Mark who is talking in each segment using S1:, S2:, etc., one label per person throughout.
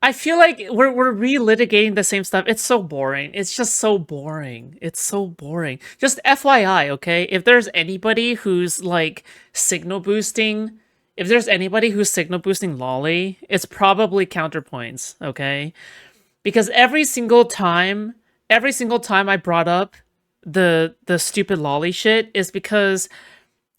S1: I feel like we're relitigating the same stuff. It's so boring. It's just so boring. It's so boring. Just FYI, okay? If there's anybody who's like signal boosting, if there's anybody who's signal boosting Lolly, it's probably Counterpoints, okay? Because every single time I brought up the stupid Lolly shit is because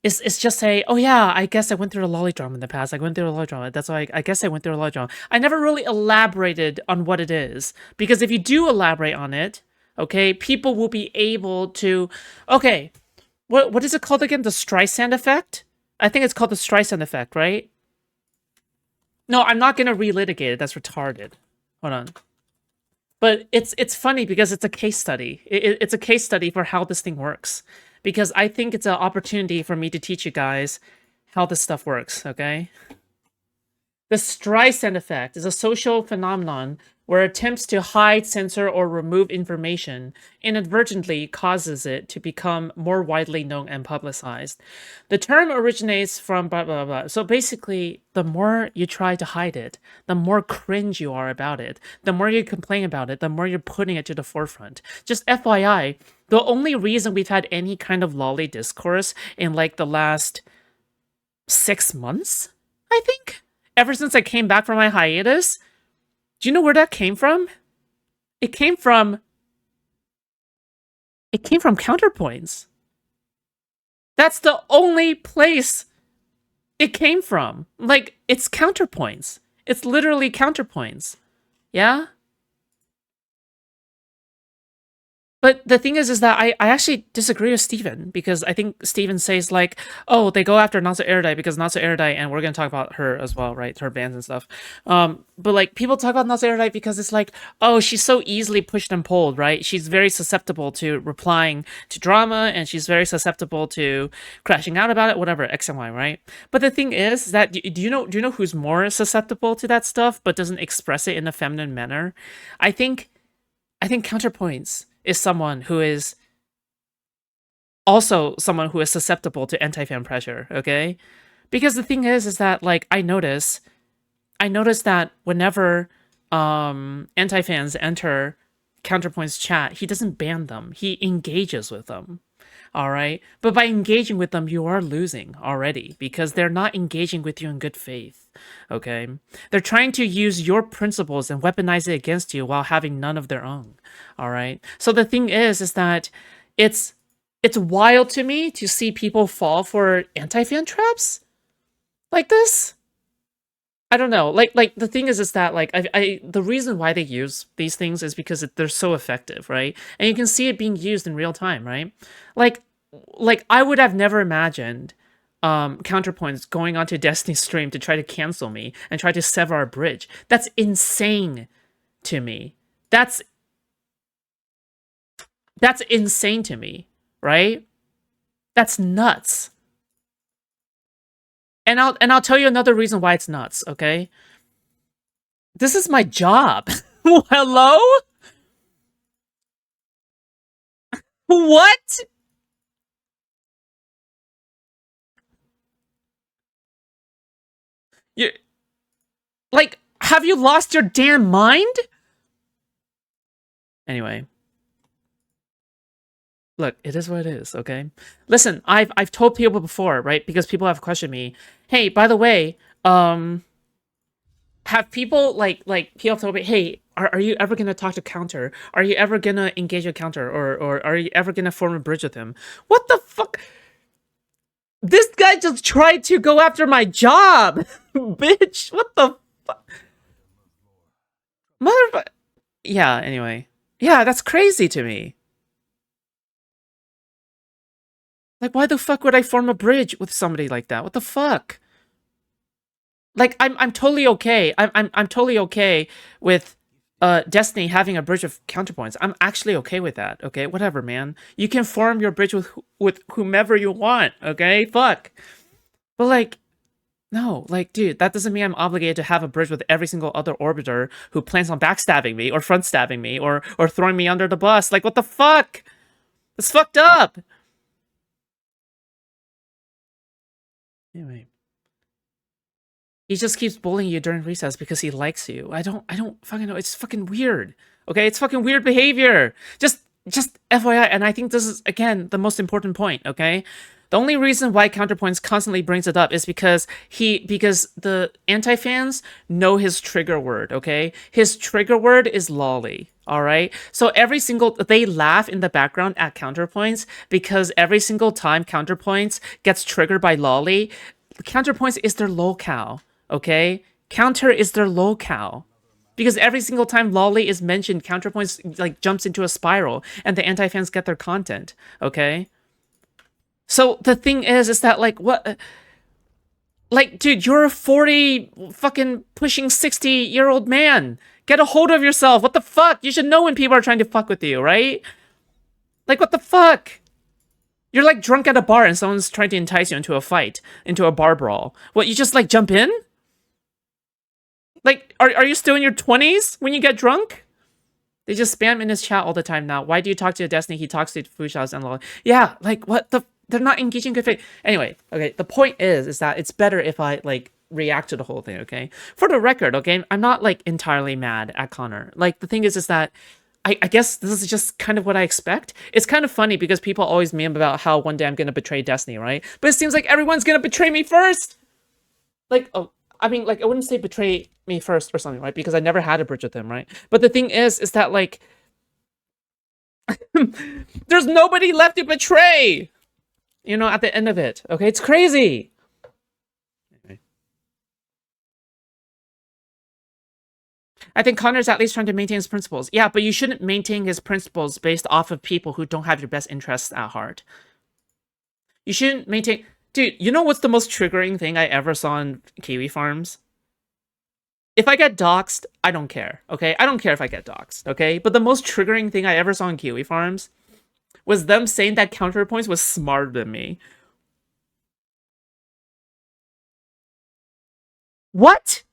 S1: it's just say, oh yeah, I guess I went through a lolly drama in the past. I went through a lolly drama. That's why I guess I went through a lolly drama. I never really elaborated on what it is. Because if you do elaborate on it, okay, people will be able to okay, what is it called again? The Streisand effect? I think it's called the Streisand effect, right? No, I'm not gonna relitigate it. That's retarded. Hold on. But it's funny because it's a case study. It's a case study for how this thing works. Because I think it's an opportunity for me to teach you guys how this stuff works, okay? The Streisand effect is a social phenomenon where attempts to hide, censor, or remove information inadvertently causes it to become more widely known and publicized. The term originates from blah, blah, blah. So basically, the more you try to hide it, the more cringe you are about it. The more you complain about it, the more you're putting it to the forefront. Just FYI, the only reason we've had any kind of lolly discourse in like the last 6 months, I think, ever since I came back from my hiatus, do you know where that came from? It came from Counterpoints. That's the only place it came from. Like, it's Counterpoints. It's literally Counterpoints. Yeah? But the thing is that I actually disagree with Steven, because I think Steven says, like, oh, they go after Natsu Erudite because Natsu Erudite, and we're going to talk about her as well, right? Her bands and stuff. But, like, people talk about Natsu Erudite because it's like, oh, she's so easily pushed and pulled, right? She's very susceptible to replying to drama, and she's very susceptible to crashing out about it, whatever, X and Y, right? But the thing is that, do you know who's more susceptible to that stuff but doesn't express it in a feminine manner? I think Counterpoints is someone who is also someone who is susceptible to anti-fan pressure, okay? Because the thing is that, like, I notice that whenever anti-fans enter Counterpoint's chat, he doesn't ban them. He engages with them. All right? But by engaging with them, you are losing already, because they're not engaging with you in good faith. Okay? They're trying to use your principles and weaponize it against you while having none of their own. All right? So the thing is that it's wild to me to see people fall for anti-fan traps like this. I don't know. Like the thing is that, like, the reason why they use these things is because they're so effective, right? And you can see it being used in real time, right? Like I would have never imagined Counterpoints going onto Destiny's stream to try to cancel me and try to sever our bridge. That's insane to me. That's insane to me, right? That's nuts. And I'll tell you another reason why it's nuts, okay? This is my job. Hello? What? You like, have you lost your damn mind? Anyway. Look, it is what it is, okay? Listen, I've told people before, right? Because people have questioned me. Hey, by the way, have people like people told me, hey, are you ever gonna talk to Counter? Are you ever gonna engage with Counter, or are you ever gonna form a bridge with him? What the fuck? This guy just tried to go after my job, bitch. What the fuck, motherfucker? Yeah. Anyway, yeah, that's crazy to me. Like, why the fuck would I form a bridge with somebody like that? What the fuck? Like, I'm totally okay. I'm totally okay with Destiny having a bridge of Counterpoints. I'm actually okay with that. Okay, whatever, man. You can form your bridge with whomever you want. Okay, fuck. But like, no, like, dude, that doesn't mean I'm obligated to have a bridge with every single other orbiter who plans on backstabbing me or front stabbing me or throwing me under the bus. Like, what the fuck? It's fucked up. Anyway. He just keeps bullying you during recess because he likes you. I don't fucking know. It's fucking weird. Okay, it's fucking weird behavior. Just FYI, and I think this is again the most important point, okay? The only reason why Counterpoints constantly brings it up is because the anti-fans know his trigger word, okay? His trigger word is lolly, all right? So they laugh in the background at Counterpoints because every single time Counterpoints gets triggered by lolly, Counterpoints is their lolcow, okay? Counter is their lolcow. Because every single time lolly is mentioned, Counterpoints like jumps into a spiral and the anti-fans get their content, okay? So the thing is that like what like dude, you're a 40 fucking pushing 60-year-old man. Get a hold of yourself. What the fuck? You should know when people are trying to fuck with you, right? Like what the fuck? You're like drunk at a bar and someone's trying to entice you into a fight, into a bar brawl. What, you just like jump in? Like, are you still in your 20s when you get drunk? They just spam in his chat all the time now. Why do you talk to Destiny? He talks to Foodshops and all. Yeah, like, what the... They're not engaging good faith. Anyway, okay, the point is that it's better if I, like, react to the whole thing, okay? For the record, okay, I'm not, like, entirely mad at Connor. Like, the thing is that I guess this is just kind of what I expect. It's kind of funny because people always meme about how one day I'm gonna betray Destiny, right? But it seems like everyone's gonna betray me first! Like, oh, I mean, like, I wouldn't say betray me first or something, right? Because I never had a bridge with him, right? But the thing is that, like, there's nobody left to betray! You know, at the end of it, okay? It's crazy! Okay. I think Connor's at least trying to maintain his principles. Yeah, but you shouldn't maintain his principles based off of people who don't have your best interests at heart. You shouldn't maintain... Dude, you know what's the most triggering thing I ever saw in Kiwi Farms? If I get doxxed, I don't care, okay? I don't care if I get doxxed, okay? But the most triggering thing I ever saw in Kiwi Farms was them saying that Counterpoints was smarter than me. What?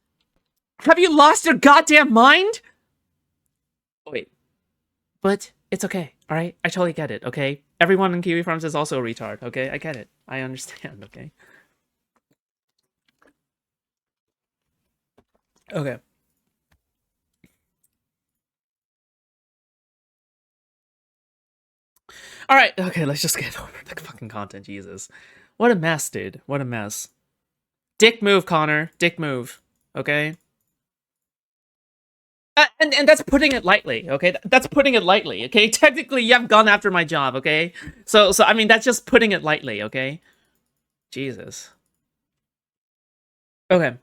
S1: Have you lost your goddamn mind? Wait. But it's okay, alright? I totally get it, okay? Everyone in Kiwi Farms is also a retard, okay? I get it. I understand, okay? Okay. Alright, okay, let's just get over the fucking content, Jesus. What a mess, dude. What a mess. Dick move, Connor. Dick move. Okay? And that's putting it lightly, okay? That's putting it lightly, okay? Technically, you have gone after my job, okay? So I mean, that's just putting it lightly, okay? Jesus. Okay.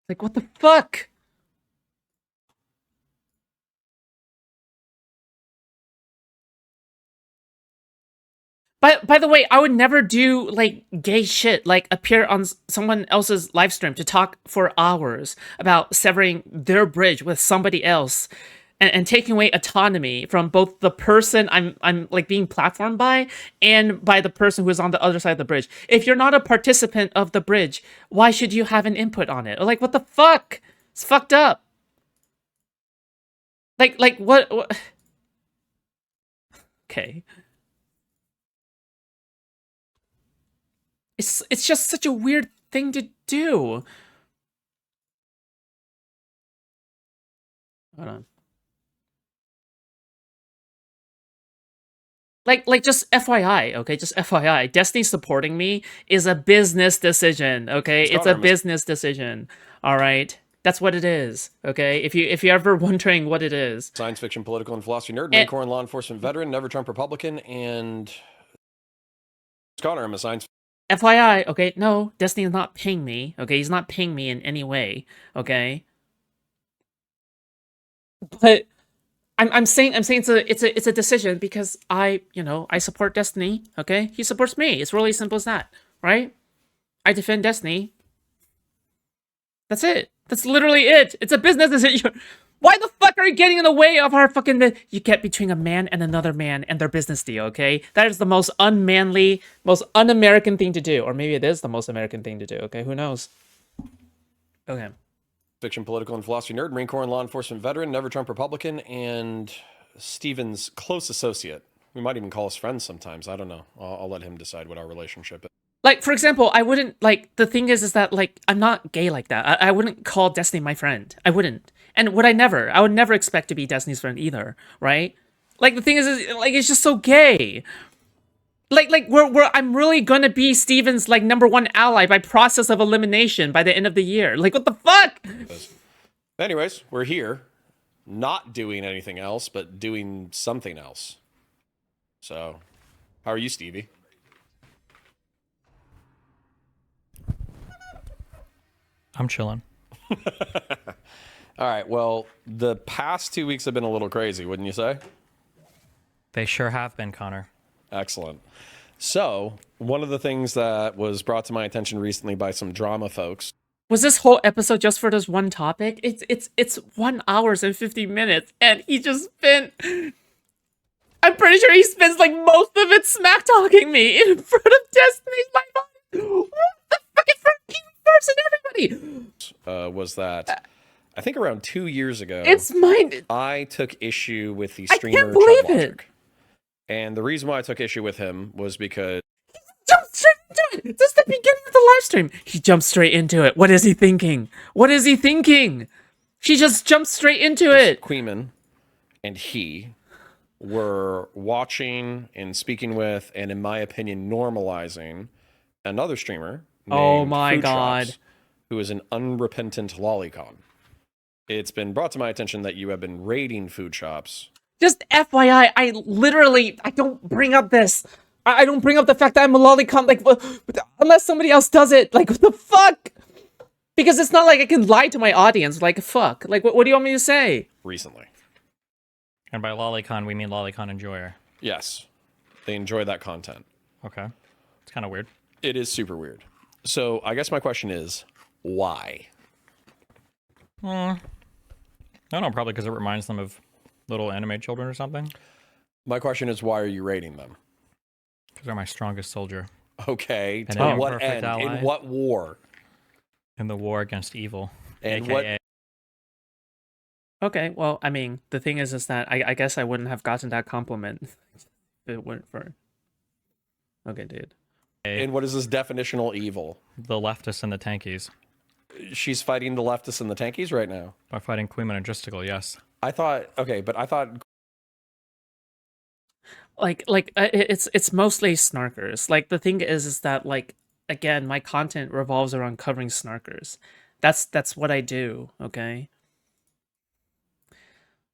S1: Like, what the fuck? By the way, I would never do, like, gay shit, like, appear on someone else's live stream to talk for hours about severing their bridge with somebody else and taking away autonomy from both the person I'm like, being platformed by and by the person who is on the other side of the bridge. If you're not a participant of the bridge, why should you have an input on it? Like, what the fuck? It's fucked up. Like, what? Okay. It's just such a weird thing to do. Hold on. Like just FYI, okay? Just FYI. Destiny supporting me is a business decision, okay? It's a business decision. All right. That's what it is, okay? If you're ever wondering what it is.
S2: Science fiction, political, and philosophy nerd, Marine Corps and law enforcement veteran, never Trump Republican, and Connor, I'm a science...
S1: FYI, okay? No, Destiny is not paying me, okay? He's not paying me in any way, okay? But I'm saying it's a decision because I support Destiny, okay? He supports me. It's really simple as that, right? I defend Destiny. That's it. That's literally it. It's a business decision. Why the fuck are you getting in the way of our fucking... You get between a man and another man and their business deal, okay? That is the most unmanly, most un-American thing to do. Or maybe it is the most American thing to do, okay? Who knows? Okay.
S2: Fiction, political, and philosophy nerd, Marine Corps and law enforcement veteran, never Trump Republican, and Steven's close associate. We might even call us friends sometimes. I don't know. I'll let him decide what our relationship is.
S1: Like, for example, I wouldn't, like, the thing is that, like, I'm not gay like that. I wouldn't call Destiny my friend. I wouldn't. And would I never? I would never expect to be Destiny's friend either, right? Like, the thing is like, it's just so gay. Like, I'm really gonna be Steven's, like, #1 ally by process of elimination by the end of the year. Like, what the fuck?
S2: Anyways, we're here, not doing anything else, but doing something else. So, how are you, Stevie?
S3: I'm chilling.
S2: All right, well, the past 2 weeks have been a little crazy, wouldn't you say?
S3: They sure have been, Connor.
S2: Excellent. So, one of the things that was brought to my attention recently by some drama folks.
S1: Was this whole episode just for this one topic? It's 1 hour and 50 minutes, and he just spent... I'm pretty sure he spends, like, most of it smack-talking me in front of Destiny's live audience. What the fuck in front of Keith and everybody?
S2: Was that... I think around 2 years ago,
S1: it's mine.
S2: I took issue with the
S1: I
S2: streamer
S1: can't believe
S2: Chud
S1: it.
S2: Logic. And the reason why I took issue with him was because...
S1: Jump straight into it! This is the beginning of the live stream. He jumped straight into it. What is he thinking? What is he thinking? She just jumped straight into it.
S2: Queeman and he were watching and speaking with, and in my opinion, normalizing another streamer
S1: Oh
S2: named
S1: my
S2: Foodshops,
S1: God.
S2: who is an unrepentant lolicon. It's been brought to my attention that you have been raiding Foodshops.
S1: Just FYI, I don't bring up this. I don't bring up the fact that I'm a lolicon, like, unless somebody else does it. Like, what the fuck? Because it's not like I can lie to my audience. Like, fuck. Like, what do you want me to say?
S2: Recently.
S3: And by lolicon, we mean lolicon enjoyer.
S2: Yes. They enjoy that content.
S3: Okay. It's kind of weird.
S2: It is super weird. So I guess my question is, why?
S3: I don't know, probably because it reminds them of little anime children or something.
S2: My question is, why are you raiding them?
S3: Because they're my strongest soldier.
S2: Okay.
S3: An
S2: To what
S3: imperfect
S2: end?
S3: ally.
S2: In what war?
S3: In the war against evil.
S2: And
S3: AKA.
S1: Okay, well, I mean, the thing is that I guess I wouldn't have gotten that compliment if it weren't for... Okay, dude.
S2: And what is this definitional evil?
S3: The leftists and the tankies.
S2: She's fighting the leftists and the tankies right now.
S3: By fighting Queeman and Dristicle, yes.
S2: I thought, okay, but I thought...
S1: It's mostly snarkers. Like, the thing is that, like, again, my content revolves around covering snarkers. That's what I do, okay?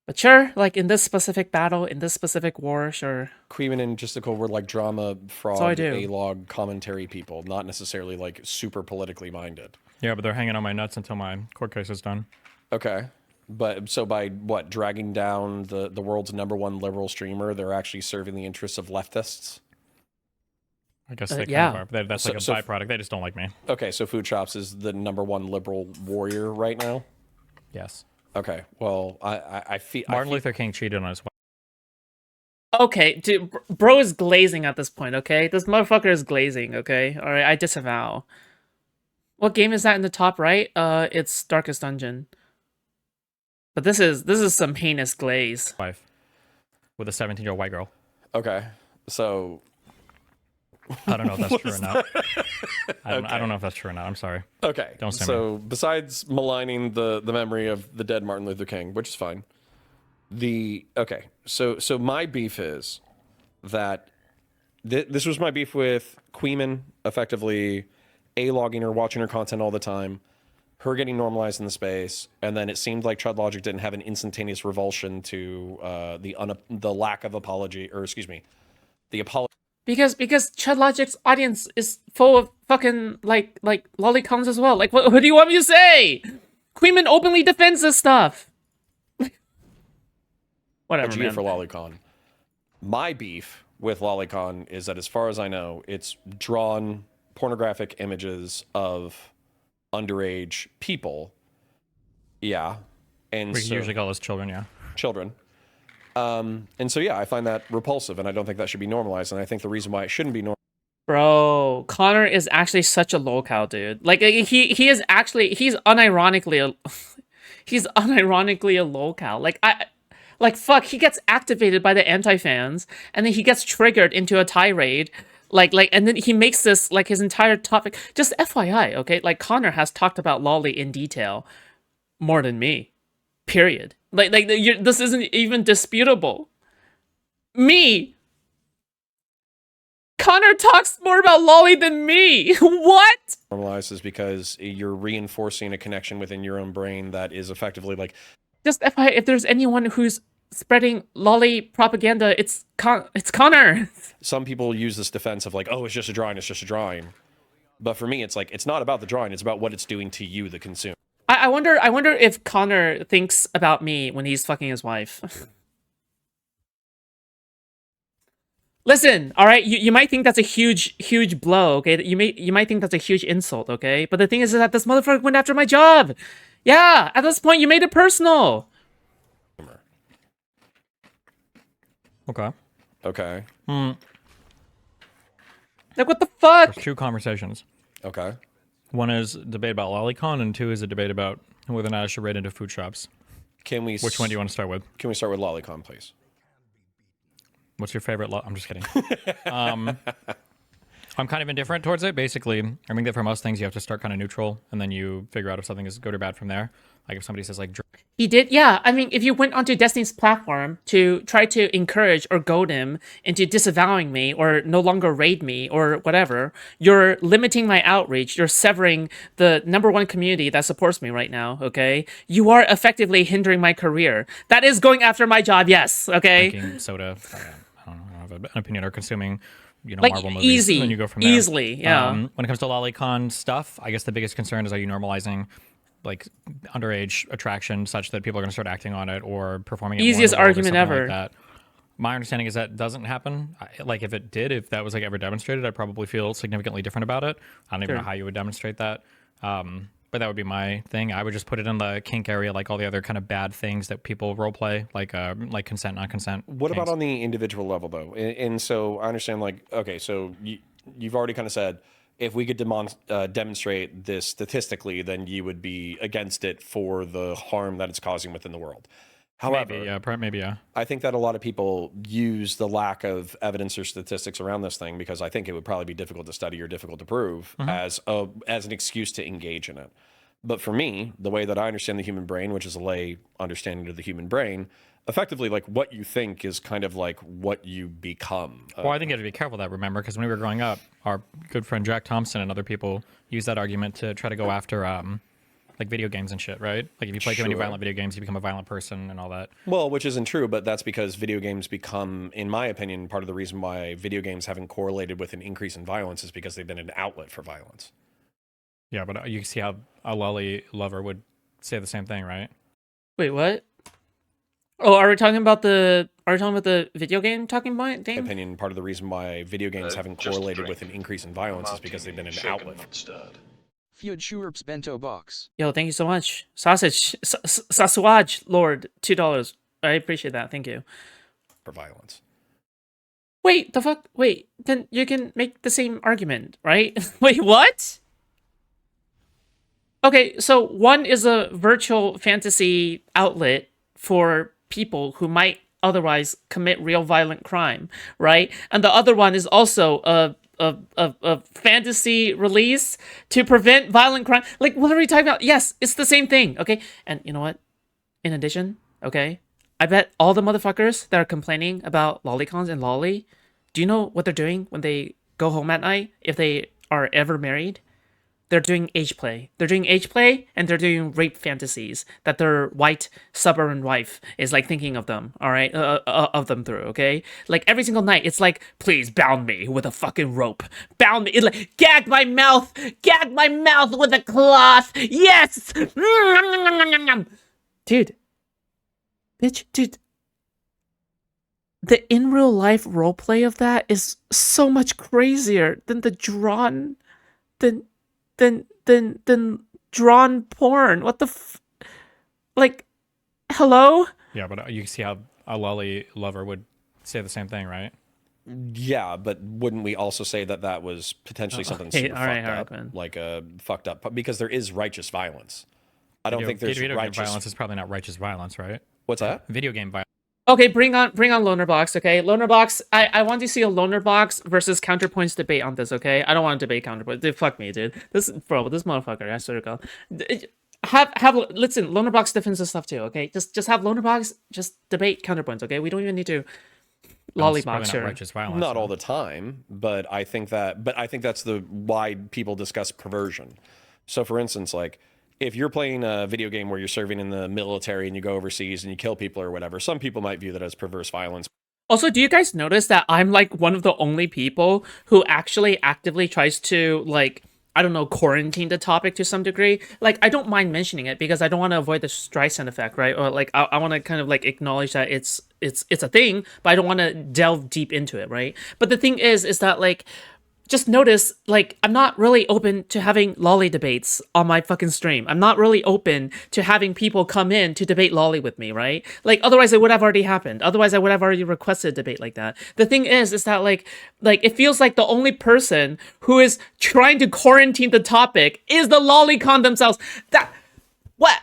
S1: But sure, like, in this specific battle, in this specific war, sure.
S2: Queeman and Justical were like drama,
S1: all I
S2: fraud,
S1: do.
S2: A-log commentary people, not necessarily like super politically minded.
S3: Yeah, but they're hanging on my nuts until my court case is done.
S2: Okay. But so by what, dragging down the world's #1 liberal streamer, they're actually serving the interests of leftists?
S3: I guess they
S1: yeah.
S3: kind of are. That's like a byproduct. They just don't like me.
S2: Okay, so Foodshops is the #1 liberal warrior right now?
S3: Yes.
S2: Okay, well, I feel...
S3: Martin Luther King cheated on his wife.
S1: Okay, dude, bro is glazing at this point, okay? This motherfucker is glazing, okay? Alright, I disavow. What game is that in the top right? It's Darkest Dungeon. But this is some heinous glaze.
S3: Wife. With a 17-year-old white girl.
S2: Okay, so...
S3: I don't know if that's true or not. I don't know if that's true or not. I'm sorry.
S2: Okay,
S3: Don't say
S2: so besides maligning the memory of the dead Martin Luther King, which is fine, so my beef is that this was my beef with Queeman, effectively A-logging her, watching her content all the time, her getting normalized in the space, and then it seemed like Chud Logic didn't have an instantaneous revulsion to the lack of apology, or excuse me, the apology.
S1: Because Chud Logic's audience is full of fucking, like lolicons as well. Like, what do you want me to say? Queeman openly defends this stuff. Whatever, man.
S2: For Lolicon. My beef with Lolicon is that, as far as I know, it's drawn pornographic images of underage people. Yeah. And
S3: We usually call those children, yeah.
S2: children. And so, yeah, I find that repulsive, and I don't think that should be normalized, and I think the reason why it shouldn't be normalized...
S1: Bro, Connor is actually such a lolcow, dude. Like, he is actually... He's unironically a... He's unironically a lolcow. Like, fuck, he gets activated by the anti-fans, and then he gets triggered into a tirade. and then he makes this like his entire topic. Just FYI, okay? Like Connor has talked about lolly in detail more than me. Period. This isn't even disputable. Me. Connor talks more about lolly than me. What?
S2: Normalized is because you're reinforcing a connection within your own brain that is effectively like.
S1: Just FYI, if there's anyone who's spreading lolly propaganda, it's Connor.
S2: Some people use this defense of like, oh, it's just a drawing, it's just a drawing. But for me, it's like, it's not about the drawing, it's about what it's doing to you, the consumer.
S1: I wonder if Connor thinks about me when he's fucking his wife. Listen, all right, you might think that's a huge blow, okay? You might think that's a huge insult, okay? But the thing is that this motherfucker went after my job. Yeah, at this point, you made it personal.
S3: Okay.
S2: Okay.
S1: Like, what the fuck?
S3: There's two conversations.
S2: Okay.
S3: One is a debate about lolicon, and two is a debate about whether or not I should raid into food shops. Which one do you want to start with?
S2: Can we start with lolicon, please?
S3: What's your favorite? I'm just kidding. I'm kind of indifferent towards it. Basically, I think that for most things, you have to start kind of neutral, and then you figure out if something is good or bad from there. Like if somebody says like...
S1: He did, yeah. I mean, if you went onto Destiny's platform to try to encourage or goad him into disavowing me or no longer raid me or whatever, you're limiting my outreach. You're severing the #1 community that supports me right now, okay? You are effectively hindering my career. That is going after my job, yes, okay?
S3: Drinking soda. I don't know. I have an opinion, or consuming...
S1: like
S3: Marvel movies,
S1: easy,
S3: and then you go from there.
S1: Easily, yeah.
S3: When it comes to lolicon stuff, I guess the biggest concern is, are you normalizing like underage attraction such that people are going to start acting on it or performing it
S1: Easiest
S3: more in the world or
S1: argument
S3: something
S1: ever.
S3: like that. My understanding is that doesn't happen. Like if it did, if that was like ever demonstrated, I'd probably feel significantly different about it. I don't even know how you would demonstrate that. But that would be my thing. I would just put it in the kink area, like all the other kind of bad things that people role play, like consent, non-consent.
S2: What about on the individual level, though? And so I understand, like, okay, so you've already kind of said, if we could demonstrate this statistically, then you would be against it for the harm that it's causing within the world. However,
S3: maybe, yeah.
S2: I think that a lot of people use the lack of evidence or statistics around this thing because I think it would probably be difficult to study or difficult to prove as an excuse to engage in it. But for me, the way that I understand the human brain, which is a lay understanding of the human brain, effectively, like what you think is kind of like what you become.
S3: Well, I think you have to be careful of that, remember, because when we were growing up, our good friend Jack Thompson and other people used that argument to try to go after like video games and shit, right? Like if you play too many violent video games, you become a violent person and all that.
S2: Well, which isn't true, but that's because video games become, in my opinion, part of the reason why video games haven't correlated with an increase in violence is because they've been an outlet for violence.
S3: Yeah, but you see how a lolly lover would say the same thing, right?
S1: Wait, what? Oh, are we talking about the video game talking point thing?
S2: In my opinion, part of the reason why video games haven't correlated with an increase in violence is because they've been an outlet.
S4: Foodshops bento box.
S1: Yo, thank you so much. Sausage, Sasuaj Lord, $2. I appreciate that. Thank you.
S2: For violence.
S1: Wait, the fuck? Wait, then you can make the same argument, right? Wait, what? Okay, so one is a virtual fantasy outlet for people who might otherwise commit real violent crime, right? And the other one is also a fantasy release to prevent violent crime. Like, what are we talking about? Yes, it's the same thing, okay? And you know what? In addition, okay, I bet all the motherfuckers that are complaining about lolicons and lolly, do you know what they're doing when they go home at night, if they are ever married? They're doing age play. They're doing age play, and they're doing rape fantasies that their white suburban wife is like thinking of them. All right, of them through. Okay, like every single night, it's like, please bound me with a fucking rope. Bound me. It's like, gag my mouth with a cloth. Yes, dude, bitch, dude. The in real life roleplay of that is so much crazier than the drawn, than drawn porn. What the like, hello?
S3: Yeah, but you see how a lolly lover would say the same thing, right?
S2: Yeah, but wouldn't we also say that that was potentially something super fucked up, like a fucked up, because there is righteous violence. I don't think there's
S3: video game
S2: righteous
S3: violence is probably not righteous violence, right?
S2: What's that?
S3: Video game violence.
S1: Okay, bring on Loner Box, okay? Loner Box, I want to see a Loner Box versus Counterpoints debate on this, okay? I don't want to debate Counterpoints. Dude, fuck me, dude. This motherfucker, I swear to God. Listen, Loner Box defends this stuff too, okay? Just have Loner Box just debate Counterpoints, okay? We don't even need to
S3: That's probably
S1: lollybox
S3: not
S1: here.
S3: righteous violence.
S2: Not
S3: though.
S2: all the time, but I think that's the why people discuss perversion. So for instance, like if you're playing a video game where you're serving in the military and you go overseas and you kill people or whatever, some people might view that as perverse violence.
S1: Also, do you guys notice that I'm like one of the only people who actually actively tries to like, I don't know, quarantine the topic to some degree? Like, I don't mind mentioning it because I don't want to avoid the streisand effect, right? Or like, I want to kind of like acknowledge that it's a thing, but I don't want to delve deep into it, right? But the thing is that like, just notice, like, I'm not really open to having lolly debates on my fucking stream. I'm not really open to having people come in to debate lolly with me, right? Like, otherwise it would have already happened. Otherwise I would have already requested a debate like that. The thing is that like it feels like the only person who is trying to quarantine the topic is the lolicon themselves. That what?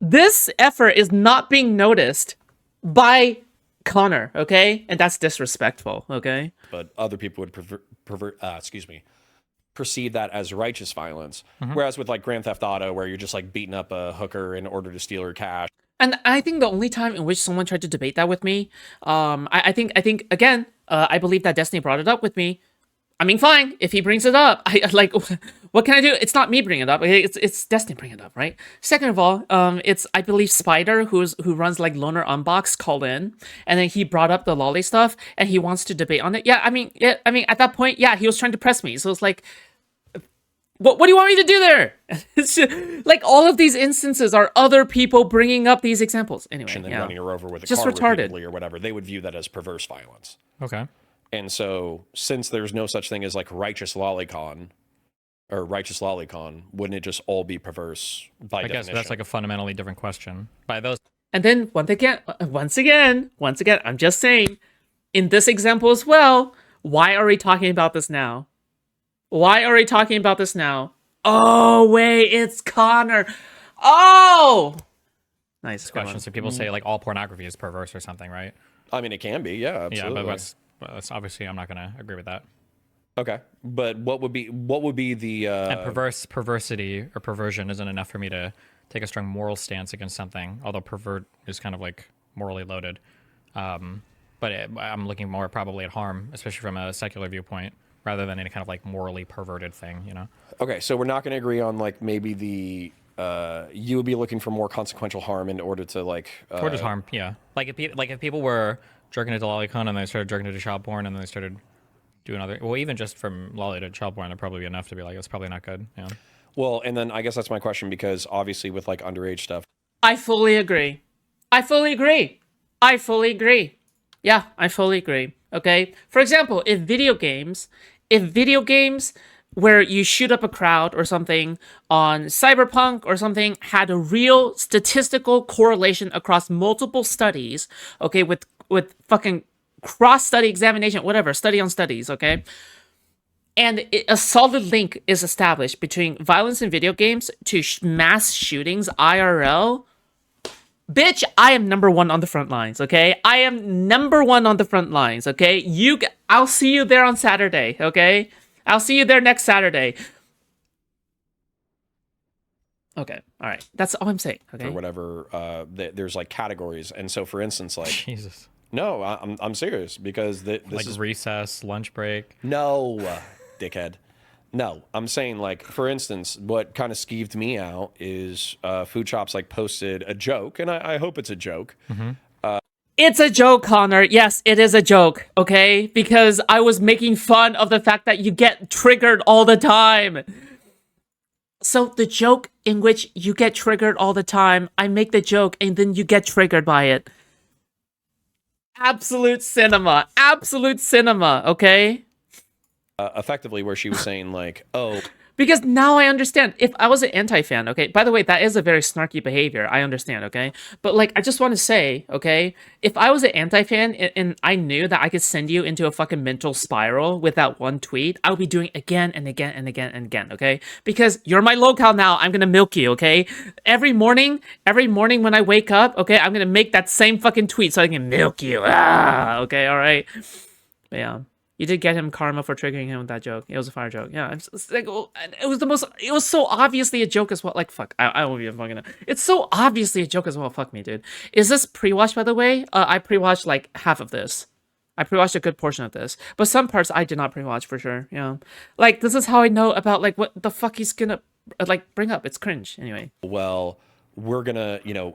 S1: This effort is not being noticed by Connor, okay? And that's disrespectful, okay?
S2: But other people would perceive that as righteous violence. Whereas with like Grand Theft Auto, where you're just like beating up a hooker in order to steal her cash.
S1: And I think the only time in which someone tried to debate that with me, I think again, I believe that Destiny brought it up with me. I mean, fine if he brings it up. I like, what can I do? It's not me bringing it up. Okay? It's Destiny bringing it up, right? Second of all, it's I believe Spider who runs like Loner Unbox called in, and then he brought up the lolly stuff, and he wants to debate on it. Yeah, I mean, at that point, yeah, he was trying to press me, so it's like, what do you want me to do there? It's just, like all of these instances are other people bringing up these examples. Anyway,
S2: And then
S1: yeah.
S2: running her over with a
S1: Just
S2: car
S1: retarded.
S2: repeatedly or whatever, they would view that as perverse violence.
S3: Okay.
S2: And so, since there's no such thing as like righteous lolicon, wouldn't it just all be perverse by
S3: I guess
S2: definition?
S3: that's like a fundamentally different question. By those,
S1: And then once again, I'm just saying, in this example as well, why are we talking about this now? Why are we talking about this now? Oh wait, it's Connor. Oh, nice
S3: questions. So people say like all pornography is perverse or something, right?
S2: I mean, it can be, yeah, absolutely.
S3: Yeah, but that's obviously I'm not going to agree with that.
S2: Okay, but what would be the
S3: And perversity or perversion isn't enough for me to take a strong moral stance against something. Although pervert is kind of like morally loaded, I'm looking more probably at harm, especially from a secular viewpoint, rather than any kind of like morally perverted thing, you know?
S2: Okay, so we're not going to agree on like maybe the you would be looking for more consequential harm in order to like
S3: Or just harm, yeah. Like if people were jerking into lolicon and they started jerking into child porn and then they started doing other, well, even just from lolly to child porn, that'd probably be enough to be like, it's probably not good. Yeah.
S2: Well, and then I guess that's my question, because obviously with like underage stuff,
S1: I fully agree. I fully agree. Yeah, I fully agree. Okay. For example, if video games where you shoot up a crowd or something on Cyberpunk or something had a real statistical correlation across multiple studies, okay, with fucking cross-study examination, whatever, study on studies, okay? And a solid link is established between violence in video games to mass shootings, IRL. Bitch, I am number one on the front lines, okay? I am number one on the front lines, okay? I'll see you there on Saturday, okay? I'll see you there next Saturday. Okay, all right. That's all I'm saying, okay?
S2: or whatever, there's like categories, and so for instance, like
S3: Jesus.
S2: no, I'm serious, because this
S3: Like
S2: is
S3: recess, lunch break.
S2: no, dickhead. No, I'm saying, like, for instance, what kind of skeeved me out is Foodshops like posted a joke, and I hope it's a joke.
S1: It's a joke, Connor. Yes, it is a joke, okay? Because I was making fun of the fact that you get triggered all the time. So the joke in which you get triggered all the time, I make the joke and then you get triggered by it. Absolute cinema, okay?
S2: Effectively, where she was saying like, oh,
S1: Because now I understand. If I was an anti-fan, okay, by the way, that is a very snarky behavior. I understand, okay? But, like, I just want to say, okay, if I was an anti-fan and I knew that I could send you into a fucking mental spiral with that one tweet, I would be doing it again and again and again and again, okay? Because you're my locale now. I'm gonna milk you, okay? Every morning when I wake up, okay, I'm gonna make that same fucking tweet so I can milk you. Okay, alright? But yeah. You did get him karma for triggering him with that joke. It was a fire joke. Yeah, it's like, it was so obviously a joke as well. Like, fuck, I won't be fucking. It's so obviously a joke as well. Fuck me, dude. Is this pre-watch, by the way? I pre-watched like half of this. I pre-watched a good portion of this, but some parts I did not pre-watch for sure. Yeah, like this is how I know about like what the fuck he's gonna like bring up. It's cringe anyway.
S2: Well, we're gonna, you know,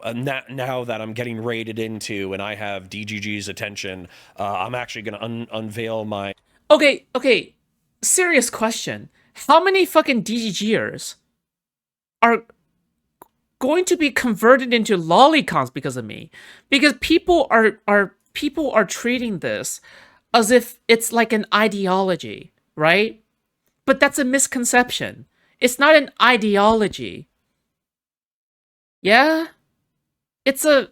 S2: now that I'm getting raided into and I have DGG's attention, I'm actually gonna unveil my.
S1: Okay. Serious question. How many fucking DGGers are going to be converted into lolicons because of me? Because people are treating this as if it's like an ideology, right? But that's a misconception. It's not an ideology. Yeah? It's not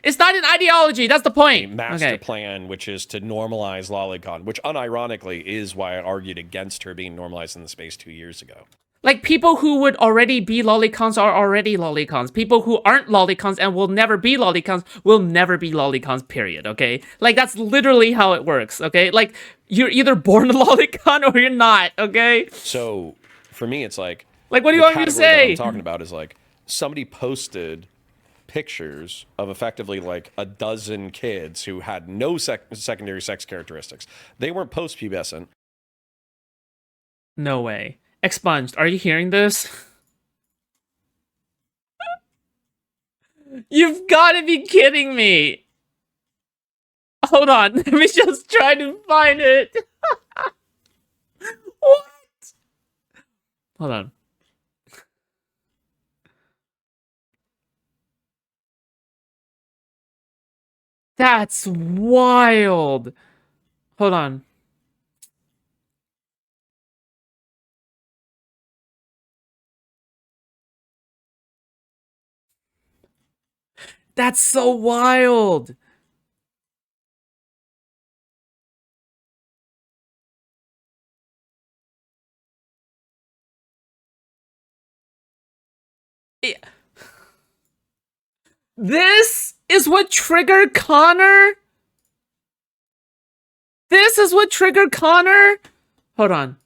S1: an ideology. That's the point.
S2: Master plan, which is to normalize lolicon, which unironically is why I argued against her being normalized in the space 2 years ago.
S1: Like, people who would already be lolicons are already lolicons. People who aren't lolicons and will never be lolicons will never be lolicons, period, okay? Like, that's literally how it works, okay? Like, you're either born a lolicon or you're not, okay?
S2: So, for me, it's like...
S1: Like, what do you want me to say?
S2: What I'm talking about is, like, somebody posted pictures of effectively, like, a dozen kids who had no secondary sex characteristics. They weren't post-pubescent.
S1: No way. Expunged, are you hearing this? You've got to be kidding me. Hold on, let me just try to find it. What? Hold on. That's wild. Hold on. That's so wild. This is what triggered Connor? This is what triggered Connor? Hold on.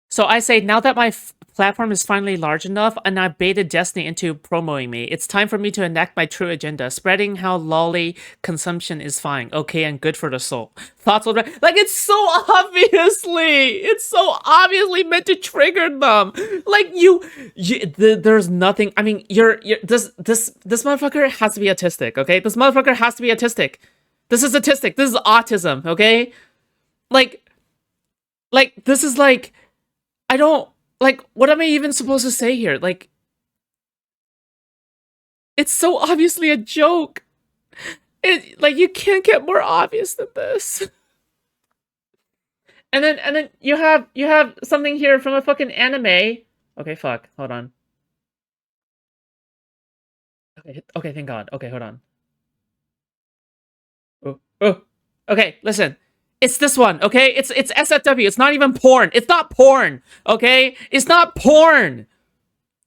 S1: So I say, now that my platform is finally large enough, and I baited Destiny into promoting me, it's time for me to enact my true agenda, spreading how lolly consumption is fine, okay, and good for the soul. Thoughts will... Like, it's so obviously meant to trigger them. Like, there's nothing... I mean, this motherfucker has to be autistic, okay? This motherfucker has to be autistic. This is autistic. This is autism, okay? Like, this is like... I don't, like, what am I even supposed to say here? Like, it's so obviously a joke. Like, you can't get more obvious than this. And then you have something here from a fucking anime. Okay, fuck, hold on. Okay, thank God. Okay, hold on. Oh. Okay, listen. It's this one, okay? It's SFW. It's not even porn. It's not porn, okay? It's not porn.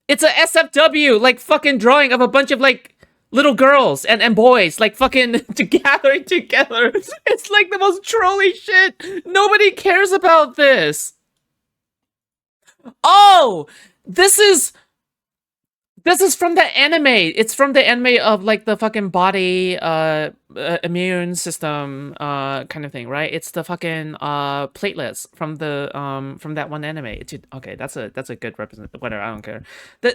S1: It's a SFW, like, fucking drawing of a bunch of, like, little girls and boys, like, fucking gathering together. It's, like, the most trolly shit. Nobody cares about this. Oh! This is from the anime. It's from the anime of, like, the fucking body, immune system, kind of thing, right? It's the fucking, platelets from the, from that one anime. Okay, that's a good represent. Whatever, I don't care.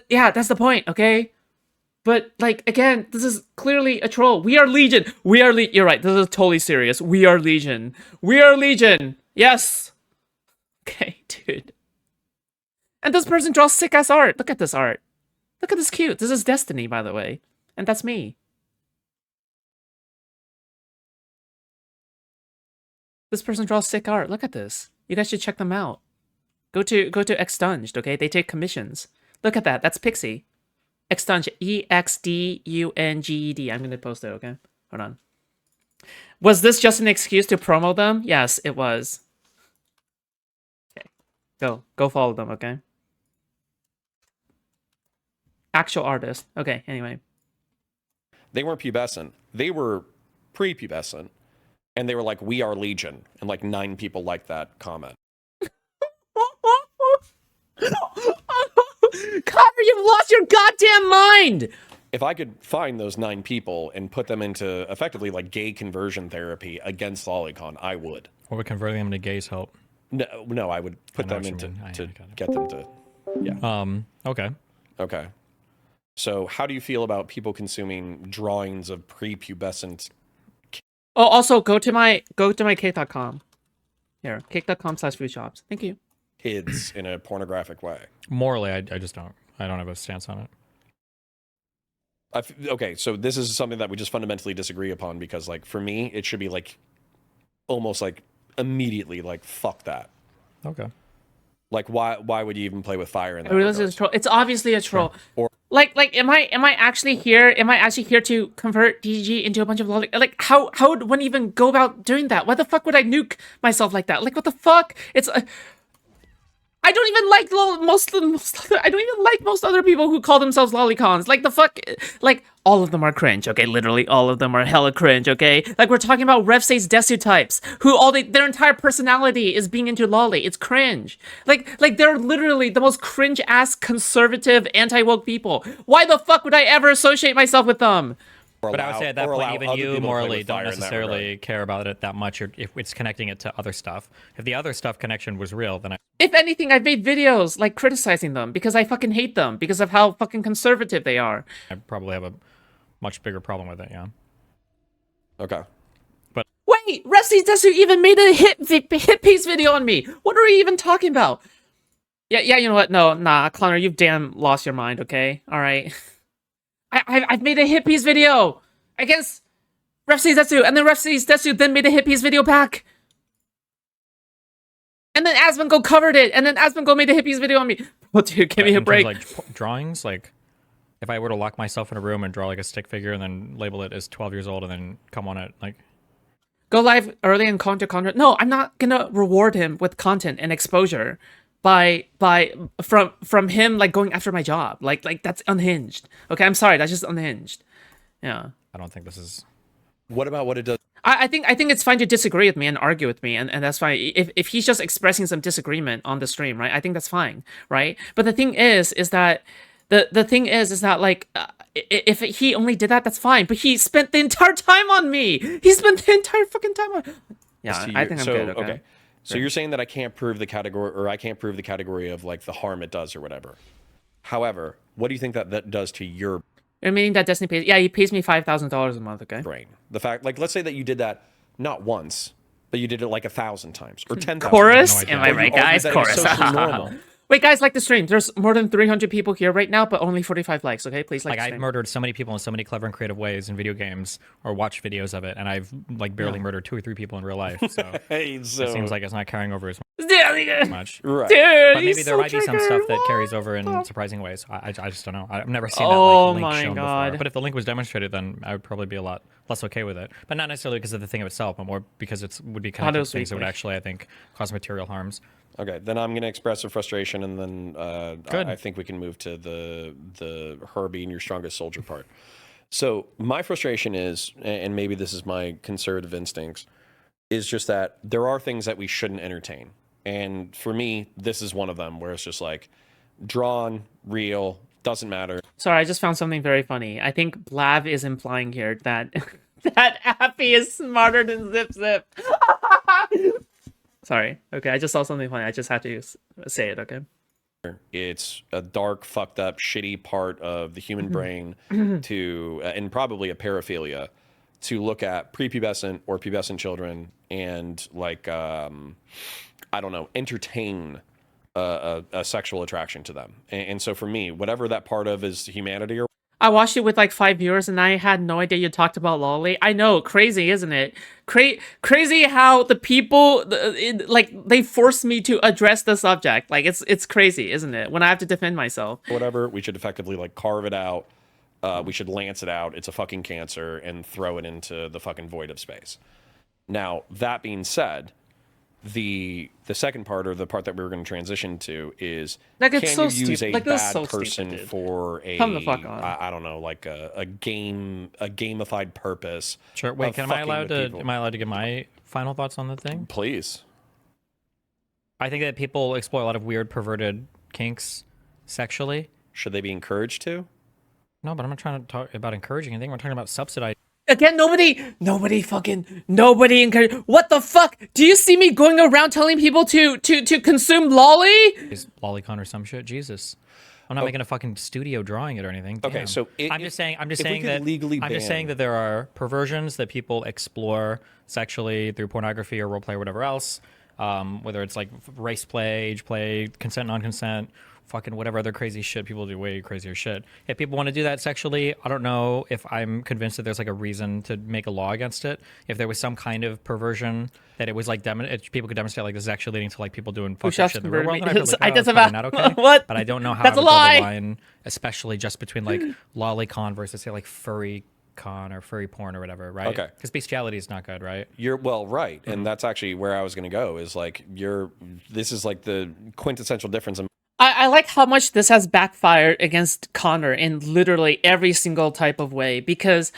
S1: Yeah, that's the point, okay? But, like, again, this is clearly a troll. We are Legion. You're right. This is totally serious. We are Legion. We are Legion. Yes. Okay, dude. And this person draws sick-ass art. Look at this art. Look at this cute. This is Destiny, by the way. And that's me. This person draws sick art. Look at this. You guys should check them out. Go to Extunged, okay? They take commissions. Look at that. That's Pixie. Extunged. EXDUNGED. I'm gonna post it, okay? Hold on. Was this just an excuse to promo them? Yes, it was. Okay. Go follow them, okay? Actual artist. Okay, anyway.
S2: They weren't pubescent. They were prepubescent. And they were like, we are Legion. And like 9 people liked that comment.
S1: Connor, you've lost your goddamn mind!
S2: If I could find those 9 people and put them into effectively like gay conversion therapy against lolicon, I would.
S3: Or would converting them to gays help?
S2: No, I would put them into to get them to, yeah.
S3: Okay.
S2: Okay. So how do you feel about people consuming drawings of prepubescent?
S1: Oh, also go to my cake.com. Here, cake.com/foodshops. Thank you.
S2: Kids in a pornographic way?
S3: Morally, I just don't. I don't have a stance on it.
S2: Okay, so this is something that we just fundamentally disagree upon because, like, for me, it should be like almost like immediately like fuck that.
S3: Okay.
S2: Like, why would you even play with fire in that?
S1: I realize it's a troll. It's obviously a troll.
S2: Or
S1: Like, am I actually here? Am I actually here to convert DG into a bunch of like how would one even go about doing that? Why the fuck would I nuke myself like that? Like, what the fuck? It's I don't even like I don't even like most other people who call themselves lolicons. Like, the fuck, like, all of them are cringe, okay? Literally all of them are hella cringe, okay? Like, we're talking about Revsay's Desu types, who their entire personality is being into lolly. It's cringe. Like they're literally the most cringe-ass conservative anti-woke people. Why the fuck would I ever associate myself with them?
S3: But I would say at that point, even you morally don't necessarily care about it that much, or if it's connecting it to other stuff. If the other stuff connection was real, then
S1: If anything, I've made videos, like, criticizing them because I fucking hate them because of how fucking conservative they are.
S3: I probably have a much bigger problem with it, yeah.
S2: okay.
S1: Wait, Revsay's Desu even made a hit piece video on me. What are we even talking about? Yeah, you know what? No, nah, Connor, you've damn lost your mind, okay? Alright. I've made a hit piece video against Revsay's Desu, and then Revsay's Desu then made a hit piece video back. And then Asmongo covered it, and then Asmongo made a hit piece video on me. Oh, dude, give me a break.
S3: Like drawings, like if I were to lock myself in a room and draw like a stick figure and then label it as 12 years old and then come on it, like
S1: go live early and content. No, I'm not gonna reward him with content and exposure from him like going after my job. Like that's unhinged. Okay, I'm sorry, that's just unhinged. Yeah.
S3: I don't think this is.
S2: What about what it does?
S1: I think it's fine to disagree with me and argue with me, and that's fine. If he's just expressing some disagreement on the stream, right? I think that's fine, right? But the thing is that the thing is that like if he only did that, that's fine. But he spent the entire time on me. He spent the entire fucking time on. Yeah, I think I'm good. Okay.
S2: So you're saying that I can't prove the category, or I can't prove the category of like the harm it does or whatever. However, what do you think that does to your?
S1: Meaning that Destiny pays. Yeah, he pays me $5,000 a month. Okay.
S2: Brain. The fact, like, let's say that you did that not once, but you did it like 1,000 times or 10,000.
S1: Chorus?
S3: No,
S1: Am I right, guys? Chorus. Wait, guys, like the stream. There's more than 300 people here right now, but only 45 likes. Okay, please like.
S3: I've murdered so many people in so many clever and creative ways in video games, or watched videos of it, and I've like barely murdered 2 or 3 people in real life. So, it seems like it's not carrying over as much.
S2: Right.
S1: Dude,
S3: But maybe there might be some stuff that carries over in surprising ways. I just don't know. I've never seen that link shown before. But if the link was demonstrated, then I would probably be a lot less okay with it. But not necessarily because of the thing of itself, but more because it would be connected to things that would actually, I think, cause material harms.
S2: Okay, then I'm going to express a frustration, and then I think we can move to the her being your strongest soldier part. So my frustration is, and maybe this is my conservative instincts, is just that there are things that we shouldn't entertain. And for me, this is one of them, where it's just like, drawn, real, doesn't matter.
S1: Sorry, I just found something very funny. I think Blav is implying here that that Appy is smarter than Zip Zip. Sorry. Okay, I just saw something funny. I just had to say it, okay?
S2: It's a dark, fucked up, shitty part of the human brain to, and probably a paraphilia, to look at prepubescent or pubescent children and, like, I don't know, entertain a sexual attraction to them. And so for me, whatever that part of is humanity or...
S1: I watched it with like 5 viewers, and I had no idea you talked about lolly. I know, crazy, isn't it? Crazy how the people like they forced me to address the subject. Like it's crazy, isn't it? When I have to defend myself.
S2: Whatever, we should effectively like carve it out. We should lance it out. It's a fucking cancer, and throw it into the fucking void of space. Now, that being said, the second part, or the part that we were going to transition to, is
S1: like, it's
S2: can
S1: so
S2: you use
S1: stupid.
S2: a
S1: Like, this is
S2: bad
S1: so
S2: person
S1: stupid, dude.
S2: for a
S1: Come the fuck on.
S2: I don't know, like a gamified purpose?
S3: Sure. Wait,
S2: of
S3: am I
S2: fucking
S3: allowed
S2: with
S3: to?
S2: people?
S3: Am I allowed to give my final thoughts on the thing?
S2: Please.
S3: I think that people exploit a lot of weird, perverted kinks sexually.
S2: Should they be encouraged to?
S3: No, but I'm not trying to talk about encouraging anything. We're talking about subsidizing.
S1: Again, nobody encourage. What the fuck? Do you see me going around telling people to consume lolly?
S3: Is lolicon or some shit? Jesus. I'm not making a fucking studio drawing it or anything.
S2: Okay,
S3: Damn.
S2: so
S3: I'm just saying
S2: if we could
S3: that
S2: legally
S3: I'm just
S2: ban-
S3: saying that there are perversions that people explore sexually through pornography or roleplay or whatever else. Whether it's like race play, age play, consent, non-consent, fucking whatever other crazy shit people do, way crazier shit. If people want to do that sexually, I don't know if I'm convinced that there's like a reason to make a law against it. If there was some kind of perversion that it was like people could demonstrate like this is actually leading to like people doing fucked up
S1: Foodshops
S3: shit in the real world,
S1: converted
S3: then
S1: me.
S3: I'd be like,
S1: I just
S3: oh, it's
S1: about-
S3: probably not okay.
S1: what?
S3: But I don't know how
S1: That's
S3: I
S1: a
S3: would draw
S1: lie.
S3: the line, especially just between like lolicon versus say like furry con or furry porn or whatever, right?
S2: Okay.
S3: Because bestiality is not good, right?
S2: You're well, right,
S3: Mm-hmm.
S2: and that's actually where I was going to go. Is like this is like the quintessential difference in
S1: I like how much this has backfired against Connor in literally every single type of way, because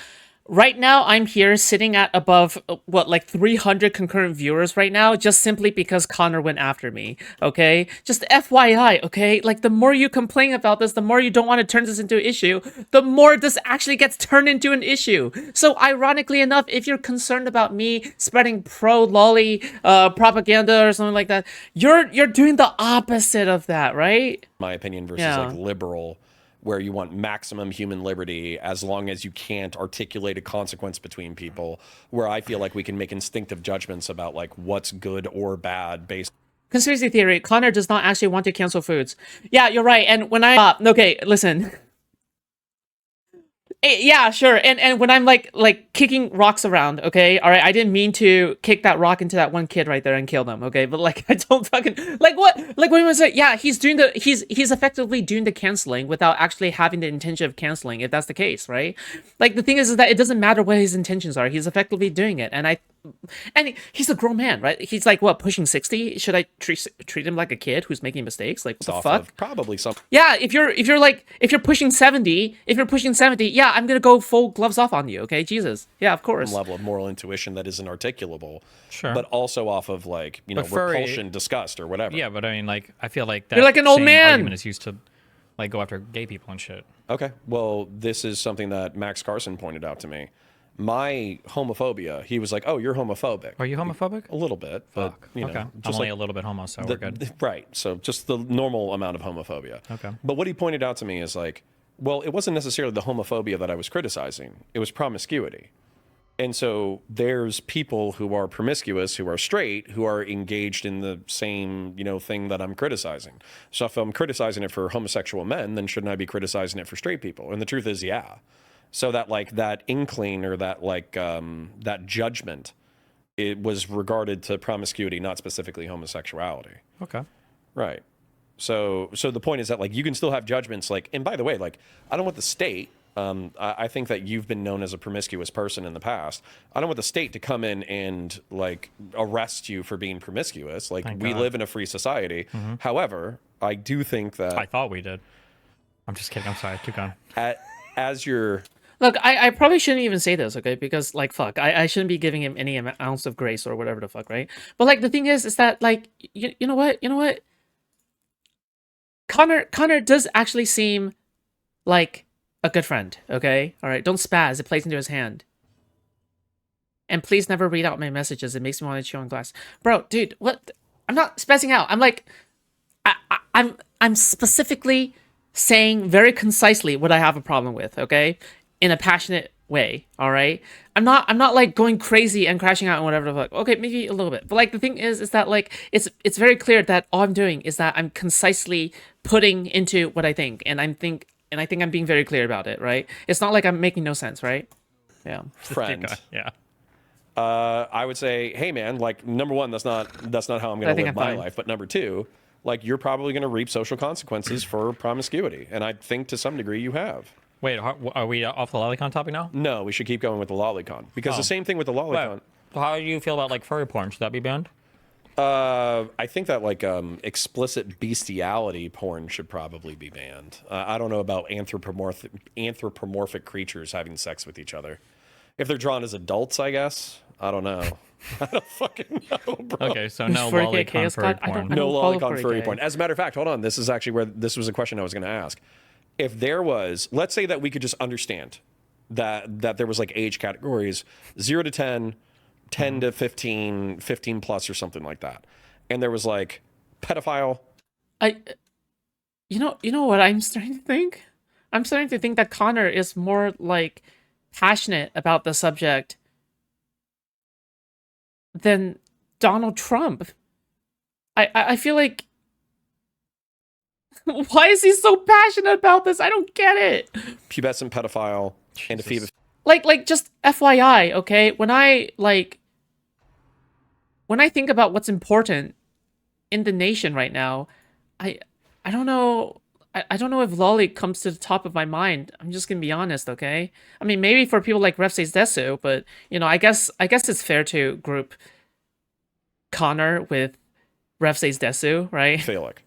S1: right now I'm here sitting at above, like 300 concurrent viewers right now, just simply because Connor went after me, okay? Just FYI, okay? Like, the more you complain about this, the more you don't want to turn this into an issue, the more this actually gets turned into an issue. So, ironically enough, if you're concerned about me spreading pro-lolly propaganda or something like that, you're doing the opposite of that, right?
S2: my opinion versus
S1: Yeah.
S2: like liberal, where you want maximum human liberty as long as you can't articulate a consequence between people, where I feel like we can make instinctive judgments about like what's good or bad based
S1: Conspiracy theory, Connor does not actually want to cancel foods. Yeah, you're right. And when okay, listen. Yeah, sure. And when I'm like kicking rocks around, okay? All right, I didn't mean to kick that rock into that one kid right there and kill them, okay? But like I don't fucking like what? Like when we say, yeah, he's effectively doing the canceling without actually having the intention of canceling, if that's the case, right? Like the thing is that it doesn't matter what his intentions are. He's effectively doing it. And he's a grown man, right? He's like what, pushing 60? Should I treat him like a kid who's making mistakes? Like what the
S2: off
S1: fuck?
S2: of probably some
S1: Yeah, if you're pushing 70, yeah, I'm gonna go full gloves off on you, okay? Jesus. Yeah, of course.
S2: level of moral intuition that isn't articulable,
S3: Sure.
S2: but also off of like
S3: But furry-
S2: repulsion, disgust, or whatever.
S3: Yeah, but I mean, like, I feel like that
S1: You're like an old
S3: same
S1: man.
S3: argument is used to like go after gay people and shit.
S2: Okay. Well, this is something that Max Carson pointed out to me. My homophobia. He was like, "Oh, you're homophobic."
S3: Are you homophobic?
S2: A little bit, but
S3: Fuck.
S2: you know,
S3: Okay. I'm
S2: just
S3: only
S2: like
S3: a little bit homo, so we're good.
S2: right. So just the normal amount of homophobia.
S3: Okay.
S2: But what he pointed out to me is like, well, it wasn't necessarily the homophobia that I was criticizing. It was promiscuity. And so there's people who are promiscuous, who are straight, who are engaged in the same, thing that I'm criticizing. So if I'm criticizing it for homosexual men, then shouldn't I be criticizing it for straight people? And the truth is, yeah. So that inkling or that judgment, it was regarded to promiscuity, not specifically homosexuality.
S3: Okay.
S2: Right. So the point is that like you can still have judgments like, and by the way, like I don't want the state. I think that you've been known as a promiscuous person in the past. I don't want the state to come in and like arrest you for being promiscuous. Like
S3: Thank
S2: we
S3: God.
S2: live in a free society. However, I do think that
S3: I thought we did. I'm just kidding. I'm sorry. Keep going.
S2: as you're
S1: Look, I probably shouldn't even say this, okay? Because, like, fuck, I shouldn't be giving him any ounce of grace or whatever the fuck, right? But, like, the thing is that, like, you know what? Connor does actually seem like a good friend, okay? All right, don't spaz. It plays into his hand. And please never read out my messages. It makes me want to chew on glass. Bro, dude, what? I'm not spazzing out. I'm like, I'm specifically saying very concisely what I have a problem with, okay? In a passionate way, all right? I'm not like going crazy and crashing out and whatever the fuck. Okay, maybe a little bit. But like the thing is that like it's very clear that all I'm doing is that I'm concisely putting into what I think. And And I think I'm being very clear about it, right? It's not like I'm making no sense, right? Yeah.
S2: Friend.
S3: Yeah.
S2: I would say, hey man, like number one, that's not how I'm going to live my life. But number two, like you're probably going to reap social consequences for promiscuity, and I think to some degree you have.
S3: Wait, are we off the lolicon topic now?
S2: No, we should keep going with the lolicon because the same thing with the lolicon.
S3: Wait, how do you feel about like furry porn? Should that be banned?
S2: I think that like explicit bestiality porn should probably be banned. I don't know about anthropomorphic creatures having sex with each other. If they're drawn as adults, I guess. I don't know. I don't fucking know, bro.
S3: Okay, so no lolicon furry porn.
S2: No lolicon furry porn. As a matter of fact, hold on. This is actually where this was a question I was going to ask. If there was, let's say that we could just understand that there was like age categories, 0 to 10, 10 to 15, 15 plus or something like that. And there was like pedophile.
S1: You know what I'm starting to think? I'm starting to think that Connor is more like passionate about the subject than Donald Trump. I feel like why is he so passionate about this? I don't get it.
S2: Pubescent pedophile and a fever.
S1: Like just FYI, okay? When I think about what's important in the nation right now, I don't know. I don't know if lolly comes to the top of my mind. I'm just gonna be honest, okay? I mean, maybe for people like Refsays Desu, but you know, I guess it's fair to group Connor with Refsays Desu, right?
S2: Philic.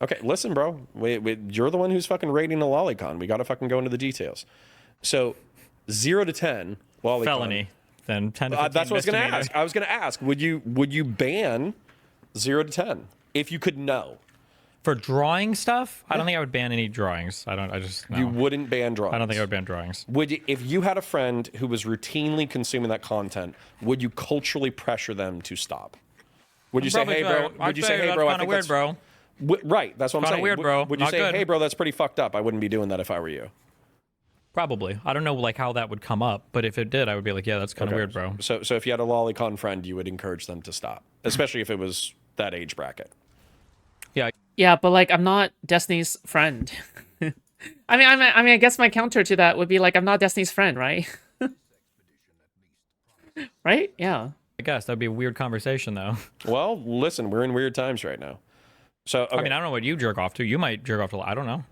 S2: Okay, listen, bro. You're the one who's fucking rating the lolicon. We gotta fucking go into the details. So, 0 to 10 lolicon.
S3: Felony. Then 10 to 15
S2: that's what I was gonna
S3: misdemeanor.
S2: ask. I was gonna ask, would you ban 0 to 10 if you could know?
S3: For drawing stuff, I don't think I would ban any drawings. I just no.
S2: You wouldn't ban drawings.
S3: I don't think I would ban drawings.
S2: Would you, if you had a friend who was routinely consuming that content, would you culturally pressure them to stop? Would you say, hey, bro? Would you say, hey, bro? I think
S3: weird, bro.
S2: Right, that's what I'm saying.
S3: Kinda weird, bro.
S2: Would you
S3: Not
S2: say,
S3: good.
S2: hey, bro, that's pretty fucked up? I wouldn't be doing that if I were you.
S3: Probably. I don't know like how that would come up, but if it did, I would be like, yeah, that's kind of weird, bro.
S2: So if you had a lolicon friend, you would encourage them to stop, especially if it was that age bracket.
S3: Yeah.
S1: Yeah, but like I'm not Destiny's friend. I mean, I guess my counter to that would be like I'm not Destiny's friend, right? Right? Yeah.
S3: I guess that'd be a weird conversation, though.
S2: Well, listen, we're in weird times right now. So okay.
S3: I mean, I don't know what you jerk off to. You might jerk off to. I don't know.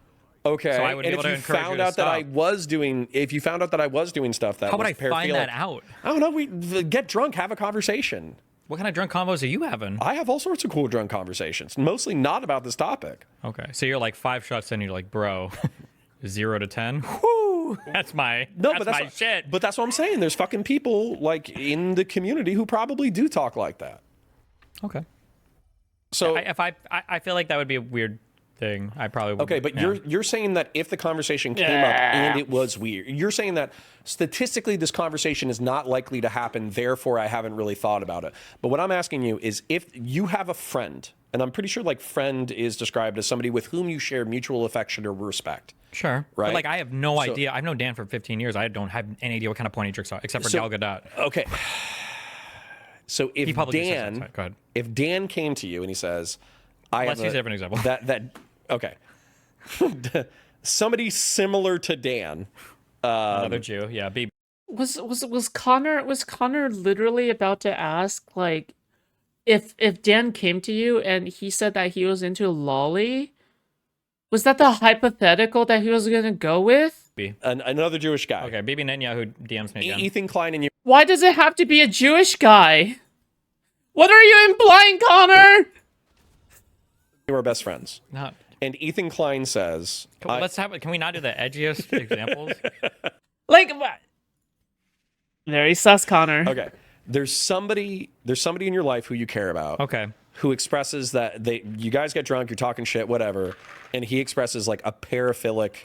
S2: Okay.
S3: So I would be
S2: and
S3: able to
S2: if you
S3: encourage
S2: found
S3: you to
S2: out that
S3: stop.
S2: I was doing, if you found out that I was doing stuff that
S3: How would
S2: was
S3: I find that out?
S2: I don't know. We get drunk, have a conversation.
S3: What kind of drunk combos are you having?
S2: I have all sorts of cool drunk conversations, mostly not about this topic.
S3: Okay, so you're like 5 shots in, you're like, bro, 0 to 10. Whoo, that's my my shit.
S2: But that's what I'm saying. There's fucking people like in the community who probably do talk like that.
S3: Okay.
S2: So
S3: I feel like that would be a weird thing. I probably would.
S2: Okay, but
S3: yeah.
S2: you're saying that if the conversation came up and it was weird, you're saying that statistically this conversation is not likely to happen, therefore I haven't really thought about it. But what I'm asking you is if you have a friend, and I'm pretty sure like friend is described as somebody with whom you share mutual affection or respect.
S3: Sure.
S2: Right?
S3: But like I have no idea. I've known Dan for 15 years. I don't have any idea what kind of porn he jerks off, except for Gal Gadot.
S2: Okay. So if
S3: Go ahead.
S2: if Dan came to you and he says,
S3: Let's use a different example.
S2: Okay. Somebody similar to Dan.
S3: Another Jew, yeah.
S1: Was Connor literally about to ask like if Dan came to you and he said that he was into lolly? Was that the hypothetical that he was gonna go with?
S2: Another Jewish guy.
S3: Okay, Bibi Netanyahu DMs me again.
S2: Ethan Klein and you.
S1: Why does it have to be a Jewish guy? What are you implying, Connor?
S2: You are best friends.
S3: Not.
S2: And Ethan Klein says,
S3: Can we not do the edgiest examples?
S1: Like, very sus, Connor.
S2: okay, there's somebody in your life who you care about.
S3: Okay.
S2: Who expresses that you guys get drunk, you're talking shit, whatever, and he expresses like a paraphilic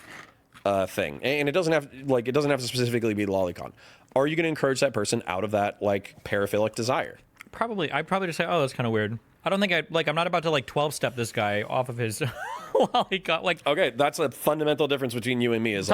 S2: thing, and it doesn't have to specifically be lolicon. Are you going to encourage that person out of that like paraphilic desire?
S3: Probably. I'd probably just say, oh, that's kind of weird. I don't think I'm not about to like 12-step this guy off of his lolicon. Like,
S2: okay, that's a fundamental difference between you and me. Is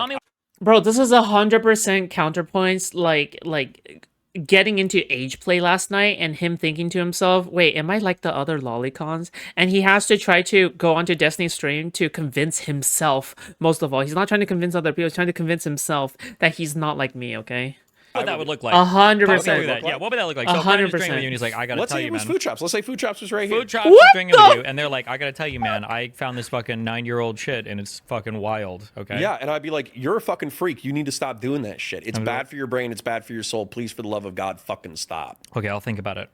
S1: Bro, this is 100% counterpoints. Like getting into age play last night and him thinking to himself, wait, am I like the other lolicons? And he has to try to go onto Destiny's stream to convince himself, most of all. He's not trying to convince other people, he's trying to convince himself that he's not like me, okay?
S3: What that would look like.
S1: 100%.
S3: Yeah, what would that look like? So
S1: 100%.
S3: drinking with you and he's like, I gotta
S2: Let's
S3: tell
S2: say
S3: you,
S2: it was
S3: man.
S2: Foodshops. Let's say Foodshops was right here.
S3: Foodshops is drinking with you, and they're like, I gotta tell you, man, I found this fucking 9-year-old shit, and it's fucking wild, okay?
S2: Yeah, and I'd be like, you're a fucking freak. You need to stop doing that shit. It's bad for your brain. It's bad for your soul. Please, for the love of God, fucking stop.
S3: Okay, I'll think about it.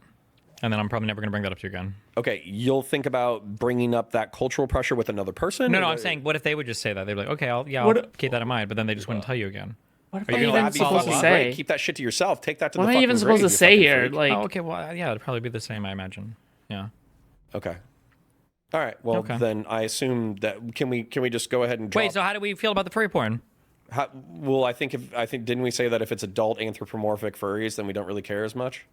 S3: And then I'm probably never gonna bring that up to you again.
S2: Okay, you'll think about bringing up that cultural pressure with another person?
S3: No,
S2: or-
S3: I'm saying, what if they would just say that? They'd be like, okay, I'll keep that in mind, but then they just wouldn't tell you again.
S1: What am
S3: Are
S1: I
S3: you
S1: even
S3: gonna
S1: supposed to
S3: follow up?
S1: say?
S2: Great. Keep that shit to yourself. Take that to
S1: What
S2: the
S1: am I
S2: fucking
S1: even supposed
S2: grave,
S1: to
S2: you
S1: say
S2: fucking
S1: here?
S2: freak.
S1: Like,
S3: Oh, okay, well, yeah, it'd probably be the same, I imagine. Yeah.
S2: Okay. All right. Well,
S3: Okay.
S2: then I assume that can we just go ahead and drop?
S3: Wait, so how do we feel about the furry porn?
S2: Well, I think didn't we say that if it's adult anthropomorphic furries, then we don't really care as much?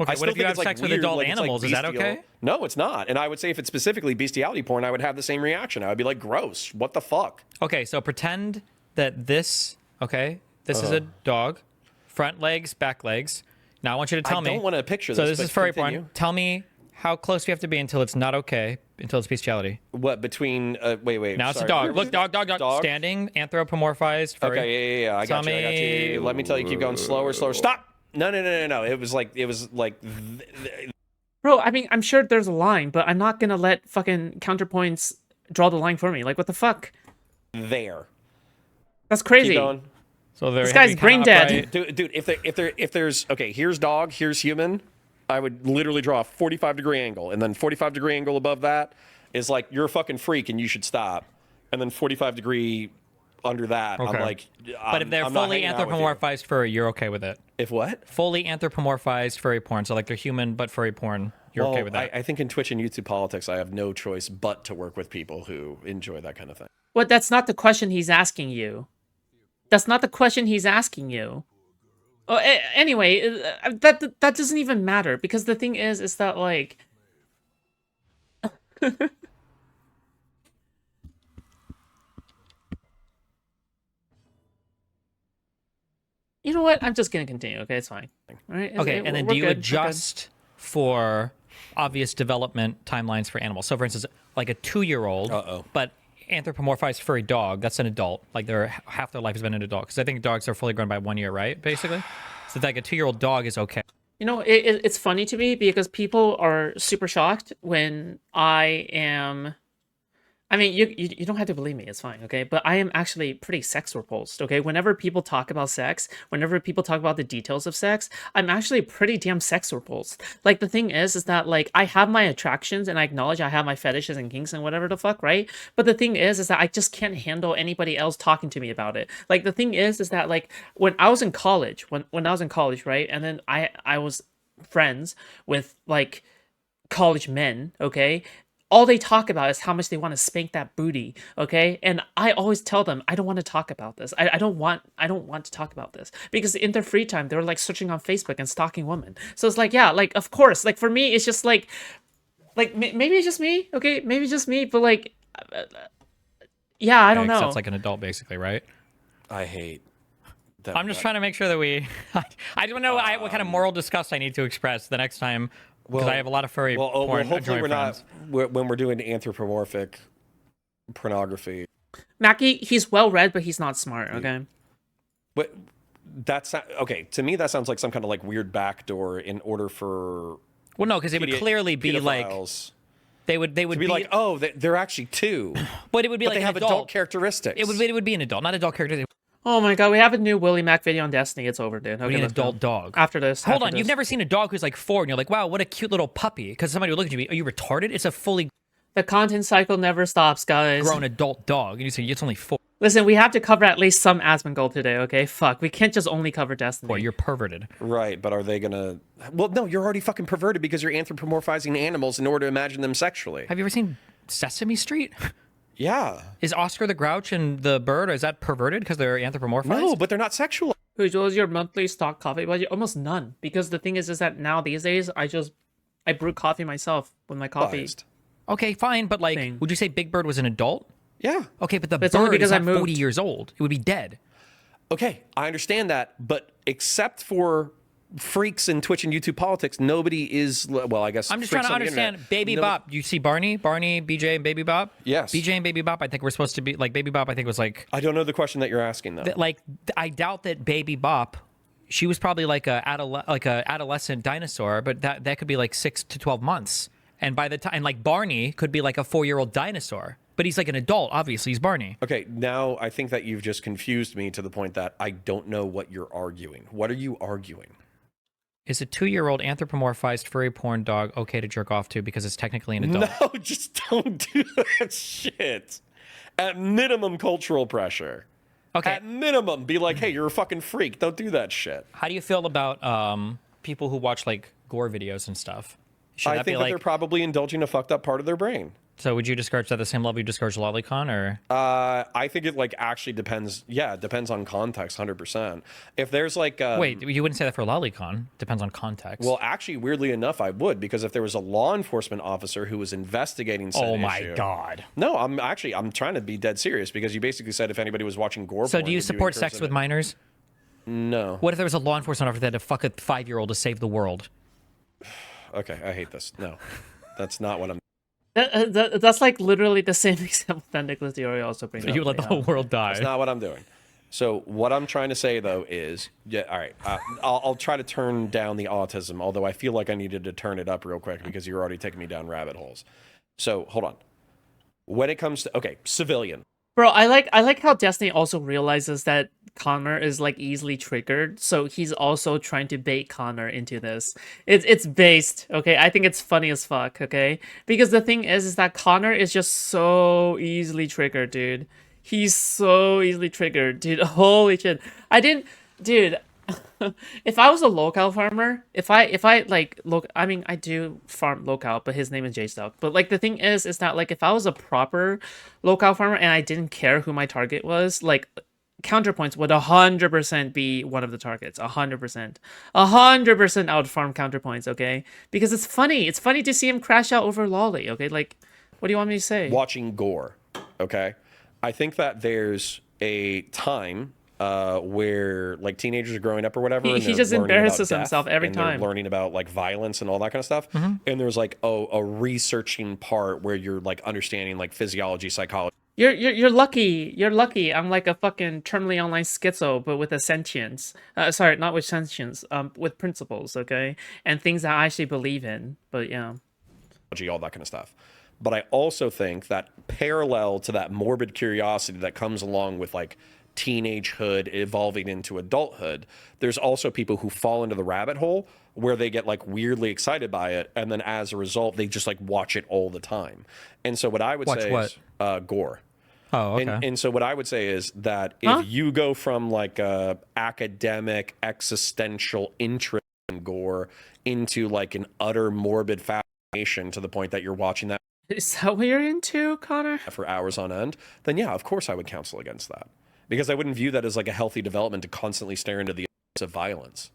S3: Okay,
S2: I
S3: what
S2: still
S3: if you
S2: think
S3: have
S2: it's, like,
S3: sex with
S2: weird,
S3: adult
S2: like, it's, like,
S3: animals? Is that
S2: bestial.
S3: okay?
S2: No, it's not. And I would say if it's specifically bestiality porn, I would have the same reaction. I would be like, gross. What the fuck?
S3: Okay, so pretend that this is a dog, front legs, back legs. Now I want you to tell me.
S2: I don't want to picture this.
S3: So this
S2: but
S3: is furry
S2: continue.
S3: porn. Tell me how close we have to be until it's not okay, until it's bestiality.
S2: What between? Wait.
S3: Now it's a
S2: sorry.
S3: dog. Look, dog. Standing, anthropomorphized, furry.
S2: Okay, I got
S3: Tell
S2: you.
S3: me-
S2: Let me tell you. Keep going slower. Stop. No. It was like.
S1: bro, I mean, I'm sure there's a line, but I'm not gonna let fucking Counterpoints draw the line for me. Like, what the fuck?
S2: There.
S1: That's crazy.
S2: Keep going.
S3: So they're
S1: This guy's
S3: hitting
S1: brain
S3: kinda
S1: dead.
S3: upright.
S2: Dude, if there's okay, here's dog, here's human, I would literally draw a 45-degree angle, and then 45-degree angle above that is like you're a fucking freak and you should stop, and then 45-degree under that,
S3: Okay.
S2: I'm like,
S3: But if they're
S2: I'm not
S3: fully
S2: hanging out with you.
S3: anthropomorphized furry, you're okay with it.
S2: If what?
S3: Fully anthropomorphized furry porn, so like they're human but furry porn, you're okay with that.
S2: I think in Twitch and YouTube politics, I have no choice but to work with people who enjoy that kind of thing.
S1: Well, that's not the question he's asking you. That's not the question he's asking you. Oh, anyway, that doesn't even matter because the thing is that like, you know what? I'm just gonna continue. Okay, it's fine. All right.
S3: Okay, and then
S1: we're
S3: do you
S1: good, we're good.
S3: adjust for obvious development timelines for animals? So, for instance, like a 2-year-old, but anthropomorphized furry dog, that's an adult. Like half their life has been an adult. Because I think dogs are fully grown by 1 year, right? Basically. So, like a 2-year-old dog is okay.
S1: You know, it's funny to me because people are super shocked when I am. I mean, you don't have to believe me. It's fine, okay? But I am actually pretty sex repulsed, okay? Whenever people talk about sex, whenever people talk about the details of sex, I'm actually pretty damn sex repulsed. Like, the thing is that, like, I have my attractions and I acknowledge I have my fetishes and kinks and whatever the fuck, right? But the thing is that I just can't handle anybody else talking to me about it. Like, the thing is that, like, when I was in college, when I was in college, right? And then I was friends with, like, college men, okay? All they talk about is how much they want to spank that booty, okay? And I always tell them I don't want to talk about this. I don't want to talk about this because in their free time they're like searching on Facebook and stalking women. So it's like, yeah, like of course, like for me it's just like maybe it's just me, okay? Maybe it's just me, but like, yeah, I don't know.
S3: That's like an adult, basically, right?
S2: I hate that.
S3: I'm just trying to make sure that we. I don't know what kind of moral disgust I need to express the next time because I have a lot of furry porn.
S2: Hopefully we're
S3: friends.
S2: not when we're doing anthropomorphic pornography.
S1: Mackie, he's well read, but he's not smart, okay?
S2: But that's not, okay. To me, that sounds like some kind of like weird backdoor in order for.
S3: Well, no, because it would clearly be like
S2: pedophiles
S3: they would
S2: to be like, oh, they're actually two,
S3: but it would be
S2: but
S3: like
S2: they
S3: an
S2: have
S3: adult.
S2: adult characteristics.
S3: It would be an adult, not adult character.
S1: Oh my god, we have a new Willie Mac video on Destiny. It's over, dude. Okay,
S3: An
S1: let's go.
S3: adult dog.
S1: After this.
S3: Hold
S1: after
S3: on,
S1: this.
S3: you've never seen a dog who's like 4 and you're like, wow, what a cute little puppy. Because somebody would look at you, are you retarded? It's a fully
S1: The content cycle never stops, guys.
S3: grown adult dog. And you say, it's only 4.
S1: Listen, we have to cover at least some Asmongold today, okay? Fuck, we can't just only cover Destiny.
S3: Boy, you're perverted.
S2: Right, but are they gonna? Well, no, you're already fucking perverted because you're anthropomorphizing animals in order to imagine them sexually.
S3: Have you ever seen Sesame Street?
S2: Yeah.
S3: Is Oscar the Grouch and the bird, is that perverted because they're anthropomorphized?
S2: No, but they're not sexual.
S1: Who was your monthly stock coffee budget? Almost none. Because the thing is that now these days, I brew coffee myself with my coffee.
S2: Biased.
S3: Okay, fine, but like,
S1: Thing.
S3: would you say Big Bird was an adult?
S2: Yeah.
S3: Okay, but the
S1: But it's only
S3: bird
S1: because
S3: is
S1: I
S3: not
S1: moved.
S3: 40 years old. It would be dead.
S2: Okay, I understand that, but except for freaks in Twitch and YouTube politics. Nobody is, well, I guess.
S3: I'm just trying to understand. Baby Bop. You see Barney, BJ, and Baby Bop.
S2: Yes.
S3: BJ and Baby Bop. I think we're supposed to be like Baby Bop. I think was like.
S2: I don't know the question that you're asking though.
S3: I doubt that Baby Bop. She was probably like a adolescent dinosaur, but that could be like 6 to 12 months. And by the time, and like Barney could be like a 4-year-old dinosaur. But he's like an adult, obviously. He's Barney.
S2: Okay, now I think that you've just confused me to the point that I don't know what you're arguing. What are you arguing?
S3: Is a 2-year-old anthropomorphized furry porn dog okay to jerk off to because it's technically an adult?
S2: No, just don't do that shit. At minimum, cultural pressure.
S3: Okay.
S2: At minimum, be like, hey, you're a fucking freak. Don't do that shit.
S3: How do you feel about people who watch like gore videos and stuff?
S2: I think that they're probably indulging a fucked up part of their brain.
S3: So would you discourage that the same level you discourage lolicon, or?
S2: I think it like actually depends. Yeah, it depends on context, 100%. If there's like
S3: wait, you wouldn't say that for lolicon? Depends on context.
S2: Well, actually, weirdly enough, I would, because if there was a law enforcement officer who was investigating said issue,
S3: God.
S2: No, I'm trying to be dead serious, because you basically said if anybody was watching gore.
S3: So
S2: porn,
S3: do you support sex with minors?
S2: No.
S3: What if there was a law enforcement officer that had to fuck a 5-year-old to save the world?
S2: Okay, I hate this. No, that's not what I'm.
S1: That's like literally the same example that Nicholas Diori also brings up.
S3: You let the whole world die.
S2: That's not what I'm doing. So what I'm trying to say though is, yeah, all right, I'll try to turn down the autism, although I feel like I needed to turn it up real quick because you're already taking me down rabbit holes. So hold on. When it comes to civilian.
S1: Bro, I like how Destiny also realizes that Connor is like easily triggered, so he's also trying to bait Connor into this. It's based, okay? I think it's funny as fuck, okay? Because the thing is that Connor is just so easily triggered, dude. He's so easily triggered, dude. Holy shit. Dude, if I was a local farmer, if I like look, I mean, I do farm local, but his name is J-Stock. But like the thing is that like if I was a proper local farmer and I didn't care who my target was, like Counterpoints would 100% be one of the targets. 100%. 100% out farm Counterpoints, okay? Because it's funny. It's funny to see him crash out over Lolly, okay? Like, what do you want me to say?
S2: Watching Gore, okay? I think that there's a time where like teenagers are growing up or whatever, and
S1: he just embarrasses himself every time.
S2: They're learning about like violence and all that kind of stuff.
S3: Mm-hmm.
S2: And there's like a researching part where you're like understanding like physiology, psychology.
S1: You're lucky. You're lucky. I'm like a fucking terminally online schizo, but with a sentience. Sorry, not with sentience. With principles, okay, and things that I actually believe in. But yeah,
S2: all that kind of stuff. But I also think that parallel to that morbid curiosity that comes along with like teenagehood evolving into adulthood, there's also people who fall into the rabbit hole where they get like weirdly excited by it, and then as a result they just like watch it all the time. And so what I would say is Gore.
S3: Oh, okay.
S2: And so what I would say is that if you go from like a academic existential interest in Gore into like an utter morbid fascination to the point that you're watching that,
S1: is that what you're into, Connor?
S2: For hours on end, then yeah, of course I would counsel against that. Because I wouldn't view that as like a healthy development to constantly stare into the abyss of violence.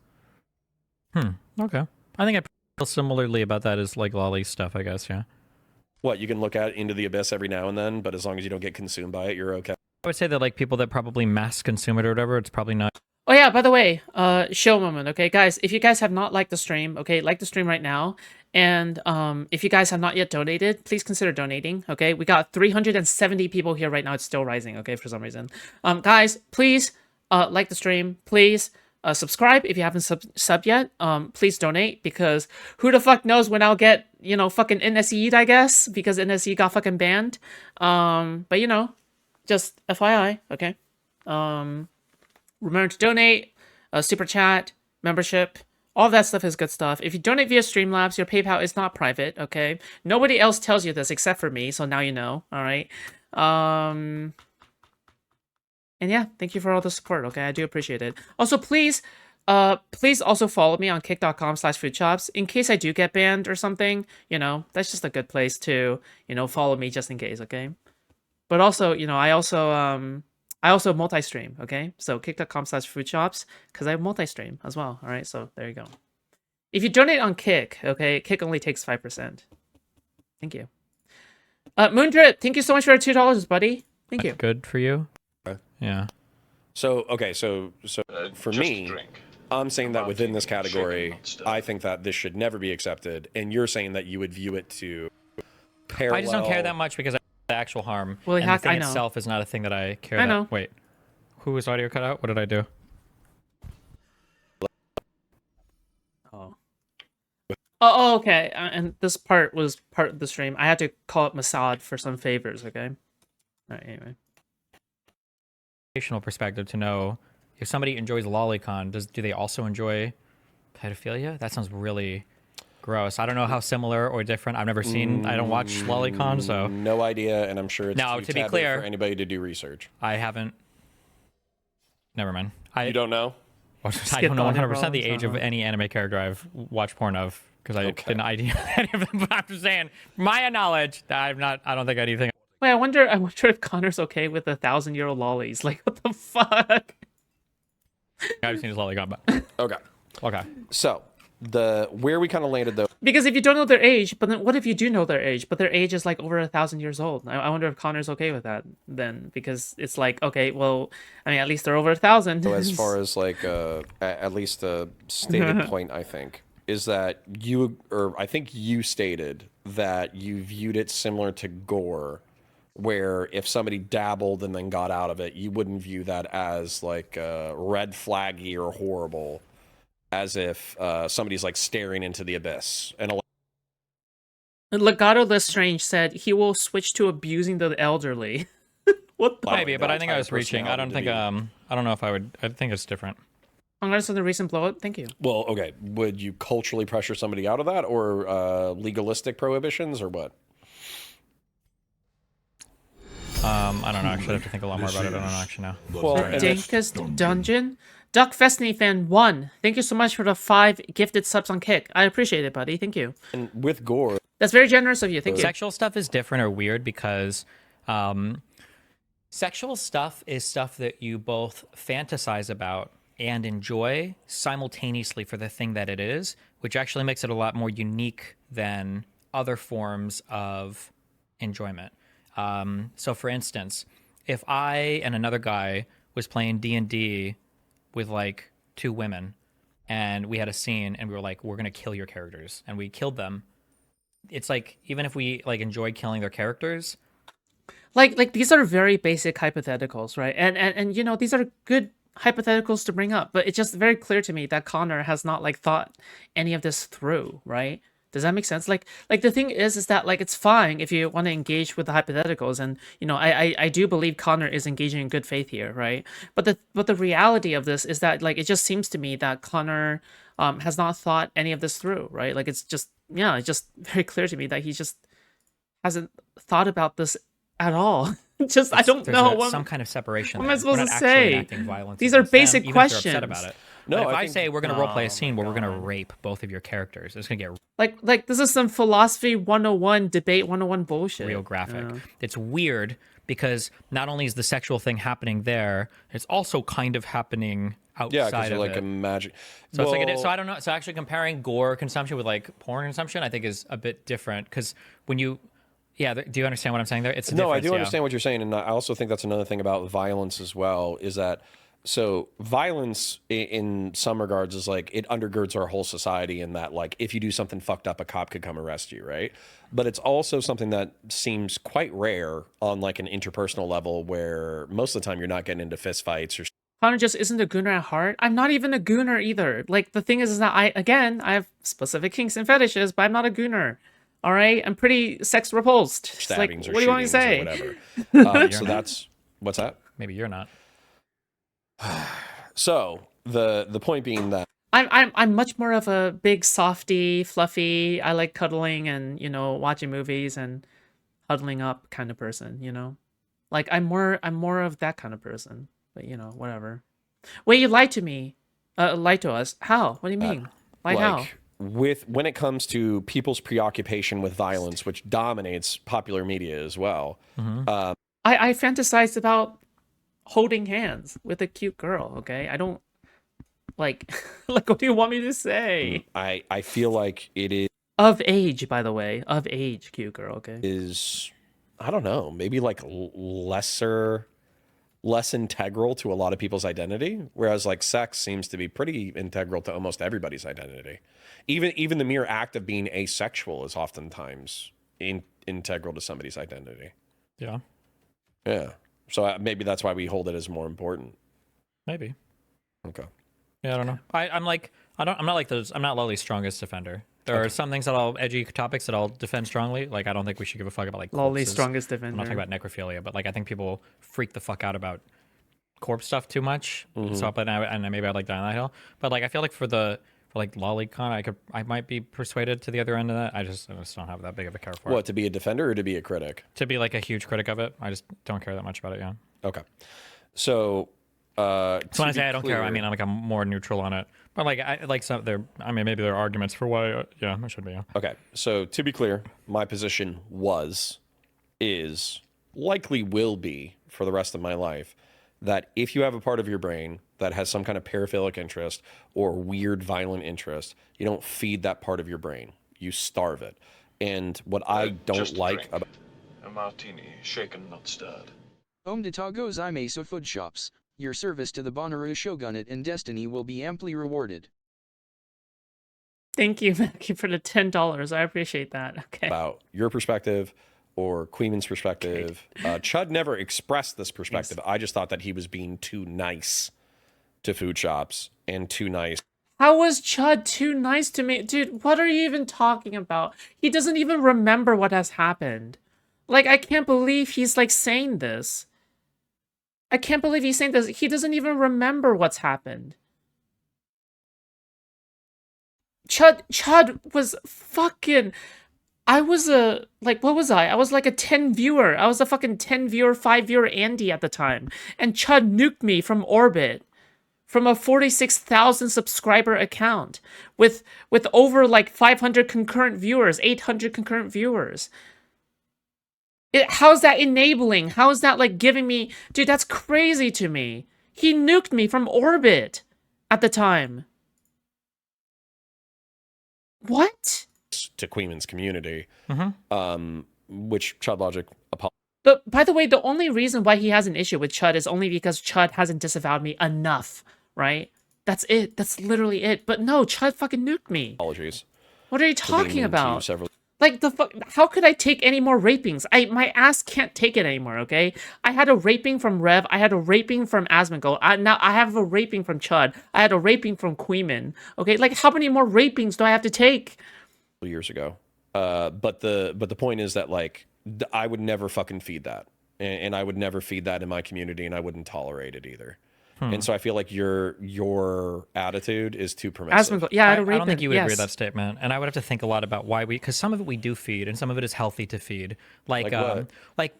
S3: Okay. I think I feel similarly about that as like Lolly stuff, I guess, yeah.
S2: What, you can look at into the abyss every now and then, but as long as you don't get consumed by it, you're okay.
S3: I would say that like people that probably mass consume it or whatever, it's probably not.
S1: Oh yeah, by the way, show moment, okay? Guys, if you guys have not liked the stream, okay, like the stream right now. And if you guys have not yet donated, please consider donating, okay? We got 370 people here right now. It's still rising, okay, for some reason. Guys, please like the stream. Please subscribe if you haven't subbed yet. Please donate, because who the fuck knows when I'll get, you know, fucking NSE'd, I guess, because NSE got fucking banned. But, you know, just FYI, okay? Remember to donate, super chat, membership. All that stuff is good stuff. If you donate via Streamlabs, your PayPal is not private, okay? Nobody else tells you this except for me, so now you know, all right? And yeah, thank you for all the support, okay? I do appreciate it. Also, please also follow me on kick.com/foodshops in case I do get banned or something. You know, that's just a good place to, you know, follow me just in case, okay? But also, you know, I also multi-stream, okay? So kick.com/foodshops, because I multi-stream as well, all right? So there you go. If you donate on Kick, okay, Kick only takes 5%. Thank you. Moondrip, thank you so much for $2, buddy. Thank you.
S3: Good for you.
S2: Okay.
S3: Yeah.
S2: So, okay, so for
S5: Just
S2: me,
S5: drink.
S2: I'm saying that within this
S5: Shaking
S2: category,
S5: on stuff.
S2: I think that this should never be accepted, and you're saying that you would view it to parallel.
S3: I just don't care that much because the actual harm
S1: Well,
S3: and the thing
S1: I know.
S3: itself is not a thing that I care.
S1: I know.
S3: Wait, who was audio cut out? What did I do?
S1: Oh, okay. And this part was part of the stream. I had to call up Masad for some favors, okay? Alright, anyway.
S3: Perspective to know if somebody enjoys lolicon, do they also enjoy pedophilia? That sounds really gross. I don't know how similar or different. I've never seen. I don't watch lolicon, so
S2: No idea, and I'm sure it's
S3: Now,
S2: too
S3: to be
S2: taboo
S3: clear-
S2: for anybody to do research.
S3: I haven't. Never mind.
S2: You don't know?
S3: I
S1: Skip
S3: don't know
S1: on it,
S3: 100% the
S1: bro.
S3: age of any anime character I've watched porn of because I
S2: Okay.
S3: didn't idea any of them. But I'm just saying, my knowledge, I'm not. I don't think anything.
S1: Wait, I wonder if Connor's okay with 1,000-year-old lollies. Like, what the fuck?
S3: I've seen his lolicon, but
S2: Okay.
S3: okay.
S2: So where we kind of landed though.
S1: Because if you don't know their age, but then what if you do know their age, but their age is like over 1,000 years old? I wonder if Connor's okay with that then, because it's like, okay, well, I mean, at least they're over 1,000.
S2: So as far as like at least a stated point, I think is that I think you stated that you viewed it similar to Gore, where if somebody dabbled and then got out of it, you wouldn't view that as like red flaggy or horrible, as if somebody's like staring into the abyss. And
S1: Legato Lestrange said he will switch to abusing the elderly. What the?
S3: Maybe, but I think I
S2: entire
S3: was reaching. I don't think.
S2: personality
S3: I don't know if I would. I think it's different.
S1: Congrats on the recent blowout. Thank you.
S2: well, okay, would you culturally pressure somebody out of that, or legalistic prohibitions, or what?
S3: I don't know. Actually, I have to think a lot more about it. I don't know actually now.
S2: Well, and it's-
S1: Dankest Dungeon. Duck Festney fan 1. Thank you so much for the 5 gifted subs on Kick. I appreciate it, buddy. Thank you.
S2: and with Gore,
S1: That's very generous of you. Thank you.
S3: Sexual stuff is different or weird because sexual stuff is stuff that you both fantasize about and enjoy simultaneously for the thing that it is, which actually makes it a lot more unique than other forms of enjoyment. So, for instance, if I and another guy was playing D&D with like 2 women, and we had a scene, and we were like, "We're gonna kill your characters," and we killed them. It's like even if we like enjoyed killing their characters,
S1: Like these are very basic hypotheticals, right? And you know, these are good hypotheticals to bring up, but it's just very clear to me that Connor has not like thought any of this through, right? Does that make sense? Like the thing is that like it's fine if you want to engage with the hypotheticals, and you know I do believe Connor is engaging in good faith here, right? But the reality of this is that like it just seems to me that Connor has not thought any of this through, right? Like it's just it's just very clear to me that he just hasn't thought about this at all. Just I don't
S3: there's
S1: know
S3: some kind of separation.
S1: what am I
S3: there.
S1: supposed
S3: We're
S1: to
S3: not
S1: say?
S3: actually enacting violence
S1: These are
S3: against them,
S1: basic
S3: even if they're upset
S1: questions.
S3: about it.
S2: No,
S3: But if
S2: I
S3: I
S2: think-
S3: say we're going to roleplay a scene
S1: my
S3: where we're going to
S1: God.
S3: rape both of your characters, it's going to get
S1: Like this is some philosophy 101, debate 101 bullshit.
S3: real graphic.
S1: Yeah.
S3: It's weird because not only is the sexual thing happening there, it's also kind of happening outside
S2: yeah, because you're
S3: of
S2: like
S3: it.
S2: imagine.
S3: So it's like
S2: Well,
S3: so I don't know. So actually comparing gore consumption with like porn consumption, I think is a bit different because when you, do you understand what I'm saying there? It's a
S2: No, I
S3: difference,
S2: do
S3: yeah.
S2: understand what you're saying, and I also think that's another thing about violence as well. Is that so? Violence in some regards is like it undergirds our whole society, in that like if you do something fucked up, a cop could come arrest you, right? But it's also something that seems quite rare on like an interpersonal level, where most of the time you're not getting into fist fights or.
S1: Connor just isn't a gooner at heart. I'm not even a gooner either. Like the thing is that I have specific kinks and fetishes, but I'm not a gooner. All right, I'm pretty sex repulsed. It's like,
S2: Stabbings
S1: what
S2: or
S1: do you want me to
S2: shootings or
S1: say?
S2: whatever. So that's what's that?
S3: Maybe you're not.
S2: So the point being that
S1: I'm much more of a big softy, fluffy. I like cuddling and watching movies and huddling up kind of person. Like I'm more of that kind of person. But whatever. Wait, you lied to me. Lied to us. How? What do you mean? Lied how?
S2: when it comes to people's preoccupation with violence, which dominates popular media as well.
S1: I fantasize about holding hands with a cute girl. Okay, I don't like. Like, what do you want me to say?
S2: I feel like it is.
S1: Of age, by the way, of age, cute girl. Okay.
S2: I don't know, maybe like lesser less integral to a lot of people's identity, whereas like sex seems to be pretty integral to almost everybody's identity. Even the mere act of being asexual is oftentimes integral to somebody's identity.
S3: Yeah.
S2: Yeah. So maybe that's why we hold it as more important.
S3: Maybe.
S2: Okay.
S3: Yeah, I don't know. I'm not like those. I'm not Lolly's strongest defender. There are some things that edgy topics that I'll defend strongly. Like, I don't think we should give a fuck about like
S1: Lolly's
S3: corpses.
S1: strongest
S3: I'm
S1: defender.
S3: not talking about necrophilia, but like I think people freak the fuck out about corpse stuff too much. So, but maybe I'd like die on that hill. But like, I feel like for like LollyCon, I might be persuaded to the other end of that. I just don't have that big of a care for it.
S2: What, to be a defender or to be a critic?
S3: To be like a huge critic of it, I just don't care that much about it. Yeah.
S2: Okay. So,
S3: so when I say I don't care, I mean I'm more neutral on it. But like maybe there are arguments for why. Yeah, it should be. Yeah.
S2: Okay. So to be clear, my position is, likely will be for the rest of my life, that if you have a part of your brain that has some kind of paraphilic interest or weird violent interest, you don't feed that part of your brain. You starve it. And what I don't like about
S5: a martini, shaken not stirred.
S4: Om de Tagos Imeso Foodshops. Your service to the Bonnaroo Shogunate and Destiny will be amply rewarded.
S1: Thank you, Mackie, for the $10. I appreciate that. Okay.
S2: about your perspective or Queeman's perspective. Chud never expressed this perspective. Yes. I just thought that he was being too nice to Foodshops and too nice.
S1: How was Chud too nice to me? Dude, what are you even talking about? He doesn't even remember what has happened. Like, I can't believe he's, like, saying this. I can't believe he's saying this. He doesn't even remember what's happened. Chud was fucking... I was what was I? I was like a 10 viewer. I was a fucking 10 viewer, 5 viewer Andy at the time. And Chud nuked me from orbit. From a 46,000 subscriber account. With over like 500 concurrent viewers, 800 concurrent viewers. How's that enabling? How is that like giving me... Dude, that's crazy to me. He nuked me from orbit at the time. What?
S2: To Queeman's community, which Chud Logic apologized.
S1: But by the way, the only reason why he has an issue with Chud is only because Chud hasn't disavowed me enough, right? That's it. That's literally it. But no, Chud fucking nuked me.
S2: Apologies.
S1: What are you talking about? Like, the fuck? How could I take any more rapings? My ass can't take it anymore, okay? I had a raping from Rev. I had a raping from Asmongold. Now I have a raping from Chud. I had a raping from Queeman. Okay, like, how many more rapings do I have to take?
S2: Years ago. But the point is that, like, I would never fucking feed that. And I would never feed that in my community, and I wouldn't tolerate it either. And so I feel like your attitude is too permissive.
S1: Yeah,
S3: I don't think you would agree with that statement. And I would have to think a lot about why because some of it we do feed, and some of it is healthy to feed. Like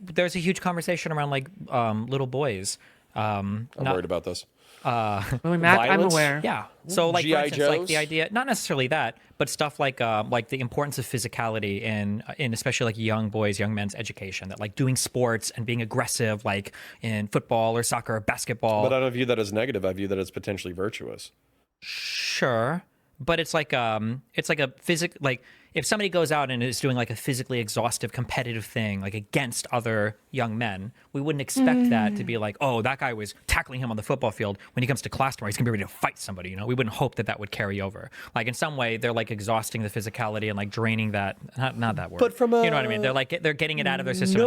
S3: there's a huge conversation around like little boys.
S2: I'm worried about this.
S1: Really, Matt, I'm aware.
S3: Yeah. So like, for
S2: G.I.
S3: instance, like
S2: Joes?
S3: the idea, not necessarily that, but stuff like the importance of physicality in especially like young boys, young men's education, that like doing sports and being aggressive, like in football or soccer or basketball.
S2: But I don't view that as negative. I view that as potentially virtuous.
S3: Sure. But it's like a like if somebody goes out and is doing like a physically exhaustive competitive thing like against other young men, we wouldn't expect that to be like, oh, that guy was tackling him on the football field. When he comes to class tomorrow, he's gonna be ready to fight somebody. You know, we wouldn't hope that would carry over. Like in some way, they're like exhausting the physicality and like draining that. Not that word.
S2: But from a,
S3: you know what I mean? They're getting it out of their system.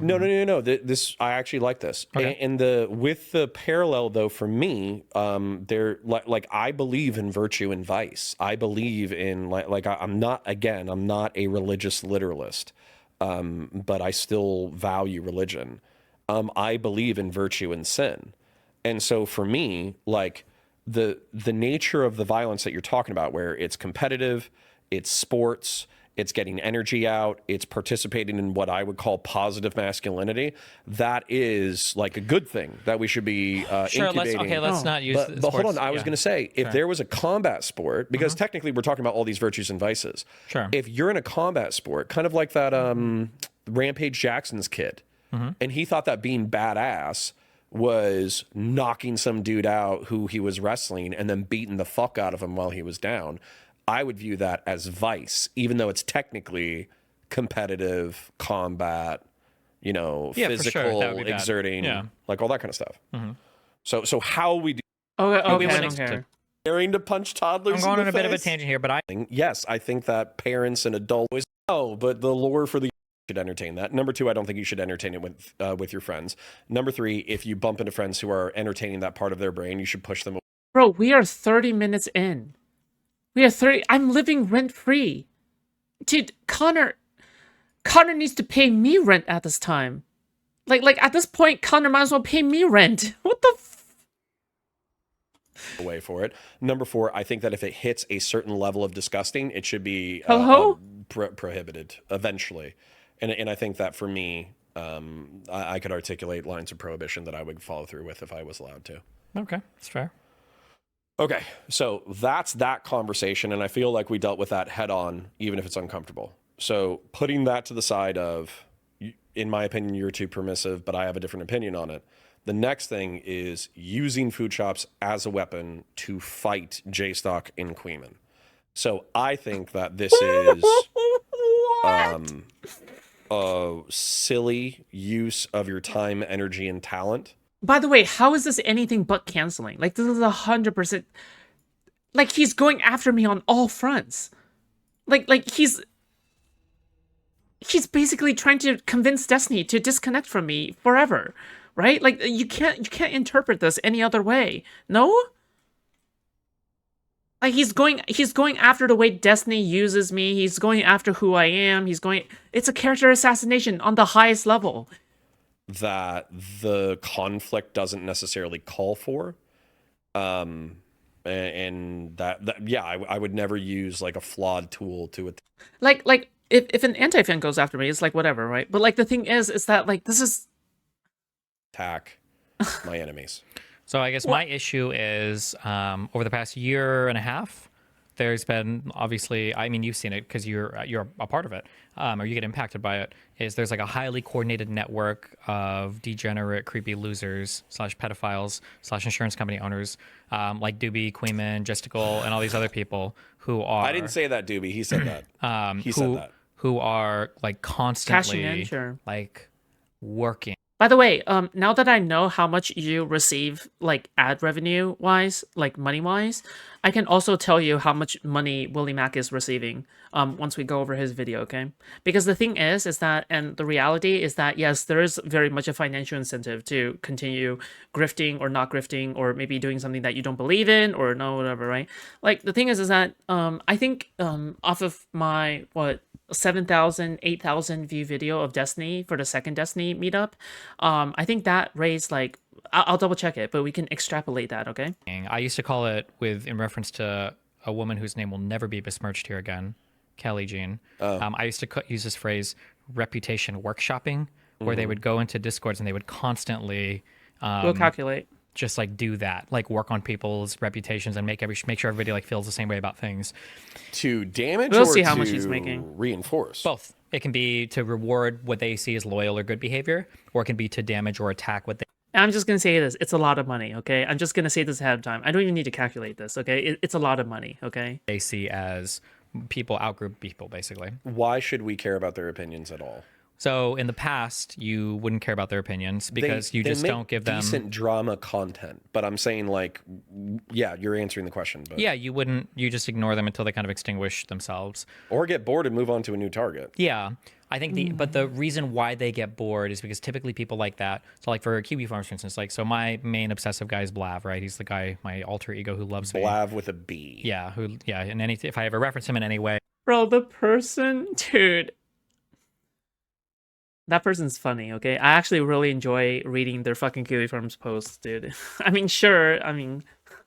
S2: No, no. This I actually like this.
S3: Okay.
S2: And with the parallel though, for me, they're like I believe in virtue and vice. I believe in I'm not a religious literalist, but I still value religion. I believe in virtue and sin. And so for me, like the nature of the violence that you're talking about, where it's competitive, it's sports, it's getting energy out, it's participating in what I would call positive masculinity, that is like a good thing that we should be incubating.
S3: Let's not use
S2: But hold on, I was going to say, if there was a combat sport, because technically we're talking about all these virtues and vices.
S3: Sure.
S2: If you're in a combat sport, kind of like that Rampage Jackson's kid, and he thought that being badass was knocking some dude out who he was wrestling and then beating the fuck out of him while he was down, I would view that as vice, even though it's technically competitive combat, you know,
S3: Yeah, for sure. That would
S2: physical
S3: be bad.
S2: exerting,
S3: Yeah.
S2: like all that kind of stuff. So how we do
S1: Okay,
S3: we
S1: I
S3: wouldn't
S1: don't care.
S2: daring to punch toddlers?
S3: I'm going
S2: in
S3: on
S2: the
S3: a bit of a
S2: face?
S3: tangent here, but
S2: Yes, I think that parents and adults know, but the lore for the should entertain that. Number 2, I don't think you should entertain it with your friends. Number 3, if you bump into friends who are entertaining that part of their brain, you should push them away.
S1: Bro, we are 30 minutes in. We are 30. I'm living rent free. Dude, Connor needs to pay me rent at this time. Like at this point, Connor might as well pay me rent. What the
S2: away for it. Number 4, I think that if it hits a certain level of disgusting, it should be
S1: Hello?
S2: Prohibited eventually. And I think that for me, I could articulate lines of prohibition that I would follow through with if I was allowed to.
S3: okay, that's fair.
S2: Okay, so that's that conversation, and I feel like we dealt with that head on, even if it's uncomfortable. So putting that to the side of, in my opinion, you're too permissive, but I have a different opinion on it. The next thing is using Foodshops as a weapon to fight J-Stock in Queeman. So I think that this is a silly use of your time, energy, and talent.
S1: By the way, how is this anything but canceling? Like, this is 100%... Like, he's going after me on all fronts. Like he's basically trying to convince Destiny to disconnect from me forever, right? Like, you can't interpret this any other way. No? Like, he's going after the way Destiny uses me. He's going after who I am. It's a character assassination on the highest level.
S2: That the conflict doesn't necessarily call for. And that yeah, I would never use like a flawed tool to it.
S1: Like if an anti-fan goes after me, it's like whatever, right? But like the thing is that like this is
S2: attack my enemies.
S3: So I guess my issue is over the past year and a half, there's been obviously, I mean, you've seen it because you're a part of it, or you get impacted by it. Is there's like a highly coordinated network of degenerate, creepy losers / pedophiles / insurance company owners, like Doobie, Queeman, Justical, and all these other people who are.
S2: I didn't say that, Doobie. He said that. He said that.
S3: Who are like constantly
S1: cashing in, sure.
S3: like working.
S1: By the way, now that I know how much you receive, like, ad revenue-wise, like, money-wise, I can also tell you how much money Willie Mack is receiving, once we go over his video, okay? Because the thing is that, and the reality is that, yes, there is very much a financial incentive to continue grifting or not grifting, or maybe doing something that you don't believe in, or no, whatever, right? Like, the thing is that, I think, off of my, 7,000, 8,000 view video of Destiny for the second Destiny meetup, I think that raised like I'll double check it, but we can extrapolate that, okay?
S3: I used to call it in reference to a woman whose name will never be besmirched here again, Kelly Jean. I used to use this phrase, reputation workshopping, where they would go into Discords and they would constantly
S1: we'll calculate.
S3: Just like do that, like work on people's reputations and make sure everybody like feels the same way about things.
S2: To damage
S1: we'll
S2: or
S1: see how
S2: to
S1: much he's making.
S2: Reinforce?
S3: Both. It can be to reward what they see as loyal or good behavior, or it can be to damage or attack what they.
S1: I'm just gonna say this: it's a lot of money, okay? I'm just gonna say this ahead of time. I don't even need to calculate this, okay? It's a lot of money, okay?
S3: They see as people outgroup people, basically.
S2: Why should we care about their opinions at all?
S3: So in the past, you wouldn't care about their opinions because you just don't give them
S2: decent drama content. But I'm saying, like, yeah, you're answering the question. But
S3: yeah, you wouldn't. You just ignore them until they kind of extinguish themselves,
S2: or get bored and move on to a new target.
S3: Yeah, I think but the reason why they get bored is because typically people like that. So like for Kiwi Farms, for instance, like so my main obsessive guy is Blav, right? He's the guy, my alter ego who loves
S2: Blav with a B.
S3: Yeah, and if I ever reference him in any way,
S1: bro, the person, dude. That person's funny, okay? I actually really enjoy reading their fucking Kiwi Farms posts, dude. I mean, sure,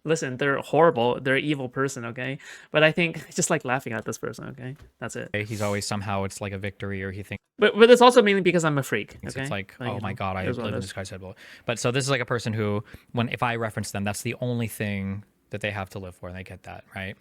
S1: listen, they're horrible. They're an evil person, okay? But I think I just like laughing at this person, okay? That's it.
S3: He's always somehow it's like a victory or he thinks.
S1: But it's also mainly because I'm a freak, okay?
S3: It's like, oh my God, I live in this guy's head. But so this is like a person who, if I reference them, that's the only thing that they have to live for, and they get that, right?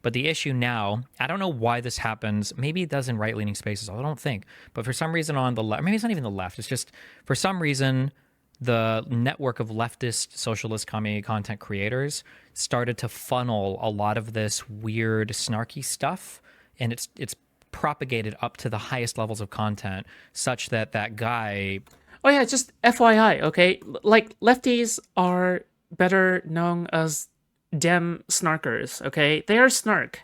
S3: But the issue now, I don't know why this happens. Maybe it does in right-leaning spaces. I don't think. But for some reason on the left, maybe it's not even the left. It's just for some reason, the network of leftist, socialist, commie content creators started to funnel a lot of this weird, snarky stuff. And it's propagated up to the highest levels of content such that that guy.
S1: Oh yeah, just FYI, okay? Like lefties are better known as dem snarkers, okay? They are snark.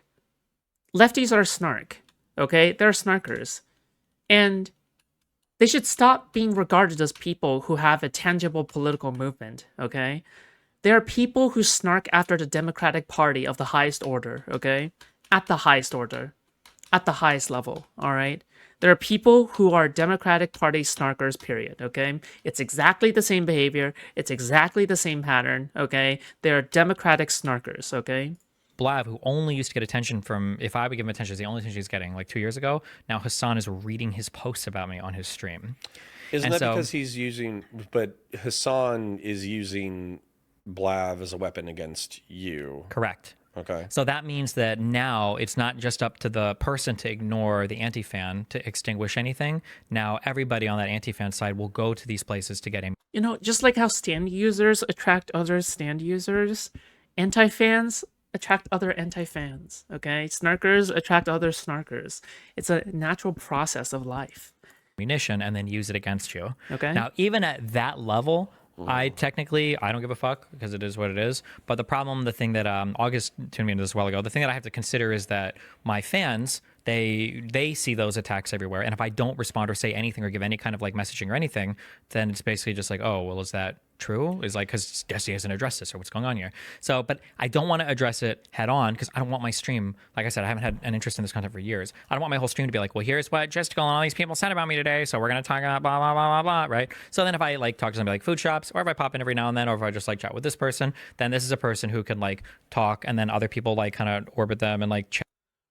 S1: Lefties are snark, okay? They're snarkers. And they should stop being regarded as people who have a tangible political movement, okay? They are people who snark after the Democratic Party of the highest order, okay? At the highest order. At the highest level, all right? There are people who are Democratic Party snarkers, period, okay? It's exactly the same behavior. It's exactly the same pattern, okay? They're Democratic snarkers, okay?
S3: Blav, who only used to get attention from, if I would give him attention, it's the only attention he's getting, like 2 years ago. Now Hassan is reading his posts about me on his stream.
S2: Isn't that because he's using, but Hassan is using Blav as a weapon against you?
S3: Correct.
S2: Okay.
S3: So that means that now it's not just up to the person to ignore the anti-fan to extinguish anything. Now everybody on that anti-fan side will go to these places to get him.
S1: You know, just like how stand users attract other stand users, anti-fans attract other anti-fans, okay? Snarkers attract other snarkers. It's a natural process of life.
S3: Ammunition and then use it against you.
S1: Okay.
S3: Now, even at that level, I don't give a fuck because it is what it is. But the problem, the thing that August tuned me into this a while ago, the thing that I have to consider is that my fans, they see those attacks everywhere. And if I don't respond or say anything or give any kind of like messaging or anything, then it's basically just like, oh, well, is that true? Is like, because Destiny hasn't addressed this or what's going on here. So, but I don't want to address it head on because I don't want my stream, like I said, I haven't had an interest in this content for years. I don't want my whole stream to be like, well, here's what Jessica and all these people said about me today. So we're going to talk about blah, blah, blah, blah, blah, right? So then if I like talk to somebody like Foodshops, or if I pop in every now and then, or if I just like chat with this person, then this is a person who can like talk and then other people like kind of orbit them and like chat.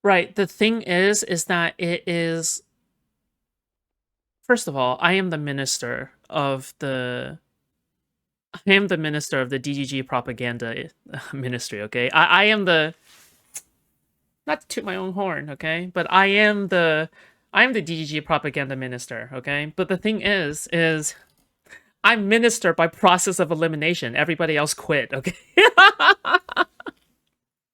S1: Right. The thing is that it is, first of all, I am the minister of the DGG propaganda ministry, okay? I am the, not to toot my own horn, okay? But I am the DGG propaganda minister, okay? But the thing is I'm minister by process of elimination. Everybody else quit, okay?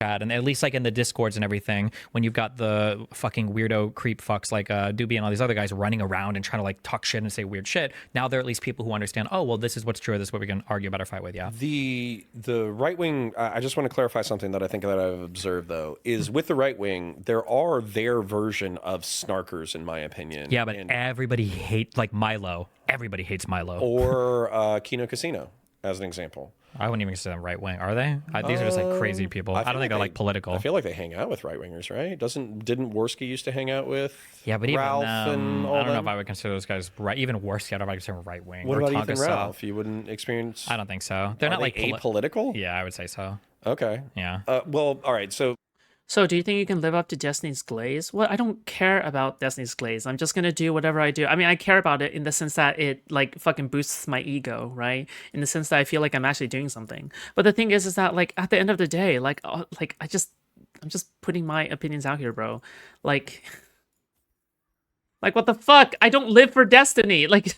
S3: And at least like in the discords and everything, when you've got the fucking weirdo creep fucks like Doobie and all these other guys running around and trying to like talk shit and say weird shit, now there are at least people who understand, oh, well, this is what's true, this is what we can argue about or fight with. Yeah.
S2: The right wing, I just want to clarify something that I think that I've observed though, is with the right wing, there are their version of snarkers in my opinion.
S3: Yeah, but everybody hates like Milo. Everybody hates Milo.
S2: Or Kino Casino as an example.
S3: I wouldn't even consider them right wing, are they? These are just like crazy people. I don't think they're like political.
S2: I feel like they hang out with right wingers, right? Didn't Worski used to hang out with?
S3: Yeah, but
S2: Ralph
S3: even
S2: and all
S3: I don't know
S2: them?
S3: if I would consider those guys right. Even worse, I don't know if I would consider them right wing.
S2: What
S3: or
S2: about Ethan
S3: Tonka
S2: Ralph? You wouldn't experience?
S3: I don't think so. They're
S2: Are
S3: not
S2: they
S3: like
S2: apolitical.
S3: Yeah, I would say so.
S2: Okay.
S3: Yeah.
S2: Well, all right.
S1: So do you think you can live up to Destiny's glaze? Well, I don't care about Destiny's glaze. I'm just gonna do whatever I do. I mean, I care about it in the sense that it like fucking boosts my ego, right? In the sense that I feel like I'm actually doing something. But the thing is that like at the end of the day, like I'm just putting my opinions out here, bro. Like what the fuck? I don't live for Destiny. Like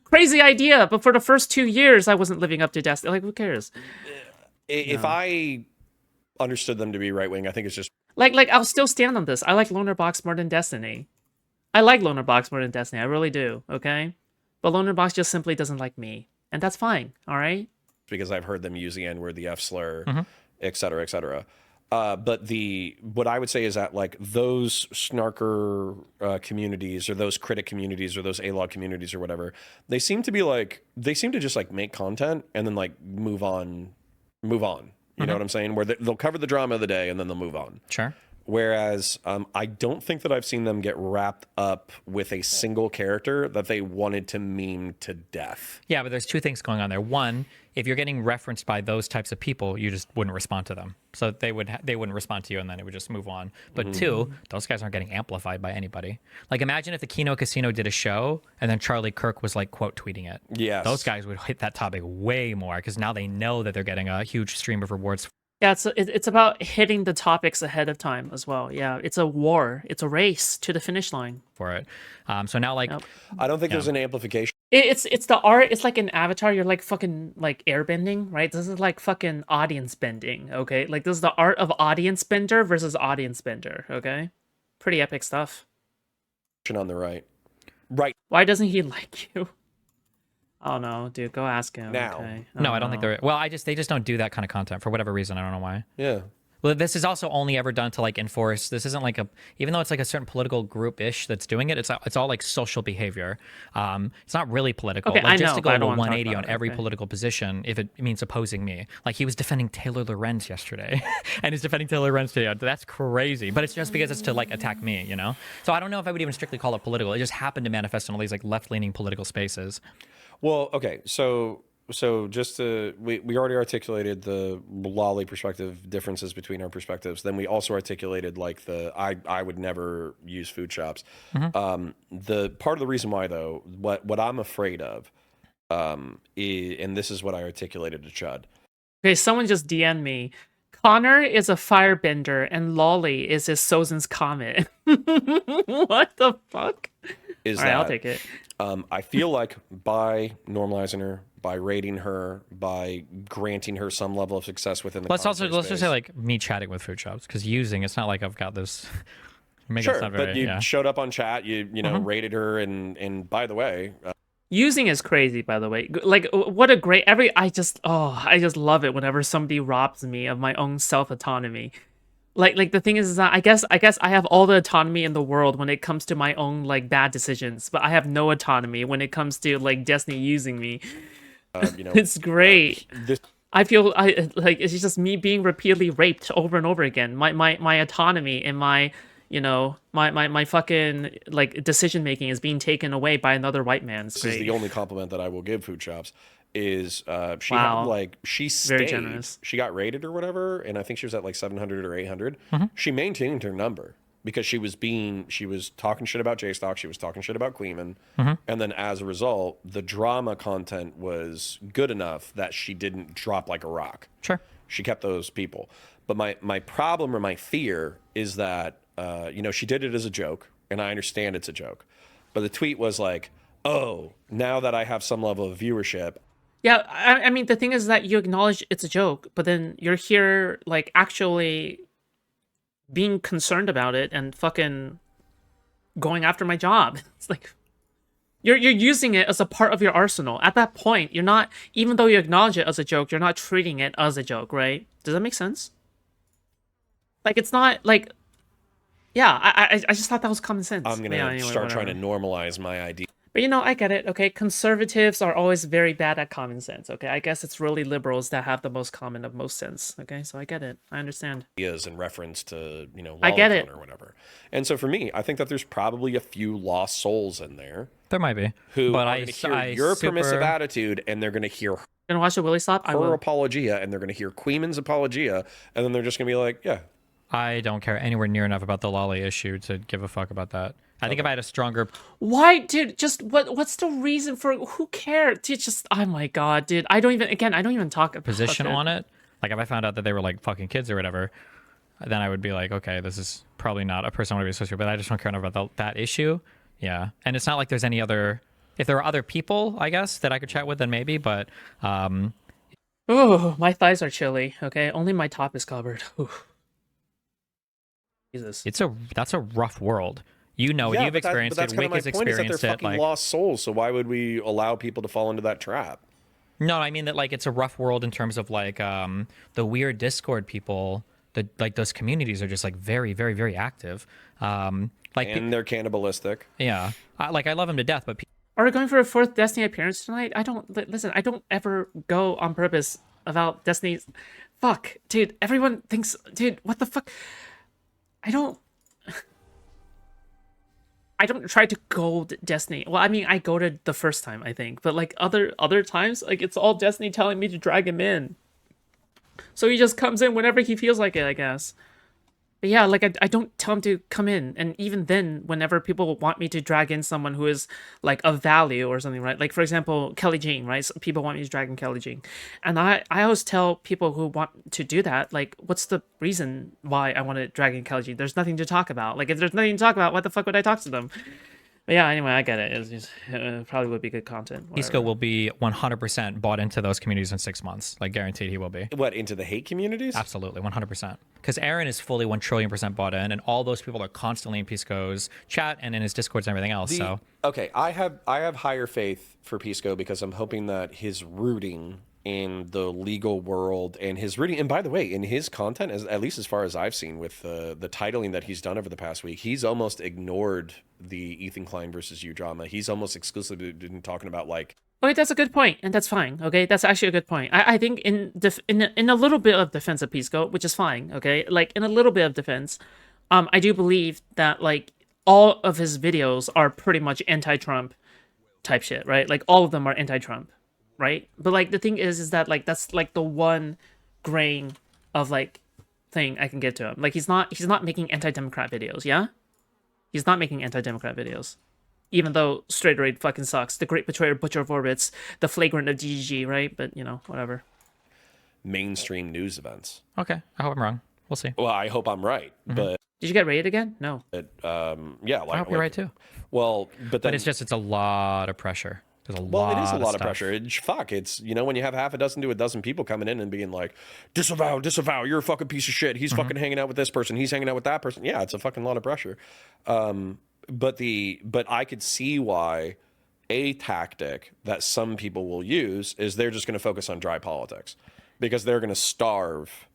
S1: crazy idea, but for the first 2 years, I wasn't living up to Destiny. Like who cares?
S2: If I understood them to be right wing, I think it's just
S1: like I'll still stand on this. I like Loner Box more than Destiny. I like Loner Box more than Destiny. I really do. Okay, but Loner Box just simply doesn't like me, and that's fine. All right.
S2: Because I've heard them use the N-word, the F slur, et cetera, et cetera. But what I would say is that like those snarker communities or those critic communities or those A-log communities or whatever, they seem to just like make content and then like move on. You know what I'm saying? Where they'll cover the drama of the day and then they'll move on.
S3: Sure.
S2: Whereas I don't think that I've seen them get wrapped up with a single character that they wanted to meme to death.
S3: Yeah, but there's two things going on there. One, if you're getting referenced by those types of people, you just wouldn't respond to them. So they wouldn't respond to you, and then it would just move on. But two, those guys aren't getting amplified by anybody. Like imagine if the Kino Casino did a show, and then Charlie Kirk was like quote tweeting it.
S2: Yes.
S3: Those guys would hit that topic way more because now they know that they're getting a huge stream of rewards.
S1: Yeah, it's about hitting the topics ahead of time as well. Yeah, it's a war. It's a race to the finish line.
S3: For it. So now like
S2: I don't think there's an amplification.
S1: It's the art. It's like an Avatar. You're like fucking like airbending, right? This is like fucking audience bending. Okay, like this is the art of audience bender versus audience bender. Okay. Pretty epic stuff.
S2: On the right. Right
S1: Why doesn't he like you? Oh no, dude, go ask him.
S2: now.
S1: Okay.
S3: No, I don't think they're. Well, they just don't do that kind of content for whatever reason. I don't know why.
S2: Yeah.
S3: Well, this is also only ever done to like enforce. This isn't like even though it's like a certain political group-ish that's doing it. It's all like social behavior. It's not really political.
S1: Okay,
S3: like,
S1: I
S3: just
S1: know,
S3: to
S1: but
S3: go
S1: I don't
S3: to
S1: wanna talk
S3: 180 on
S1: about it,
S3: every
S1: okay.
S3: political position if it means opposing me. Like he was defending Taylor Lorenz yesterday, and he's defending Taylor Lorenz today. That's crazy. But it's just because it's to like attack me, you know. So I don't know if I would even strictly call it political. It just happened to manifest in all these like left-leaning political spaces.
S2: Well, okay, so just to we already articulated the lolly perspective differences between our perspectives. Then we also articulated like I would never use food shops. The part of the reason why though, what I'm afraid of, and this is what I articulated to Chud.
S1: Okay, someone just DM'd me. Connor is a firebender and Lolly is his Sozin's comet. What the fuck?
S2: Is
S1: All right,
S2: that
S1: I'll take it.
S2: I feel like by normalizing her, by rating her, by granting her some level of success within the
S3: Let's
S2: content
S3: just
S2: space-
S3: say like me chatting with food shops because using it's not like I've got this.
S2: Sure,
S3: not
S2: but
S3: very,
S2: you
S3: yeah.
S2: showed up on chat, you know, rated her, and by the way,
S1: Using is crazy, by the way. Like, what a great I just love it whenever somebody robs me of my own self autonomy. Like the thing is that I guess I have all the autonomy in the world when it comes to my own like bad decisions, but I have no autonomy when it comes to like Destiny using me.
S2: you know,
S1: It's great.
S2: this
S1: I feel like it's just me being repeatedly raped over and over again. My autonomy and my my fucking like decision making is being taken away by another white man. It's
S2: is
S1: great.
S2: the only compliment that I will give food shops is she
S1: Wow.
S2: had like she
S1: Very
S2: stayed,
S1: generous.
S2: she got rated or whatever, and I think she was at like 700 or 800. She maintained her number because she was talking shit about JStock, she was talking shit about Queeman, and then as a result, the drama content was good enough that she didn't drop like a rock.
S3: Sure.
S2: She kept those people. But my problem or my fear is that she did it as a joke, and I understand it's a joke. But the tweet was like, oh, now that I have some level of viewership.
S1: Yeah, I mean, the thing is that you acknowledge it's a joke, but then you're here, like, actually being concerned about it and fucking going after my job. It's like, you're using it as a part of your arsenal. At that point, you're not, even though you acknowledge it as a joke, you're not treating it as a joke, right? Does that make sense? Like, it's not, like, yeah, I just thought that was common sense.
S2: I'm going to start trying to normalize my idea.
S1: But I get it, okay? Conservatives are always very bad at common sense, okay? I guess it's really liberals that have the most common of most sense, okay? So I get it. I understand.
S2: Ideas in reference to,
S1: I get it.
S2: or whatever. And so for me, I think that there's probably a few lost souls in there
S3: There might be.
S2: who
S3: but
S2: are going to hear your permissive attitude, and they're going to hear
S1: Gonna watch the Willy Stop? I
S2: her
S1: will.
S2: apologia, and they're going to hear Queeman's apologia, and then they're just going to be like, yeah.
S3: I don't care anywhere near enough about the lolly issue to give a fuck about that. I think if I had a stronger
S1: Why, dude? Just what's the reason for? Who cares? Dude, just oh my god, dude. I don't even talk about
S3: position
S1: it.
S3: on it, like if I found out that they were like fucking kids or whatever, then I would be like, okay, this is probably not a person I want to be associated with. But I just don't care enough about that issue. Yeah, and it's not like there's any other. If there are other people, I guess that I could chat with, then maybe. But
S1: Oh, my thighs are chilly. Okay, only my top is covered. Ooh. Jesus.
S3: that's a rough world. You know,
S2: Yeah,
S3: you've
S2: but
S3: experienced
S2: that's
S3: it.
S2: kind of
S3: Wick
S2: my
S3: has
S2: point, is that
S3: experienced
S2: they're
S3: it.
S2: fucking
S3: Like,
S2: lost souls, so why would we allow people to fall into that trap?
S3: no, I mean that like it's a rough world in terms of like the weird Discord people. Like those communities are just like very, very, very active. Like
S2: And they're cannibalistic.
S3: yeah, I love them to death, but
S1: Are we going for a fourth Destiny appearance tonight? I don't listen. I don't ever go on purpose about Destiny's. Fuck, dude. Everyone thinks, dude. What the fuck? I don't try to gold Destiny. Well, I mean, I goaded the first time, I think, but like other times, like it's all Destiny telling me to drag him in. So he just comes in whenever he feels like it, I guess. But yeah, like I don't tell him to come in, and even then, whenever people want me to drag in someone who is like of value or something, right? Like for example, Kelly Jean, right? So people want me to drag in Kelly Jean, and I always tell people who want to do that, like, what's the reason why I want to drag in Kelly Jean? There's nothing to talk about. Like if there's nothing to talk about, what the fuck would I talk to them? But yeah, anyway, I get it. Probably would be good content.
S3: Pisco will be 100% bought into those communities in 6 months. Like, guaranteed he will be.
S2: What, into the hate communities?
S3: Absolutely, 100%. Because Aaron is fully 1 trillion% bought in, and all those people are constantly in Pisco's chat and in his Discords and everything else. So
S2: okay, I have higher faith for Pisco because I'm hoping that his rooting in the legal world and his rooting, and by the way, in his content, at least as far as I've seen with the titling that he's done over the past week, he's almost ignored the Ethan Klein versus you drama. He's almost exclusively been talking about like.
S1: Okay, that's a good point, and that's fine. Okay, that's actually a good point. I think in a little bit of defense of Pisco, which is fine. Okay, like in a little bit of defense, I do believe that like all of his videos are pretty much anti-Trump type shit, right? Like all of them are anti-Trump, right? But like the thing is that like that's like the one grain of like thing I can give to him. Like he's not making anti-Democrat videos, yeah? He's not making anti-Democrat videos. Even though Straight Raid fucking sucks. The Great Betrayer, Butcher of Orbits, the Flagrant of GGG, right? But, you know, whatever.
S2: Mainstream news events.
S3: okay, I hope I'm wrong. We'll see.
S2: Well, I hope I'm right, but
S1: Did you get raided again? No.
S2: yeah, like
S3: I hope you're right too.
S2: Well, but then
S3: But it's a lot of pressure. There's a
S2: well,
S3: lot.
S2: it is a lot of
S3: stuff.
S2: pressure. It's you know when you have half a dozen to a dozen people coming in and being like, disavow, you're a fucking piece of shit. He's fucking hanging out with this person. He's hanging out with that person. Yeah, it's a fucking lot of pressure. But I could see why a tactic that some people will use is they're just going to focus on dry politics because they're going to starve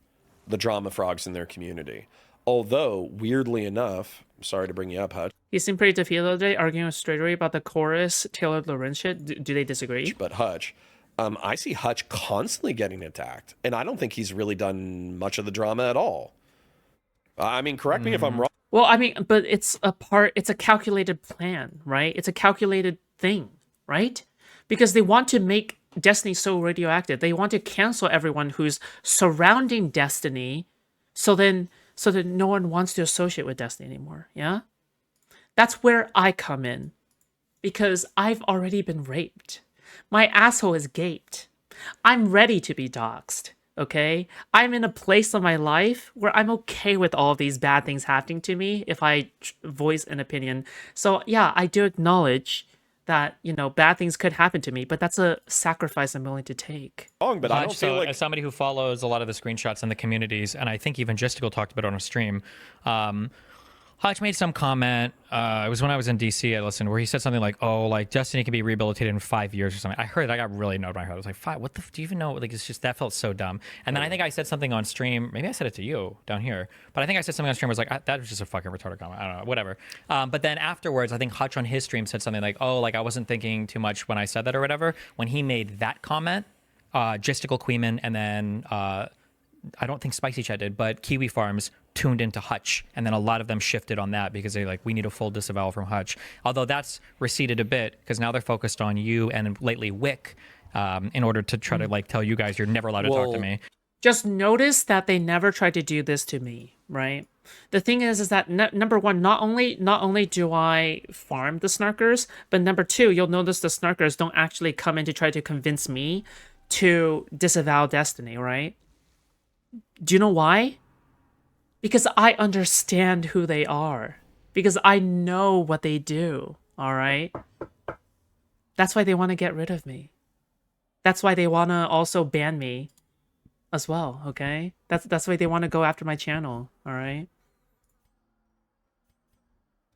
S2: the drama frogs in their community. Although, weirdly enough, sorry to bring you up, Hutch,
S1: He seemed pretty defeated the other day, arguing with Straight Raid about the chorus Taylor Lorenz shit. Do they disagree?
S2: but Hutch, I see Hutch constantly getting attacked, and I don't think he's really done much of the drama at all. I mean, correct me if I'm wrong.
S1: Well, I mean, but it's a calculated plan, right? It's a calculated thing, right? Because they want to make Destiny so radioactive. They want to cancel everyone who's surrounding Destiny so that no one wants to associate with Destiny anymore, yeah? That's where I come in. Because I've already been raped. My asshole is gaped. I'm ready to be doxxed. Okay? I'm in a place of my life where I'm okay with all of these bad things happening to me if I voice an opinion. So, yeah, I do acknowledge that, you know, bad things could happen to me, but that's a sacrifice I'm willing to take.
S2: But I don't feel like
S3: as somebody who follows a lot of the screenshots in the communities, and I think even Justical talked about it on a stream, Hutch made some comment. It was when I was in DC. I listened where he said something like, "Oh, like Destiny can be rehabilitated in 5 years or something." I heard it. I got really annoyed when I heard it. I was like, "5? What the? Do you even know?" Like, it's just that felt so dumb. And then I think I said something on stream. Maybe I said it to you down here, but I think I said something on stream. I was like, "That was just a fucking retarded comment." I don't know, whatever. But then afterwards, I think Hutch on his stream said something like, "Oh, like I wasn't thinking too much when I said that or whatever." When he made that comment, Justical Queeman and then I don't think Spicy Chat did, but Kiwi Farms tuned into Hutch, and then a lot of them shifted on that because they're like, we need a full disavowal from Hutch. Although that's receded a bit because now they're focused on you and lately Wick in order to try to like tell you guys you're never allowed to talk to me.
S1: Just notice that they never tried to do this to me, right? The thing is that number one, not only do I farm the snarkers, but number two, you'll notice the snarkers don't actually come in to try to convince me to disavow Destiny, right? Do you know why? Because I understand who they are. Because I know what they do, all right? That's why they want to get rid of me. That's why they want to also ban me as well, okay? That's why they want to go after my channel, all right?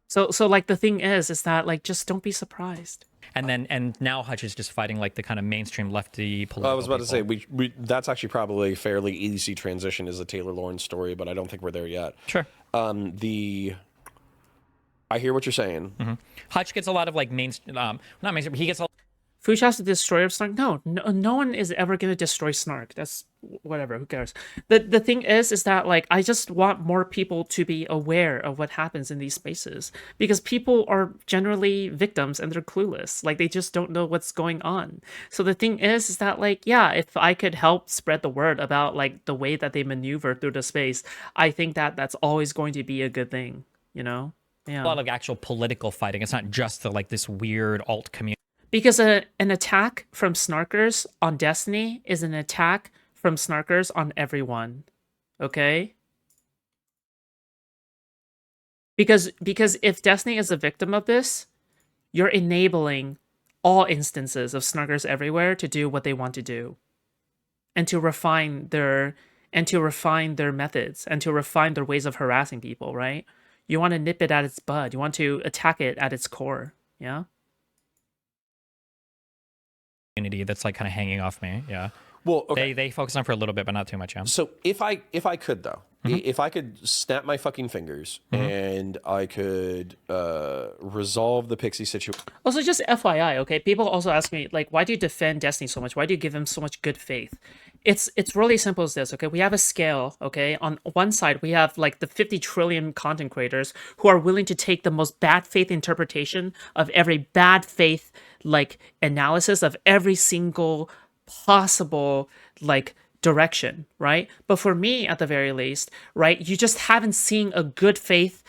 S1: So like the thing is that like just don't be surprised.
S3: And now Hutch is just fighting like the kind of mainstream lefty political
S2: I was about to say
S3: people.
S2: we that's actually probably a fairly easy transition is the Taylor Lawrence story, but I don't think we're there yet.
S3: Sure.
S2: I hear what you're saying.
S3: Mm-hmm. Hutch gets a lot of like not mainstream. He gets a
S1: Foodshops the destroyer of Snark? No one is ever gonna destroy Snark. That's whatever. Who cares? The thing is that like I just want more people to be aware of what happens in these spaces because people are generally victims and they're clueless. Like they just don't know what's going on. So the thing is that like yeah, if I could help spread the word about like the way that they maneuver through the space, I think that that's always going to be a good thing. You know? Yeah.
S3: lot of actual political fighting. It's not just the, like this weird alt community.
S1: Because an attack from Snarkers on Destiny is an attack from Snarkers on everyone. Okay? Because if Destiny is a victim of this, you're enabling all instances of snuggers everywhere to do what they want to do, and to refine their methods, and to refine their ways of harassing people, right? You want to nip it at its bud. You want to attack it at its core. Yeah.
S3: Community that's like kind of hanging off me. Yeah.
S2: Well, okay.
S3: They focus on for a little bit, but not too much. Yeah.
S2: So if I could though, if I could snap my fucking fingers and I could resolve the Pixie situation.
S1: Also, just FYI, okay? People also ask me, like, why do you defend Destiny so much? Why do you give him so much good faith? It's really simple as this, okay? We have a scale, okay? On one side, we have, like, the 50 trillion content creators who are willing to take the most bad faith interpretation of every bad faith, like, analysis of every single possible, like, direction, right? But for me, at the very least, right, you just haven't seen a good faith,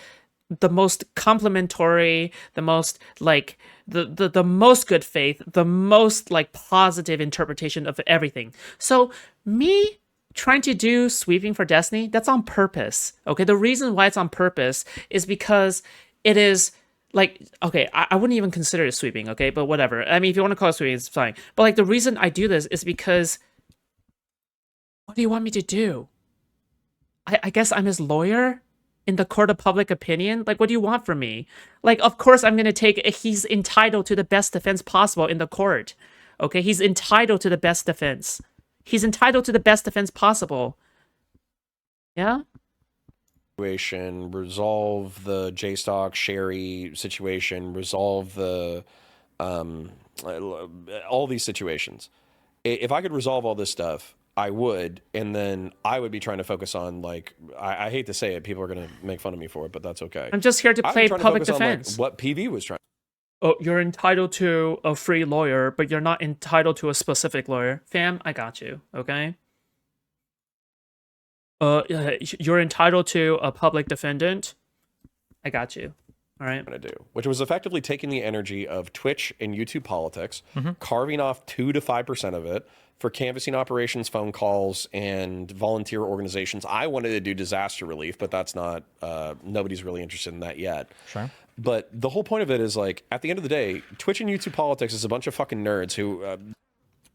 S1: the most complementary, the most, like, the most good faith, the most, like, positive interpretation of everything. So me trying to do sweeping for Destiny, that's on purpose, okay? The reason why it's on purpose is because it is, like, okay, I wouldn't even consider it sweeping, okay? But whatever. I mean, if you want to call it sweeping, it's fine. But, like, the reason I do this is because, what do you want me to do? I guess I'm his lawyer in the court of public opinion? Like, what do you want from me? Like, of course I'm going to take, he's entitled to the best defense possible in the court. Okay, he's entitled to the best defense. He's entitled to the best defense possible. Yeah?
S2: Resolve the JStock Sherry situation, resolve the all these situations. If I could resolve all this stuff, I would, and then I would be trying to focus on, like, I hate to say it, people are going to make fun of me for it, but that's okay.
S1: I'm just here to play public
S2: defense.
S1: defense.
S2: On, like, what PV was trying.
S1: Oh, you're entitled to a free lawyer, but you're not entitled to a specific lawyer. Fam, I got you, okay? You're entitled to a public defendant. I got you. All right.
S2: To do, which was effectively taking the energy of Twitch and YouTube politics, carving off 2 to 5% of it for canvassing operations, phone calls, and volunteer organizations. I wanted to do disaster relief, but that's not, nobody's really interested in that yet.
S3: Sure.
S2: But the whole point of it is, like, at the end of the day, Twitch and YouTube politics is a bunch of fucking nerds who...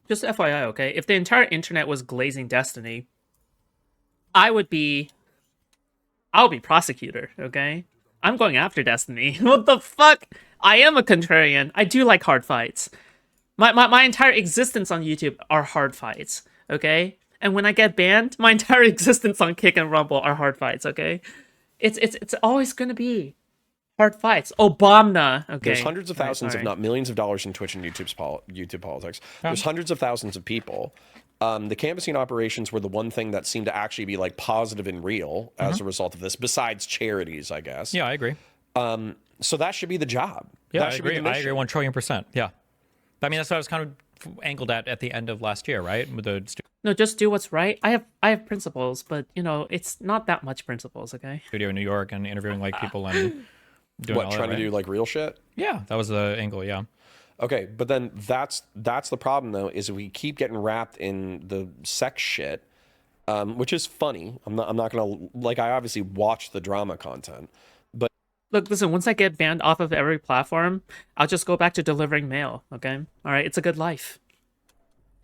S1: Just FYI, okay? If the entire internet was glazing Destiny, I'll be prosecutor, okay? I'm going after Destiny. What the fuck? I am a contrarian. I do like hard fights. My entire existence on YouTube are hard fights, okay? And when I get banned, my entire existence on Kick and Rumble are hard fights, okay? It's always gonna be hard fights. Obama, okay.
S2: There's hundreds of thousands, if not millions of dollars in Twitch and YouTube politics. There's hundreds of thousands of people. The canvassing operations were the one thing that seemed to actually be, like, positive and real as a result of this, besides charities, I guess.
S3: Yeah, I agree.
S2: So that should be the job.
S3: Yeah,
S2: that
S3: I agree. I agree 1 trillion%. Yeah. I mean, that's what I was kind of angled at the end of last year, right? With the
S1: no, just do what's right. I have principles, but, you know, it's not that much principles, okay?
S3: Studio in New York and interviewing, like, people and doing all
S2: trying
S3: that,
S2: to do, like, real shit?
S3: Yeah, that was the angle, yeah.
S2: Okay, but then that's the problem, though, is we keep getting wrapped in the sex shit, which is funny. I'm not gonna, like, I obviously watch the drama content, but
S1: look, listen, once I get banned off of every platform, I'll just go back to delivering mail, okay? All right, it's a good life.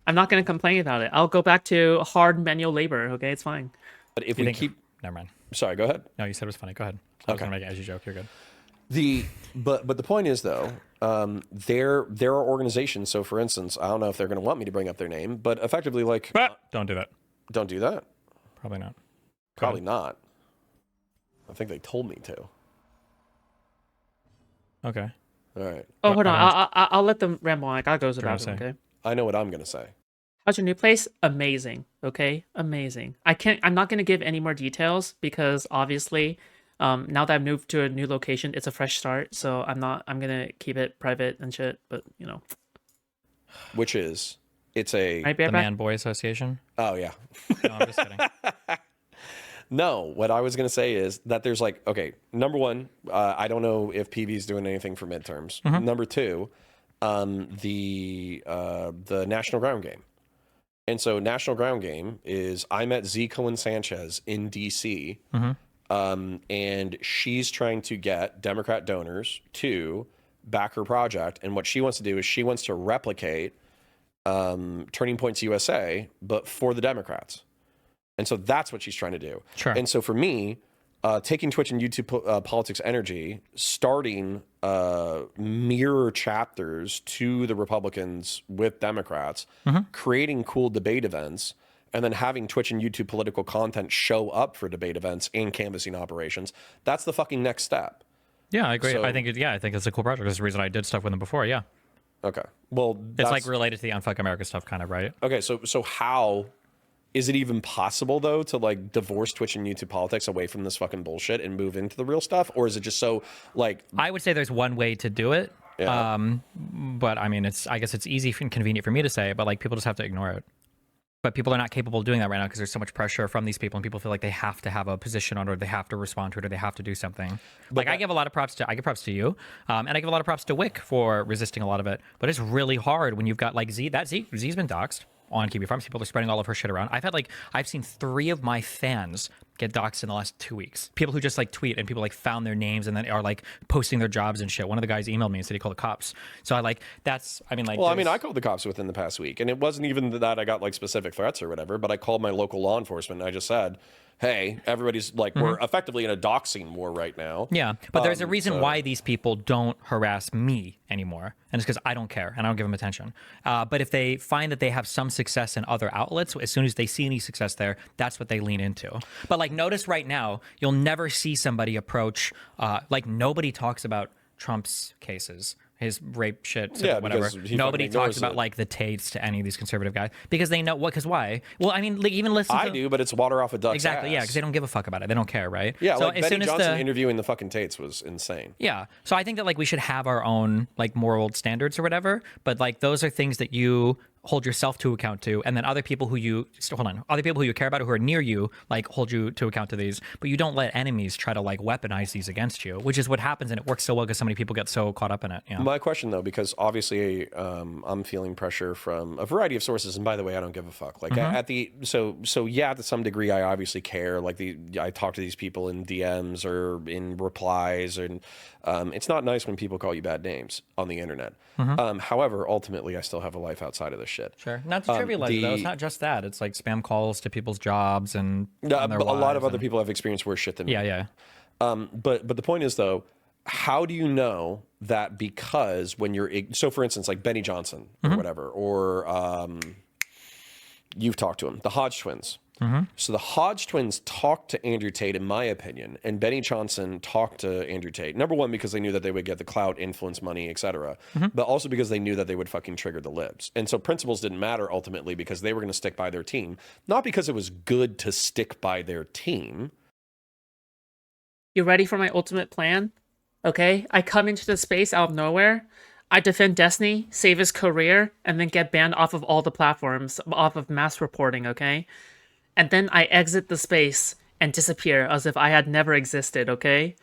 S1: I'm not gonna complain about it. I'll go back to hard manual labor, okay? It's fine.
S2: But if we keep,
S3: never mind.
S2: Sorry, go ahead.
S3: No, you said it was funny. Go ahead. I was gonna make it as you joke. You're good.
S2: But the point is, though, there are organizations. So, for instance, I don't know if they're going to want me to bring up their name, but effectively, like,
S3: don't do that.
S2: Don't do that.
S3: Probably not.
S2: Probably not. I think they told me to.
S3: Okay.
S2: All right.
S1: Oh, hold on. I'll let them ramble on. I gotta go to the bathroom, okay?
S2: I know what I'm going to say.
S1: How's your new place? Amazing. Okay, amazing. I'm not gonna give any more details because obviously, now that I've moved to a new location, it's a fresh start. So I'm gonna keep it private and shit. But you know,
S2: which is it's a
S3: the Man Boy Association.
S2: Oh yeah.
S3: No, I'm just kidding.
S2: No, what I was going to say is that there's, like, okay, number one, I don't know if PV's doing anything for midterms. Number two, the National Ground Game. And so National Ground Game is, I met Z. Cohen Sanchez in D.C., and she's trying to get Democrat donors to back her project, and what she wants to do is she wants to replicate Turning Points USA, but for the Democrats. And so that's what she's trying to do.
S3: Sure.
S2: And so for me, taking Twitch and YouTube politics energy, starting mirror chapters to the Republicans with Democrats, creating cool debate events, and then having Twitch and YouTube political content show up for debate events and canvassing operations, that's the fucking next step.
S3: Yeah, I agree.
S2: So,
S3: I think it's a cool project. That's the reason I did stuff with them before. Yeah.
S2: Okay. Well,
S3: It's like related to the Unfuck America stuff, kind of, right?
S2: okay. So how is it even possible though to like divorce Twitch and YouTube politics away from this fucking bullshit and move into the real stuff, or is it just so like?
S3: I would say there's one way to do it.
S2: Yeah.
S3: But I mean, I guess it's easy and convenient for me to say, but like people just have to ignore it. But people are not capable of doing that right now because there's so much pressure from these people, and people feel like they have to have a position on it, or they have to respond to it, or they have to do something. Like I give a lot of props to you, and I give a lot of props to Wick for resisting a lot of it. But it's really hard when you've got like Z's been doxxed on Kiwi Farms. People are spreading all of her shit around. I've seen 3 of my fans get doxxed in the last 2 weeks. People who just like tweet, and people like found their names and then are like posting their jobs and shit. One of the guys emailed me and said he called the cops. So I called
S2: the cops within the past week, and it wasn't even that I got like specific threats or whatever, but I called my local law enforcement and I just said, hey, everybody's like, we're effectively in a doxing war right now.
S3: Yeah, but there's a reason why these people don't harass me anymore, and it's because I don't care and I don't give them attention. But if they find that they have some success in other outlets, as soon as they see any success there, that's what they lean into. But like, notice right now, you'll never see somebody approach, like nobody talks about Trump's cases. His rape shit, so whatever. Nobody talks about like the Tates to any of these conservative guys because they know what. Because why? Well, I mean, like, even listen.
S2: I do, but it's water off a duck's
S3: exactly.
S2: ass.
S3: Yeah, because they don't give a fuck about it. They don't care, right?
S2: Yeah,
S3: so
S2: like
S3: as
S2: Benny
S3: soon as
S2: Johnson interviewing the fucking Tates was insane.
S3: Yeah, so I think that like we should have our own like moral standards or whatever. But like those are things that you hold yourself to account to, and then other people who you care about who are near you like hold you to account to these, but you don't let enemies try to like weaponize these against you, which is what happens, and it works so well because so many people get so caught up in it. You know?
S2: My question though, because obviously I'm feeling pressure from a variety of sources, and by the way, I don't give a fuck. Like to some degree I obviously care. Like I talk to these people in DMs or in replies, and it's not nice when people call you bad names on the internet. However, ultimately I still have a life outside of this shit.
S3: Sure. Not to trivialize it, though. It's not just that. It's like spam calls to people's jobs and
S2: a lot of other people have experienced worse shit than me.
S3: Yeah.
S2: But the point is though, how do you know that because when you're so for instance like Benny Johnson or whatever, or you've talked to him, the Hodge twins. So the Hodge twins talked to Andrew Tate, in my opinion, and Benny Johnson talked to Andrew Tate. Number one, because they knew that they would get the clout, influence, money, etc., but also because they knew that they would fucking trigger the libs. And so principles didn't matter ultimately because they were going to stick by their team, not because it was good to stick by their team.
S1: You ready for my ultimate plan? Okay, I come into the space out of nowhere. I defend Destiny, save his career, and then get banned off of all the platforms, off of mass reporting, okay? And then I exit the space and disappear as if I had never existed, okay?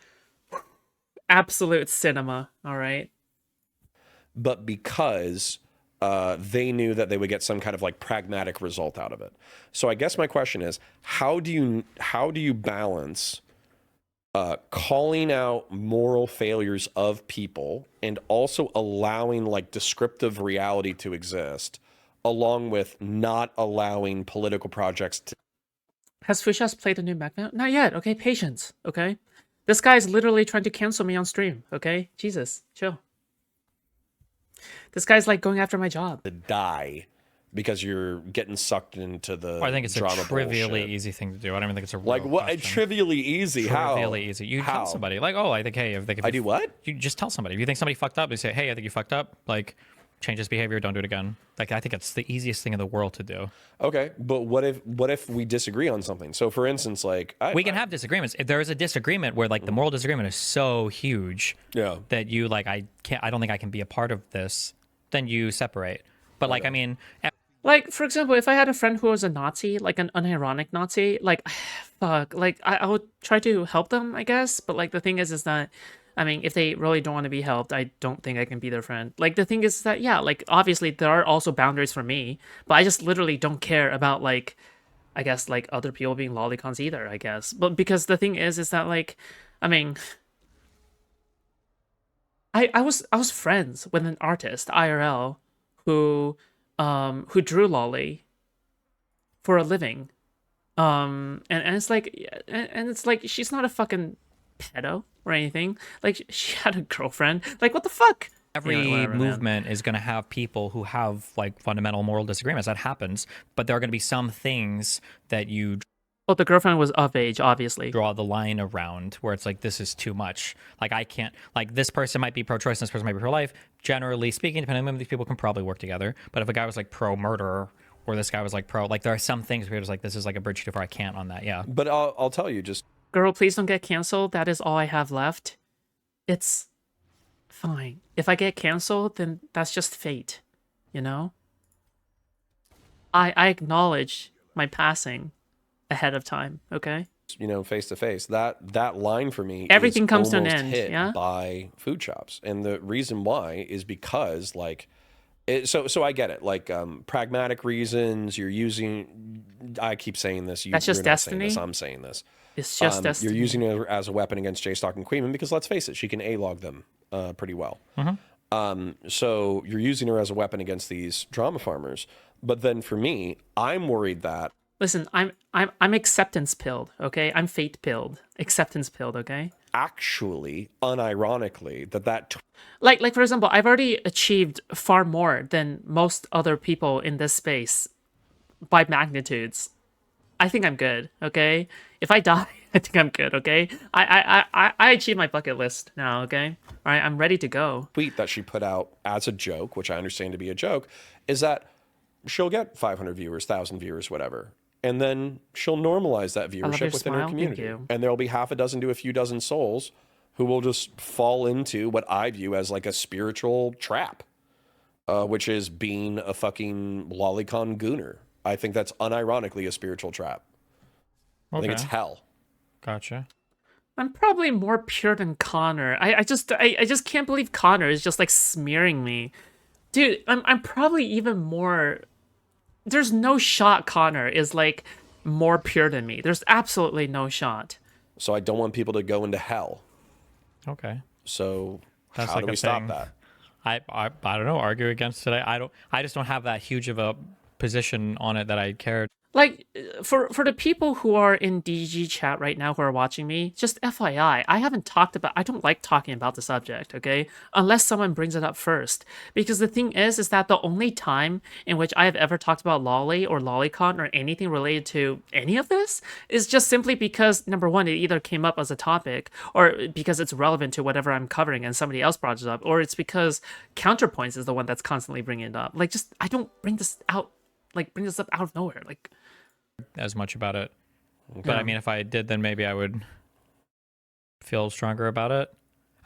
S1: Absolute cinema, all right?
S2: But because they knew that they would get some kind of like pragmatic result out of it. So I guess my question is, how do you balance calling out moral failures of people and also allowing like descriptive reality to exist, along with not allowing political projects to...
S1: Has Foodshops played the new Magnet? Not yet, okay? Patience, okay? This guy's literally trying to cancel me on stream, okay? Jesus, chill. This guy's like going after my job.
S2: to die because you're getting sucked into the
S3: Well, I think it's a
S2: drama
S3: trivially
S2: bullshit.
S3: easy thing to do. I don't even think it's a
S2: Like
S3: real
S2: what?
S3: question.
S2: Trivially easy. How?
S3: Trivially easy. You
S2: How?
S3: tell somebody, like, oh, I think, hey, if
S2: I do what?
S3: You just tell somebody. If you think somebody fucked up, you say, hey, I think you fucked up. Like, change this behavior. Don't do it again. Like, I think it's the easiest thing in the world to do.
S2: Okay, but what if we disagree on something? So, for instance, like
S3: We can have disagreements. If there is a disagreement where, like, the moral disagreement is so huge
S2: Yeah.
S3: that you, like, I don't think I can be a part of this, then you separate. But, like, I mean...
S1: Like, for example, if I had a friend who was a Nazi, like an unironic Nazi, like, fuck, like, I would try to help them, I guess. But, like, the thing is that, I mean, if they really don't want to be helped, I don't think I can be their friend. Like, the thing is that, yeah, like, obviously, there are also boundaries for me. But I just literally don't care about, like, I guess, like, other people being lolicons either, I guess. But because the thing is that, like, I mean... I was friends with an artist IRL who drew lolly for a living. And it's like, and it's like, she's not a fucking pedo or anything. Like, she had a girlfriend. Like, what the fuck?
S3: Every
S1: Whatever, man.
S3: movement is going to have people who have like fundamental moral disagreements. That happens, but there are going to be some things that you
S1: Well, the girlfriend was of age, obviously.
S3: draw the line around where it's like, this is too much. Like, I can't, like, this person might be pro-choice and this person might be pro-life. Generally speaking, depending on women, these people can probably work together. But if a guy was like pro-murder or this guy was like pro, like, there are some things where it's like, this is like a bridge too far. I can't on that. Yeah.
S2: But I'll tell you, just
S1: Girl, please don't get canceled. That is all I have left. It's fine. If I get canceled, then that's just fate, you know? I acknowledge my passing ahead of time, okay?
S2: face to face, that line for me,
S1: Everything
S2: is
S1: comes to an
S2: almost
S1: end,
S2: hit
S1: yeah?
S2: by Foodshops, and the reason why is because like, so I get it, like pragmatic reasons. You're using, I keep saying this.
S1: That's just
S2: you're not saying
S1: destiny?
S2: this, I'm saying this.
S1: It's just destiny.
S2: You're using it as a weapon against J-Stock and Queeman because let's face it, she can A-log them pretty well. So you're using her as a weapon against these drama farmers. But then for me, I'm worried that
S1: Listen, I'm acceptance pilled, okay? I'm fate pilled. Acceptance pilled, okay?
S2: actually, unironically, that
S1: Like for example, I've already achieved far more than most other people in this space by magnitudes. I think I'm good, okay? If I die, I think I'm good, okay? I achieved my bucket list now, okay? All right, I'm ready to go.
S2: tweet that she put out as a joke, which I understand to be a joke, is that she'll get 500 viewers, 1,000 viewers, whatever. And then she'll normalize that
S1: love your
S2: viewership within her
S1: smile. Thank
S2: community.
S1: you.
S2: And there'll be half a dozen to a few dozen souls who will just fall into what I view as like a spiritual trap, which is being a fucking lolicon gooner. I think that's unironically a spiritual trap. I think it's hell.
S3: Gotcha.
S1: I'm probably more pure than Connor. I just can't believe Connor is just like smearing me. Dude, I'm probably even more. There's no shot Connor is like more pure than me. There's absolutely no shot.
S2: So I don't want people to go into hell.
S3: Okay.
S2: So
S3: That's
S2: how
S3: like
S2: do we
S3: a
S2: stop
S3: thing.
S2: that?
S3: I don't know, argue against it. I just don't have that huge of a position on it that I cared.
S1: Like, for the people who are in DG chat right now who are watching me, just FYI, I don't like talking about the subject, okay? Unless someone brings it up first. Because the thing is that the only time in which I have ever talked about lolly or lolicon or anything related to any of this is just simply because, number one, it either came up as a topic, or because it's relevant to whatever I'm covering and somebody else brought it up, or it's because Counterpoints is the one that's constantly bringing it up. Like, just, I don't bring this up out of nowhere, like...
S3: as much about it. But I mean, if I did, then maybe I would feel stronger about it.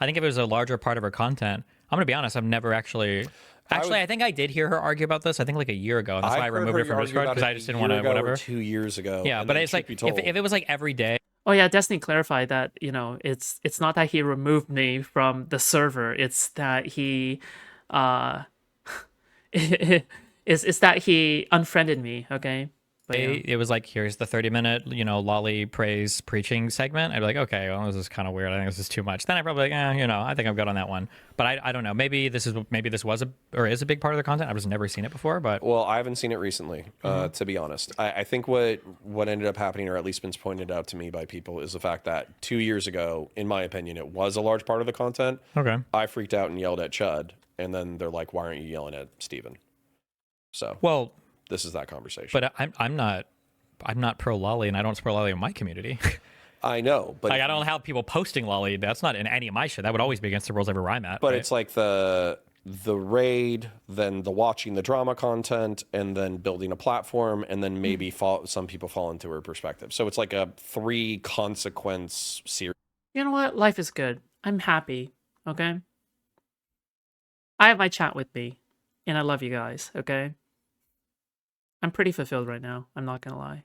S3: I think if it was a larger part of her content, I'm gonna be honest, I've never actually. Actually, I think I did hear her argue about this. I think like a year ago, and that's why I removed it from Discord because I just didn't want to. Whatever.
S2: 2 years ago.
S3: Yeah,
S2: and
S3: but
S2: then
S3: it's like
S2: truth be told,
S3: if it was like every day.
S1: Oh yeah, Destiny clarified that, it's not that he removed me from the server, it's that he it's that he unfriended me, okay? But, yeah.
S3: It was like, here's the 30-minute, lolly praise preaching segment. I'd be like, okay, well, this is kind of weird. I think this is too much. Then I'd probably like, I think I'm good on that one. But I don't know. Maybe this was is a big part of the content. I've just never seen it before. But
S2: well, I haven't seen it recently, to be honest. I think what ended up happening, or at least been pointed out to me by people, is the fact that 2 years ago, in my opinion, it was a large part of the content.
S3: Okay.
S2: I freaked out and yelled at Chud, and then they're like, why aren't you yelling at Steven? So,
S3: well,
S2: this is that conversation.
S3: But I'm not pro lolly, and I don't support lolly in my community.
S2: I know, but
S3: like, I don't have people posting lolly. That's not in any of my shit. That would always be against the rules everywhere I'm at.
S2: But
S3: right?
S2: it's like the raid, then the watching the drama content, and then building a platform, and then maybe some people fall into her perspective. So it's like a 3 consequence series.
S1: You know what? Life is good. I'm happy, okay? I have my chat with me, and I love you guys, okay? I'm pretty fulfilled right now. I'm not gonna lie.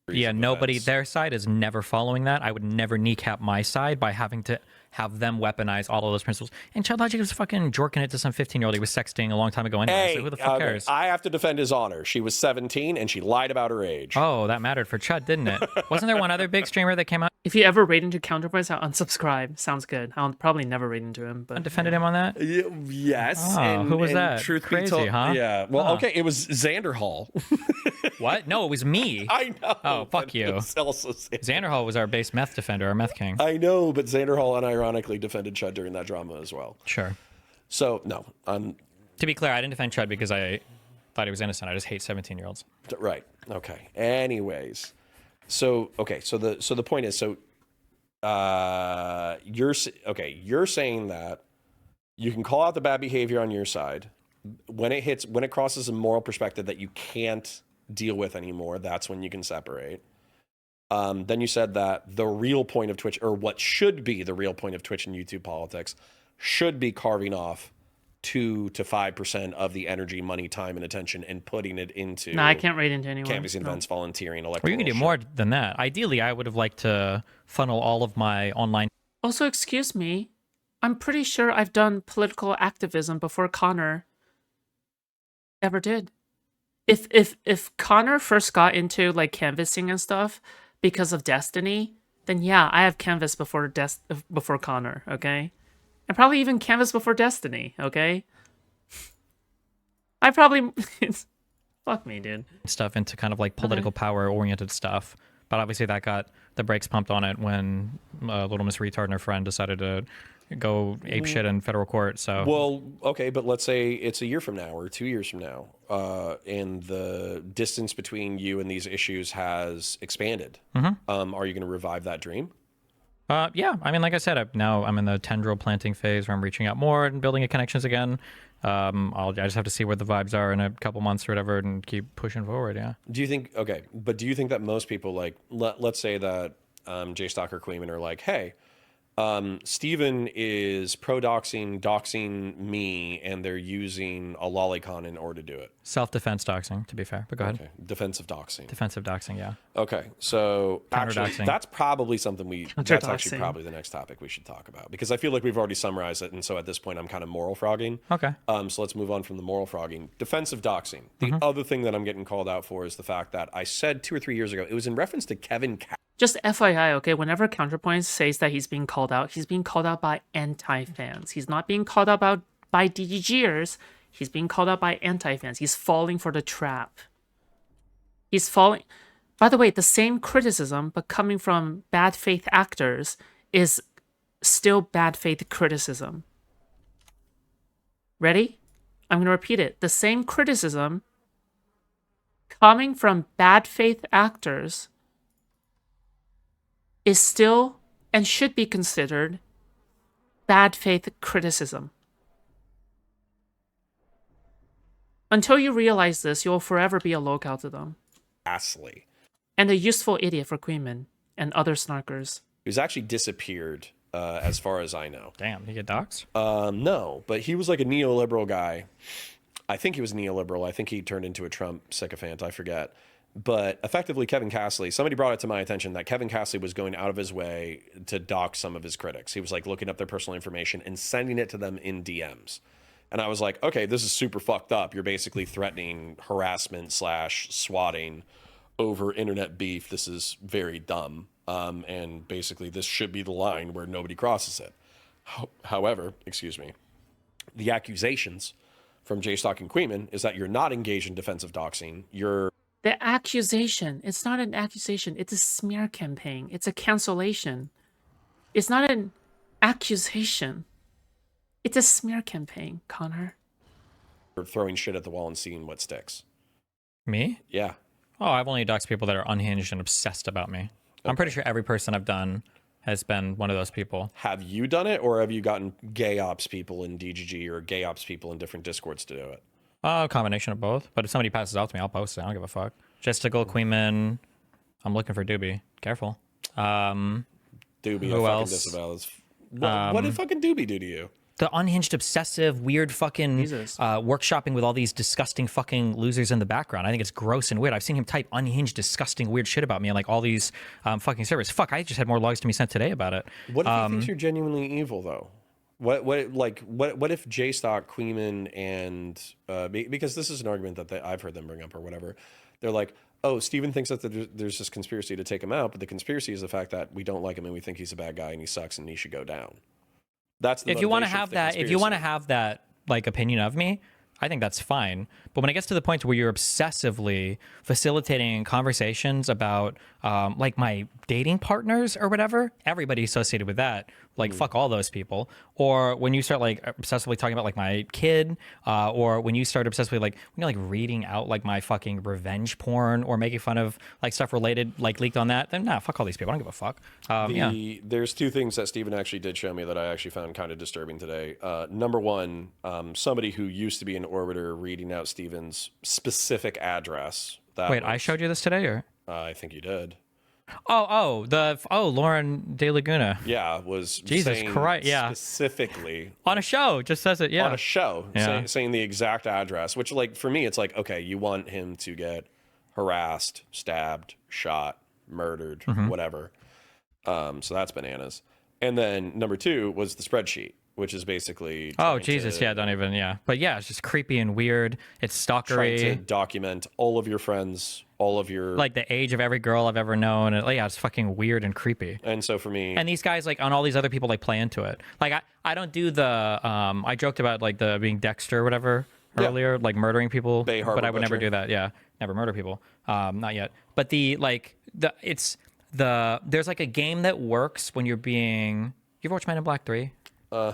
S3: Yeah, nobody, their side is never following that. I would never kneecap my side by having to have them weaponize all of those principles. And Child Logic was fucking jorking it to some 15-year-old he was sexting a long time ago anyway, so who the fuck cares?
S2: I have to defend his honor. She was 17 and she lied about her age.
S3: Oh, that mattered for Chud, didn't it? Wasn't there one other big streamer that came out?
S1: If you ever raid into Counterpoints, I'll unsubscribe. Sounds good. I'll probably never raid into him, but
S3: I defended him on that.
S2: Yes.
S3: Oh, who was that?
S2: Truth be
S3: Crazy,
S2: told,
S3: huh?
S2: yeah. Well, okay, it was Xander Hall.
S3: What? No, it was me.
S2: I know.
S3: Oh, fuck
S2: but
S3: you.
S2: it's also
S3: Xander Hall was our base meth defender, our meth king.
S2: I know, but Xander Hall unironically defended Chud during that drama as well.
S3: Sure.
S2: So no,
S3: To be clear, I didn't defend Chud because I thought he was innocent. I just hate 17-year-olds.
S2: right. Okay. Anyways, so okay, so the point is, so you're saying that you can call out the bad behavior on your side when it crosses a moral perspective that you can't deal with anymore. That's when you can separate. Then you said that the real point of Twitch, or what should be the real point of Twitch and YouTube politics, should be carving off 2 to 5% of the energy, money, time, and attention and putting it into
S1: no, I can't raid into anyone.
S2: canvassing events, volunteering, electoral.
S3: Well, you can do
S2: shit.
S3: more than that. Ideally, I would have liked to funnel all of my online.
S1: Also, excuse me, I'm pretty sure I've done political activism before Connor ever did. If Connor first got into like canvassing and stuff because of Destiny, then yeah, I have canvassed before Connor, okay? And probably even canvassed before Destiny, okay? I probably fuck me, dude.
S3: Stuff into kind of like political power oriented stuff, but obviously that got the brakes pumped on it when Little Miss Retard and her friend decided to go ape shit in federal court. So
S2: Well, okay, but let's say it's a year from now or 2 years from now, and the distance between you and these issues has expanded. Are you going to revive that dream?
S3: yeah, I mean, like I said, I'm in the tendril planting phase where I'm reaching out more and building connections again. I just have to see where the vibes are in a couple months or whatever and keep pushing forward. Yeah.
S2: Do you think, okay, but do you think that most people, like, let's say that Jay Stocker Queeman are like, hey, Steven is doxing me, and they're using a lolicon in order to do it.
S3: Self-defense doxing, to be fair, but go ahead.
S2: Okay, defensive doxing.
S3: Defensive doxing, yeah.
S2: Okay, so actually,
S3: Counter-doxing.
S2: that's probably something that's actually
S1: Counter-doxing.
S2: probably the next topic we should talk about, because I feel like we've already summarized it, and so at this point I'm kind of moral frogging.
S3: Okay.
S2: So let's move on from the moral frogging. Defensive doxing. The other thing that I'm getting called out for is the fact that I said 2 or 3 years ago, it was in reference to Kevin
S1: Just FYI, okay, whenever Counterpoints says that he's being called out, he's being called out by anti-fans. He's not being called out by DGGers. He's being called out by anti-fans. He's falling for the trap. He's falling... By the way, the same criticism, but coming from bad faith actors, is still bad faith criticism. Ready? I'm going to repeat it. The same criticism coming from bad faith actors is still and should be considered bad faith criticism. Until you realize this, you'll forever be a lookout to them.
S2: Astley,
S1: And a useful idiot for Queenman and other snarkers.
S2: who's actually disappeared, as far as I know.
S3: Damn, you get doxed?
S2: No, but he was like a neoliberal guy. I think he was neoliberal. I think he turned into a Trump sycophant. I forget. But effectively, Kevin Castley, somebody brought it to my attention that Kevin Castley was going out of his way to dox some of his critics. He was like looking up their personal information and sending it to them in DMs. And I was like, okay, this is super fucked up. You're basically threatening harassment / swatting over internet beef. This is very dumb. And basically, this should be the line where nobody crosses it. However, excuse me, the accusations from Jay Stock and Queeman is that you're not engaged in defensive doxing. You're...
S1: The accusation, it's not an accusation, it's a smear campaign. It's a cancellation. It's not an accusation. It's a smear campaign, Connor.
S2: throwing shit at the wall and seeing what sticks.
S3: Me?
S2: Yeah.
S3: Oh, I've only doxed people that are unhinged and obsessed about me. I'm pretty sure every person I've done has been one of those people.
S2: Have you done it, or have you gotten gay ops people in DGG or gay ops people in different Discords to do it?
S3: A combination of both. But if somebody passes out to me, I'll post it. I don't give a fuck. Justical Queenman. I'm looking for Doobie. Careful.
S2: Doobie,
S3: who
S2: I fucking
S3: else?
S2: disavow this. What did fucking Doobie do to you?
S3: The unhinged, obsessive, weird fucking workshopping with all these disgusting fucking losers in the background. I think it's gross and weird. I've seen him type unhinged, disgusting, weird shit about me on like all these fucking servers. Fuck, I just had more logs to me sent today about it.
S2: What if he thinks you're genuinely evil, though? What if J Stock, Queeman, and because this is an argument that I've heard them bring up or whatever, They're like, oh, Steven thinks that there's this conspiracy to take him out, but the conspiracy is the fact that we don't like him and we think he's a bad guy and he sucks and he should go down. That's the
S3: If you want to
S2: motivation
S3: have
S2: for the
S3: that, if you want to
S2: conspiracy.
S3: have that like opinion of me, I think that's fine. But when it gets to the point where you're obsessively facilitating conversations about like my dating partners or whatever, everybody associated with that, like fuck all those people. Or when you start like obsessively talking about like my kid, or when you start obsessively like when you're like reading out like my fucking revenge porn or making fun of like stuff related like leaked on that, then nah, fuck all these people. I don't give a fuck.
S2: There's two things that Steven actually did show me that I actually found kind of disturbing today. Number one, somebody who used to be an orbiter reading out Steven's specific address.
S3: Wait, I showed you this today, or?
S2: I think you did.
S3: Lauren De Laguna.
S2: Yeah, was
S3: Jesus
S2: saying
S3: Christ, yeah.
S2: specifically
S3: On a show, just says it, yeah.
S2: on a show,
S3: Yeah.
S2: saying the exact address, which like for me, it's like, okay, you want him to get harassed, stabbed, shot, murdered,
S3: Mm-hmm.
S2: whatever. So that's bananas. And then number two was the spreadsheet, which is basically
S3: Oh
S2: trying
S3: Jesus,
S2: to-
S3: yeah, don't even, yeah. But yeah, it's just creepy and weird. It's
S2: trying to
S3: stalkery.
S2: document all of your friends, all of your
S3: Like the age of every girl I've ever known. And yeah, it's fucking weird and creepy.
S2: and so for me,
S3: And these guys, like, on all these other people, like, play into it. Like, I don't do the, I joked about, like, the being Dexter or whatever
S2: Yeah.
S3: earlier, like, murdering people.
S2: Bay
S3: but
S2: Harbor
S3: I would never
S2: Butcher.
S3: do that, yeah. Never murder people. Not yet. But there's like a game that works when you're being, you ever watch Men in Black 3?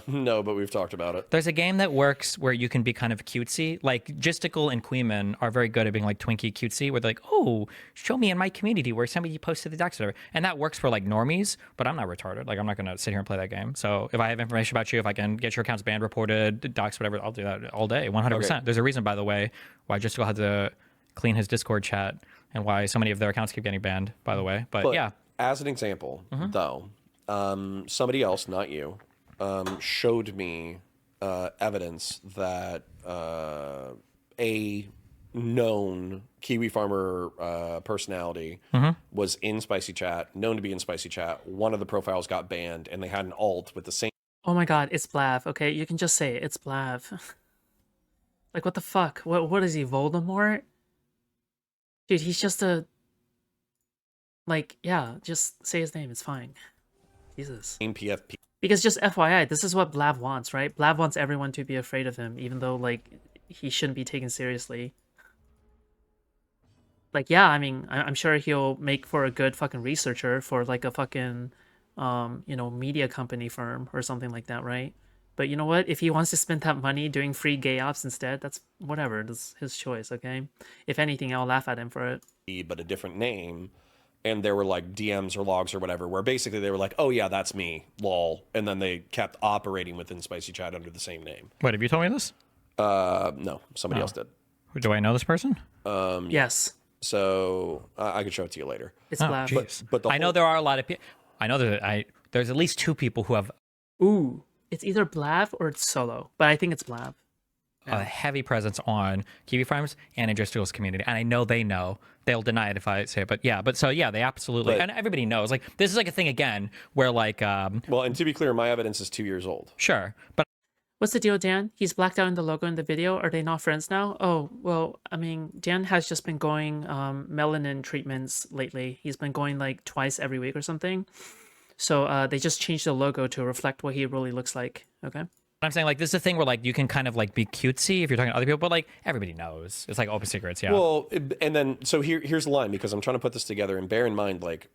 S2: no, but we've talked about it.
S3: There's a game that works where you can be kind of cutesy. Like Gisticle and Queeman are very good at being like Twinkie cutesy, where they're like, oh, show me in my community where somebody posted the docs or whatever. And that works for like normies, but I'm not retarded. Like I'm not gonna sit here and play that game. So if I have information about you, if I can get your accounts banned, reported, docs, whatever, I'll do that all day, 100%.
S2: Okay.
S3: There's a reason, by the way, why Gisticle had to clean his Discord chat and why so many of their accounts keep getting banned, by the way. But yeah.
S2: As an example, though, somebody else, not you, showed me evidence that a known Kiwi farmer personality was in Spicy Chat, known to be in Spicy Chat. One of the profiles got banned, and they had an alt with the same.
S1: Oh my god, it's Blav, okay? You can just say it. It's Blav. Like, what the fuck? What is he, Voldemort? Dude, he's just a... Like, yeah, just say his name. It's fine. Jesus.
S2: PFP.
S1: Because just FYI, this is what Blav wants, right? Blav wants everyone to be afraid of him, even though, like, he shouldn't be taken seriously. Like, yeah, I mean, I'm sure he'll make for a good fucking researcher for, like, a fucking, you know, media company firm or something like that, right? But you know what? If he wants to spend that money doing free gay ops instead, that's whatever. That's his choice, okay? If anything, I'll laugh at him for it.
S2: But a different name. And there were like DMs or logs or whatever, where basically they were like, oh yeah, that's me, lol. And then they kept operating within Spicy Chat under the same name.
S3: Wait, have you told me this?
S2: No, somebody else did.
S3: Do I know this person?
S1: Yes,
S2: So I could show it to you later.
S1: it's
S3: Oh,
S1: Blav.
S3: jeez.
S2: But the
S3: I know
S2: whole-
S3: there are a lot of people. I know that there's at least two people who have
S1: Ooh, it's either Blav or it's Solo, but I think it's Blav.
S3: a heavy presence on Kiwi Farms and in Justicle's community, and I know they know. They'll deny it if I say it, but yeah. But so yeah, they absolutely,
S2: But-
S3: and everybody knows. Like this is like a thing again where like,
S2: Well, and to be clear, my evidence is 2 years old.
S3: sure, but
S1: What's the deal, Dan? He's blacked out in the logo in the video. Are they not friends now? Oh, well, I mean, Dan has just been going melanin treatments lately. He's been going like twice every week or something. So they just changed the logo to reflect what he really looks like. Okay.
S3: I'm saying like this is a thing where like you can kind of like be cutesy if you're talking to other people, but like everybody knows. It's like open secrets, yeah.
S2: Well, and then so here's the line, because I'm trying to put this together, and bear in mind, like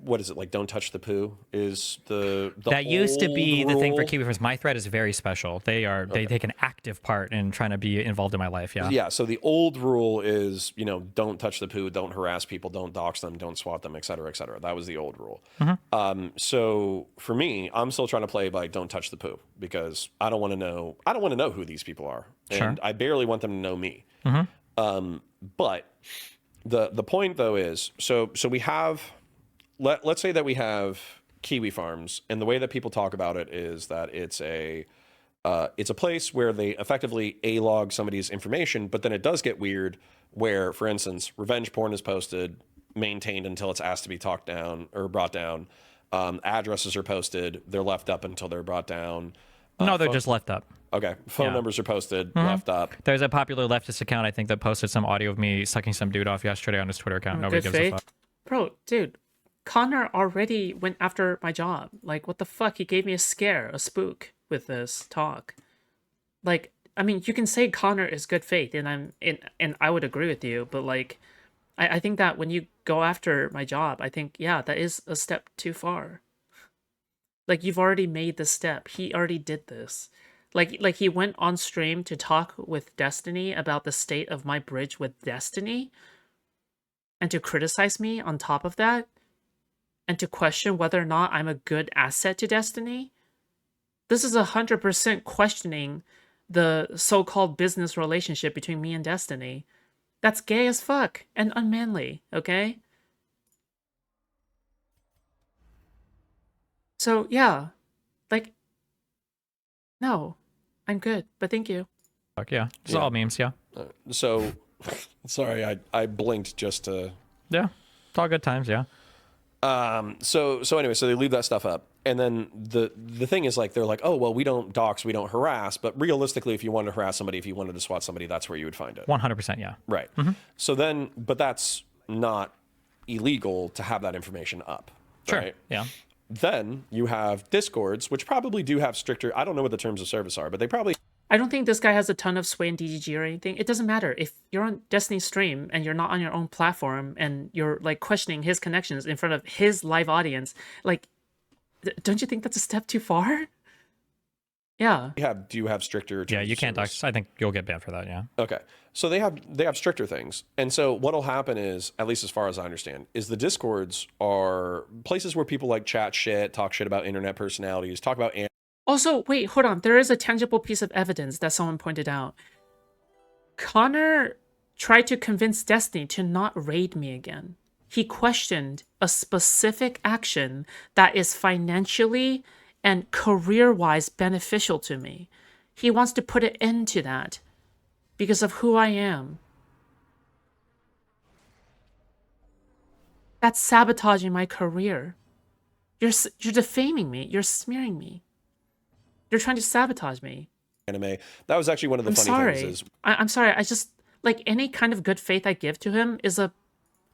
S2: what is it, like don't touch the poo is the
S3: that used to be the thing for
S2: rule.
S3: Kiwi Farms. My thread is very special. They take an active part in trying to be involved in my life. Yeah.
S2: Yeah, so the old rule is, you know, don't touch the poo, don't harass people, don't dox them, don't swat them, et cetera, et cetera. That was the old rule. So for me, I'm still trying to play by don't touch the poo, because I don't want to know who these people are, and
S3: Sure.
S2: I barely want them to know me. But the point though is, so we have, let's say that we have Kiwi Farms, and the way that people talk about it is that it's a place where they effectively A-log somebody's information, but then it does get weird where, for instance, revenge porn is posted, maintained until it's asked to be talked down or brought down. Addresses are posted, they're left up until they're brought down.
S3: No, they're just left up.
S2: Okay, phone
S3: Yeah.
S2: numbers are posted, left up.
S3: There's a popular leftist account, I think, that posted some audio of me sucking some dude off yesterday on his Twitter account. Nobody
S1: Good
S3: gives a
S1: faith.
S3: fuck.
S1: Bro, dude, Connor already went after my job. Like, what the fuck? He gave me a scare, a spook with this talk. Like, I mean, you can say Connor is good faith, and I would agree with you, but like, I think that when you go after my job, I think, yeah, that is a step too far. Like, you've already made the step. He already did this. Like he went on stream to talk with Destiny about the state of my bridge with Destiny, and to criticize me on top of that, and to question whether or not I'm a good asset to Destiny. This is 100% questioning the so-called business relationship between me and Destiny. That's gay as fuck and unmanly, okay? So, yeah. Like, no. I'm good, but thank you.
S3: Fuck yeah. It's all memes, yeah.
S2: So, sorry, I blinked just to.
S3: Yeah. It's all good times, yeah.
S2: So anyway, so they leave that stuff up, and then the thing is, like, they're like, oh well, we don't dox, we don't harass, but realistically, if you wanted to harass somebody, if you wanted to swat somebody, that's where you would find it.
S3: 100%, yeah.
S2: Right. So then, but that's not illegal to have that information up.
S3: Sure.
S2: Right?
S3: Yeah.
S2: Then you have Discords, which probably do have stricter. I don't know what the terms of service are, but they probably.
S1: I don't think this guy has a ton of sway in DGG or anything. It doesn't matter. If you're on Destiny's stream and you're not on your own platform and you're like questioning his connections in front of his live audience, like, don't you think that's a step too far? Yeah.
S2: Do you have stricter terms
S3: Yeah, you
S2: of
S3: can't
S2: service?
S3: dox. I think you'll get banned for that, yeah.
S2: Okay. So they have stricter things. And so what'll happen is, at least as far as I understand, is the Discords are places where people like chat shit, talk shit about internet personalities, talk about
S1: Also, wait, hold on. There is a tangible piece of evidence that someone pointed out. Connor tried to convince Destiny to not raid me again. He questioned a specific action that is financially and career-wise beneficial to me. He wants to put an end to that because of who I am. That's sabotaging my career. You're defaming me. You're smearing me. You're trying to sabotage me.
S2: anime. That was actually one of the
S1: I'm
S2: funny
S1: sorry.
S2: things is
S1: I'm sorry. I just, like, any kind of good faith I give to him is a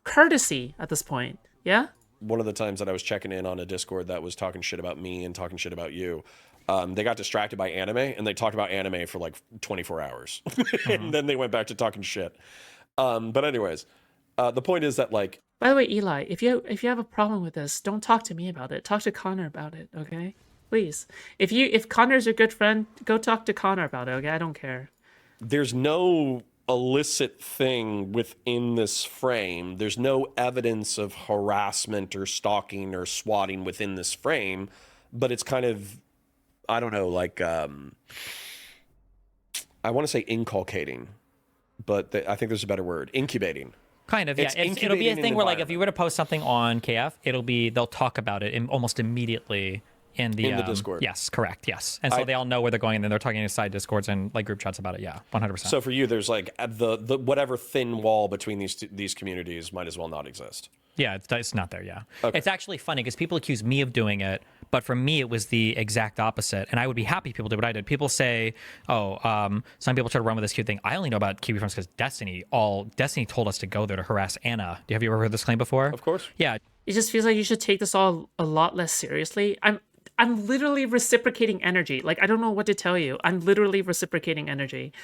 S1: courtesy at this point. Yeah?
S2: one of the times that I was checking in on a Discord that was talking shit about me and talking shit about you. They got distracted by anime and they talked about anime for like 24 hours. And then they went back to talking shit. But anyways, the point is that, like,
S1: By the way, Eli, if you have a problem with this, don't talk to me about it. Talk to Connor about it, okay? Please. If Connor's your good friend, go talk to Connor about it, okay? I don't care.
S2: there's no illicit thing within this frame. There's no evidence of harassment or stalking or swatting within this frame, but it's kind of, I don't know, like, I want to say inculcating, but I think there's a better word, incubating.
S3: Kind of, yeah.
S2: It's
S3: It'll be a
S2: incubating
S3: thing
S2: an
S3: where, like, if you
S2: environment.
S3: were to post something on KF, they'll talk about it almost immediately in the
S2: Discord.
S3: Yes, correct, yes. And so they all know where they're going, and then they're talking inside Discords and like group chats about it. Yeah, 100%.
S2: So for you, there's like the whatever thin wall between these communities might as well not exist.
S3: yeah, it's not there. Yeah,
S2: Okay.
S3: It's actually funny because people accuse me of doing it, but for me it was the exact opposite. And I would be happy people did what I did. People say, some people try to run with this cute thing. I only know about Kiwi Farms because Destiny told us to go there to harass Anna. Have you ever heard this claim before?
S2: Of course.
S3: Yeah.
S1: It just feels like you should take this all a lot less seriously. I'm literally reciprocating energy. Like, I don't know what to tell you. I'm literally reciprocating energy.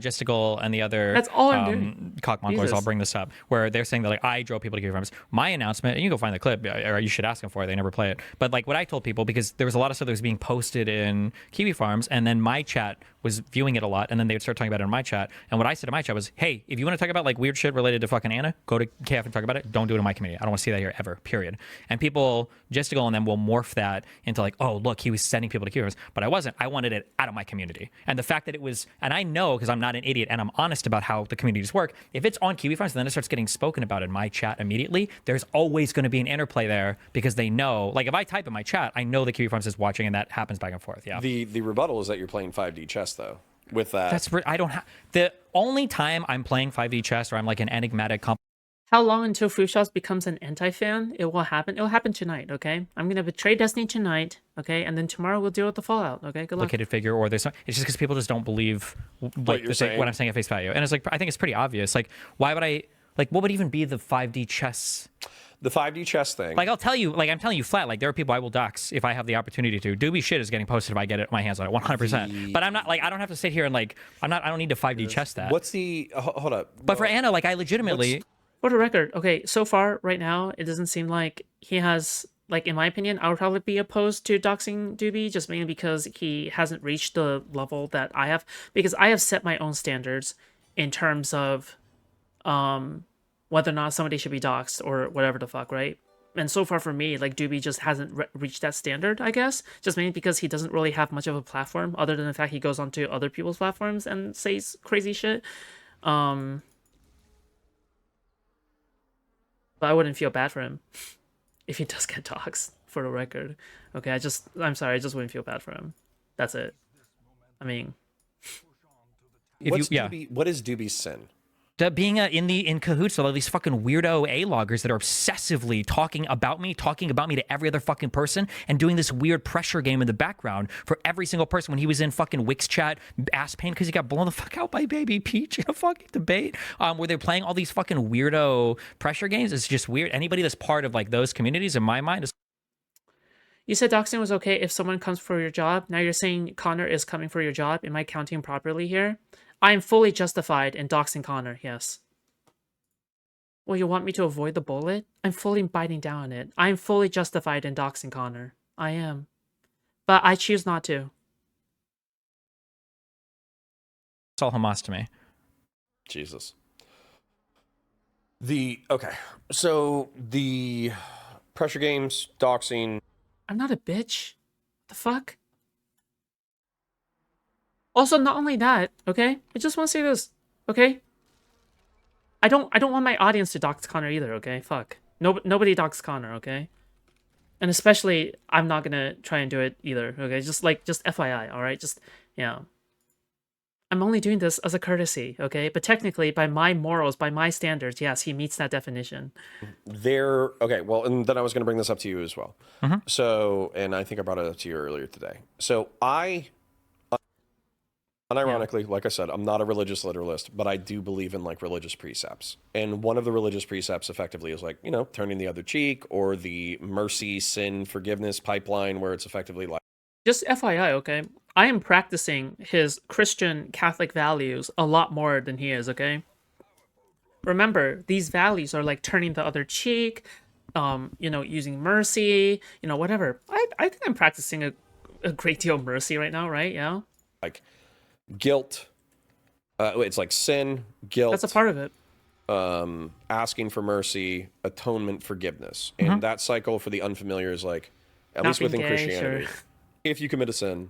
S3: Logistical and the other
S1: That's all I'm doing.
S3: cockmonglers,
S1: Jesus.
S3: I'll bring this up, where they're saying that, like, I drove people to Kiwi Farms. My announcement, and you can go find the clip, or you should ask them for it, they never play it. But, like, what I told people, because there was a lot of stuff that was being posted in Kiwi Farms, and then my chat was viewing it a lot, and then they would start talking about it in my chat. And what I said to my chat was, hey, if you want to talk about, like, weird shit related to fucking Anna, go to KF and talk about it. Don't do it in my community. I don't want to see that here ever, period. And people, Gesticle and them, will morph that into, like, oh, look, he was sending people to Kiwi Farms. But I wasn't. I wanted it out of my community. And the fact that it was, and I know, because I'm not an idiot, and I'm honest about how the communities work, if it's on Kiwi Farms and then it starts getting spoken about in my chat immediately, there's always going to be an interplay there, because they know, like, if I type in my chat, I know that Kiwi Farms is watching, and that happens back and forth. Yeah.
S2: The rebuttal is that you're playing 5D chess, though. With that,
S3: I don't have, the only time I'm playing 5D chess or I'm like an enigmatic
S1: How long until Foodshops becomes an anti-fan? It will happen. It will happen tonight, okay? I'm gonna betray Destiny tonight, okay? And then tomorrow we'll deal with the fallout, okay? Good luck.
S3: Complicated figure, or there's it's just because people just don't believe like
S2: you're saying.
S3: what I'm saying at face value. And it's like I think it's pretty obvious. Like, why would I what would even be the 5D chess?
S2: The 5D chess thing.
S3: Like, I'm telling you flat, like, there are people I will dox if I have the opportunity to. Doobie shit is getting posted if I get my hands on it, 100%. But I'm not, like, I don't have to sit here and, like, I don't need to 5D chess that.
S2: What's the, hold up.
S3: But for Anna, like, I legitimately...
S1: For the record, okay, so far, right now, it doesn't seem like he has, like, in my opinion, I would probably be opposed to doxing Doobie, just mainly because he hasn't reached the level that I have. Because I have set my own standards in terms of, whether or not somebody should be doxxed or whatever the fuck, right? And so far for me, like, Doobie just hasn't reached that standard, I guess. Just mainly because he doesn't really have much of a platform, other than the fact he goes onto other people's platforms and says crazy shit. But I wouldn't feel bad for him if he does get doxxed, for the record. Okay, I'm sorry, I just wouldn't feel bad for him. That's it. I mean...
S2: What is Doobie's sin?
S3: Being in cahoots with all these fucking weirdo A-loggers that are obsessively talking about me to every other fucking person, and doing this weird pressure game in the background for every single person. When he was in fucking Wix chat, ass pain because he got blown the fuck out by Baby Peach in a fucking debate, where they're playing all these fucking weirdo pressure games. It's just weird. Anybody that's part of like those communities, in my mind, is...
S1: You said doxing was okay if someone comes for your job. Now you're saying Connor is coming for your job. Am I counting properly here? I am fully justified in doxing Connor, yes. Well, you want me to avoid the bullet? I'm fully biting down on it. I'm fully justified in doxing Connor. I am. But I choose not to.
S3: It's all Hamas to me.
S2: Jesus. Okay. So, the pressure games, doxing...
S1: I'm not a bitch. The fuck? Also, not only that, okay? I just want to say this, okay? I don't want my audience to dox Connor either, okay? Fuck. Nobody dox Connor, okay? And especially, I'm not gonna try and do it either, okay? Just FYI, alright? Just, yeah. I'm only doing this as a courtesy, okay? But technically, by my morals, by my standards, yes, he meets that definition.
S2: Okay, well, and then I was gonna bring this up to you as well.
S3: Mm-hmm.
S2: So, and I think I brought it up to you earlier today. So, unironically, like I said, I'm not a religious literalist, but I do believe in like religious precepts. And one of the religious precepts effectively is like, you know, turning the other cheek, or the mercy, sin, forgiveness pipeline, where it's effectively like...
S1: Just FYI, okay? I am practicing his Christian Catholic values a lot more than he is, okay? Remember, these values are like turning the other cheek, you know, using mercy, you know, whatever. I think I'm practicing a great deal of mercy right now, right? Yeah?
S2: Like... guilt, it's like sin, guilt.
S1: That's a part of it.
S2: Asking for mercy, atonement, forgiveness. And that cycle for the unfamiliar is like, at least within Christianity, if you commit a sin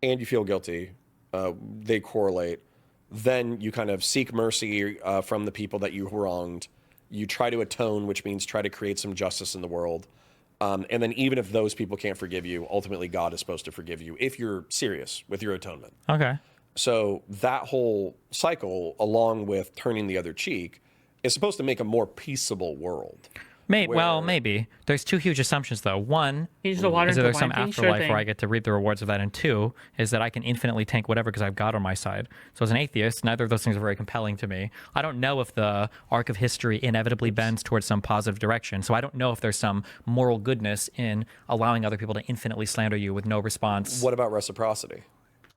S2: and you feel guilty, they correlate. Then you kind of seek mercy from the people that you wronged. You try to atone, which means try to create some justice in the world. And then even if those people can't forgive you, ultimately God is supposed to forgive you if you're serious with your atonement.
S3: Okay.
S2: So that whole cycle, along with turning the other cheek, is supposed to make a more peaceable world.
S3: Maybe. There's two huge assumptions, though. One is that there's some afterlife where I get to reap the rewards of that, and two is that I can infinitely tank whatever because I've God on my side. So as an atheist, neither of those things are very compelling to me. I don't know if the arc of history inevitably bends towards some positive direction, so I don't know if there's some moral goodness in allowing other people to infinitely slander you with no response.
S2: What about reciprocity?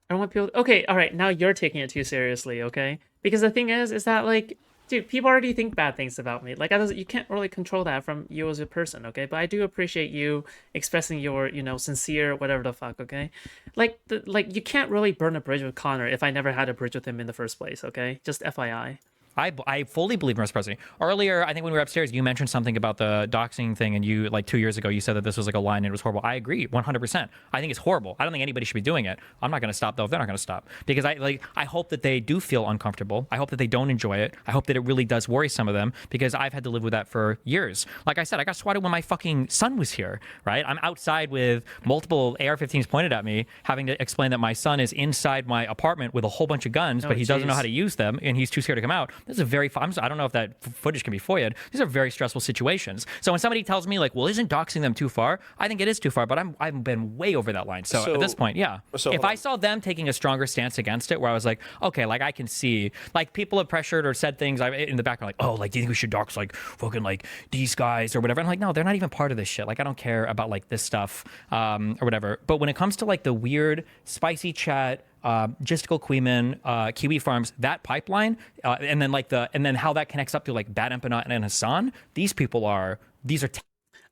S1: I don't want people... Okay, all right, now you're taking it too seriously, okay? Because the thing is that, like... Dude, people already think bad things about me. Like, you can't really control that from you as a person, okay? But I do appreciate you expressing your, you know, sincere whatever the fuck, okay? Like, you can't really burn a bridge with Connor if I never had a bridge with him in the first place, okay? Just FYI.
S3: I fully believe in reciprocity. Earlier, I think when we were upstairs, you mentioned something about the doxing thing, and you, like 2 years ago, you said that this was like a line and it was horrible. I agree, 100%. I think it's horrible. I don't think anybody should be doing it. I'm not going to stop, though, if they're not going to stop. Because I hope that they do feel uncomfortable. I hope that they don't enjoy it. I hope that it really does worry some of them, because I've had to live with that for years. Like I said, I got swatted when my fucking son was here, right? I'm outside with multiple AR-15s pointed at me, having to explain that my son is inside my apartment with a whole bunch of guns, but he doesn't know how to use them, and he's too scared to come out. this is a very, I don't know if that footage can be FOIA'd. These are very stressful situations. So when somebody tells me like, well, isn't doxing them too far? I think it is too far, but I've been way over that line. So at this point, yeah.
S2: So
S3: if I saw them taking a stronger stance against it, where I was like, okay, like I can see, like people have pressured or said things in the background, like, oh, like, do you think we should dox like fucking like these guys or whatever? I'm like, no, they're not even part of this shit. Like, I don't care about like this stuff or whatever. But when it comes to like the weird spicy chat, Gistical Queeman, Kiwi Farms, that pipeline, and then how that connects up to like Bad Empanat and Hassan, these are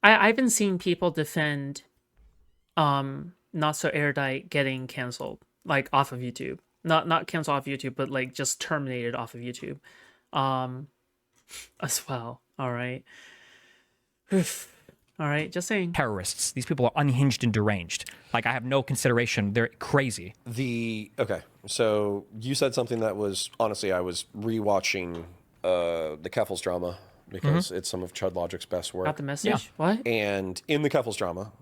S1: I've been seeing people defend Not So Erudite getting canceled, like off of YouTube. Not canceled off YouTube, but like just terminated off of YouTube. As well. All right. All right, just saying.
S3: terrorists. These people are unhinged and deranged. Like, I have no consideration. They're crazy.
S2: Okay, so you said something that was, honestly, I was rewatching the Keffels drama because it's some of Chud Logic's best work.
S1: Got the message?
S3: Yeah.
S1: What?
S2: And in the Keffels drama,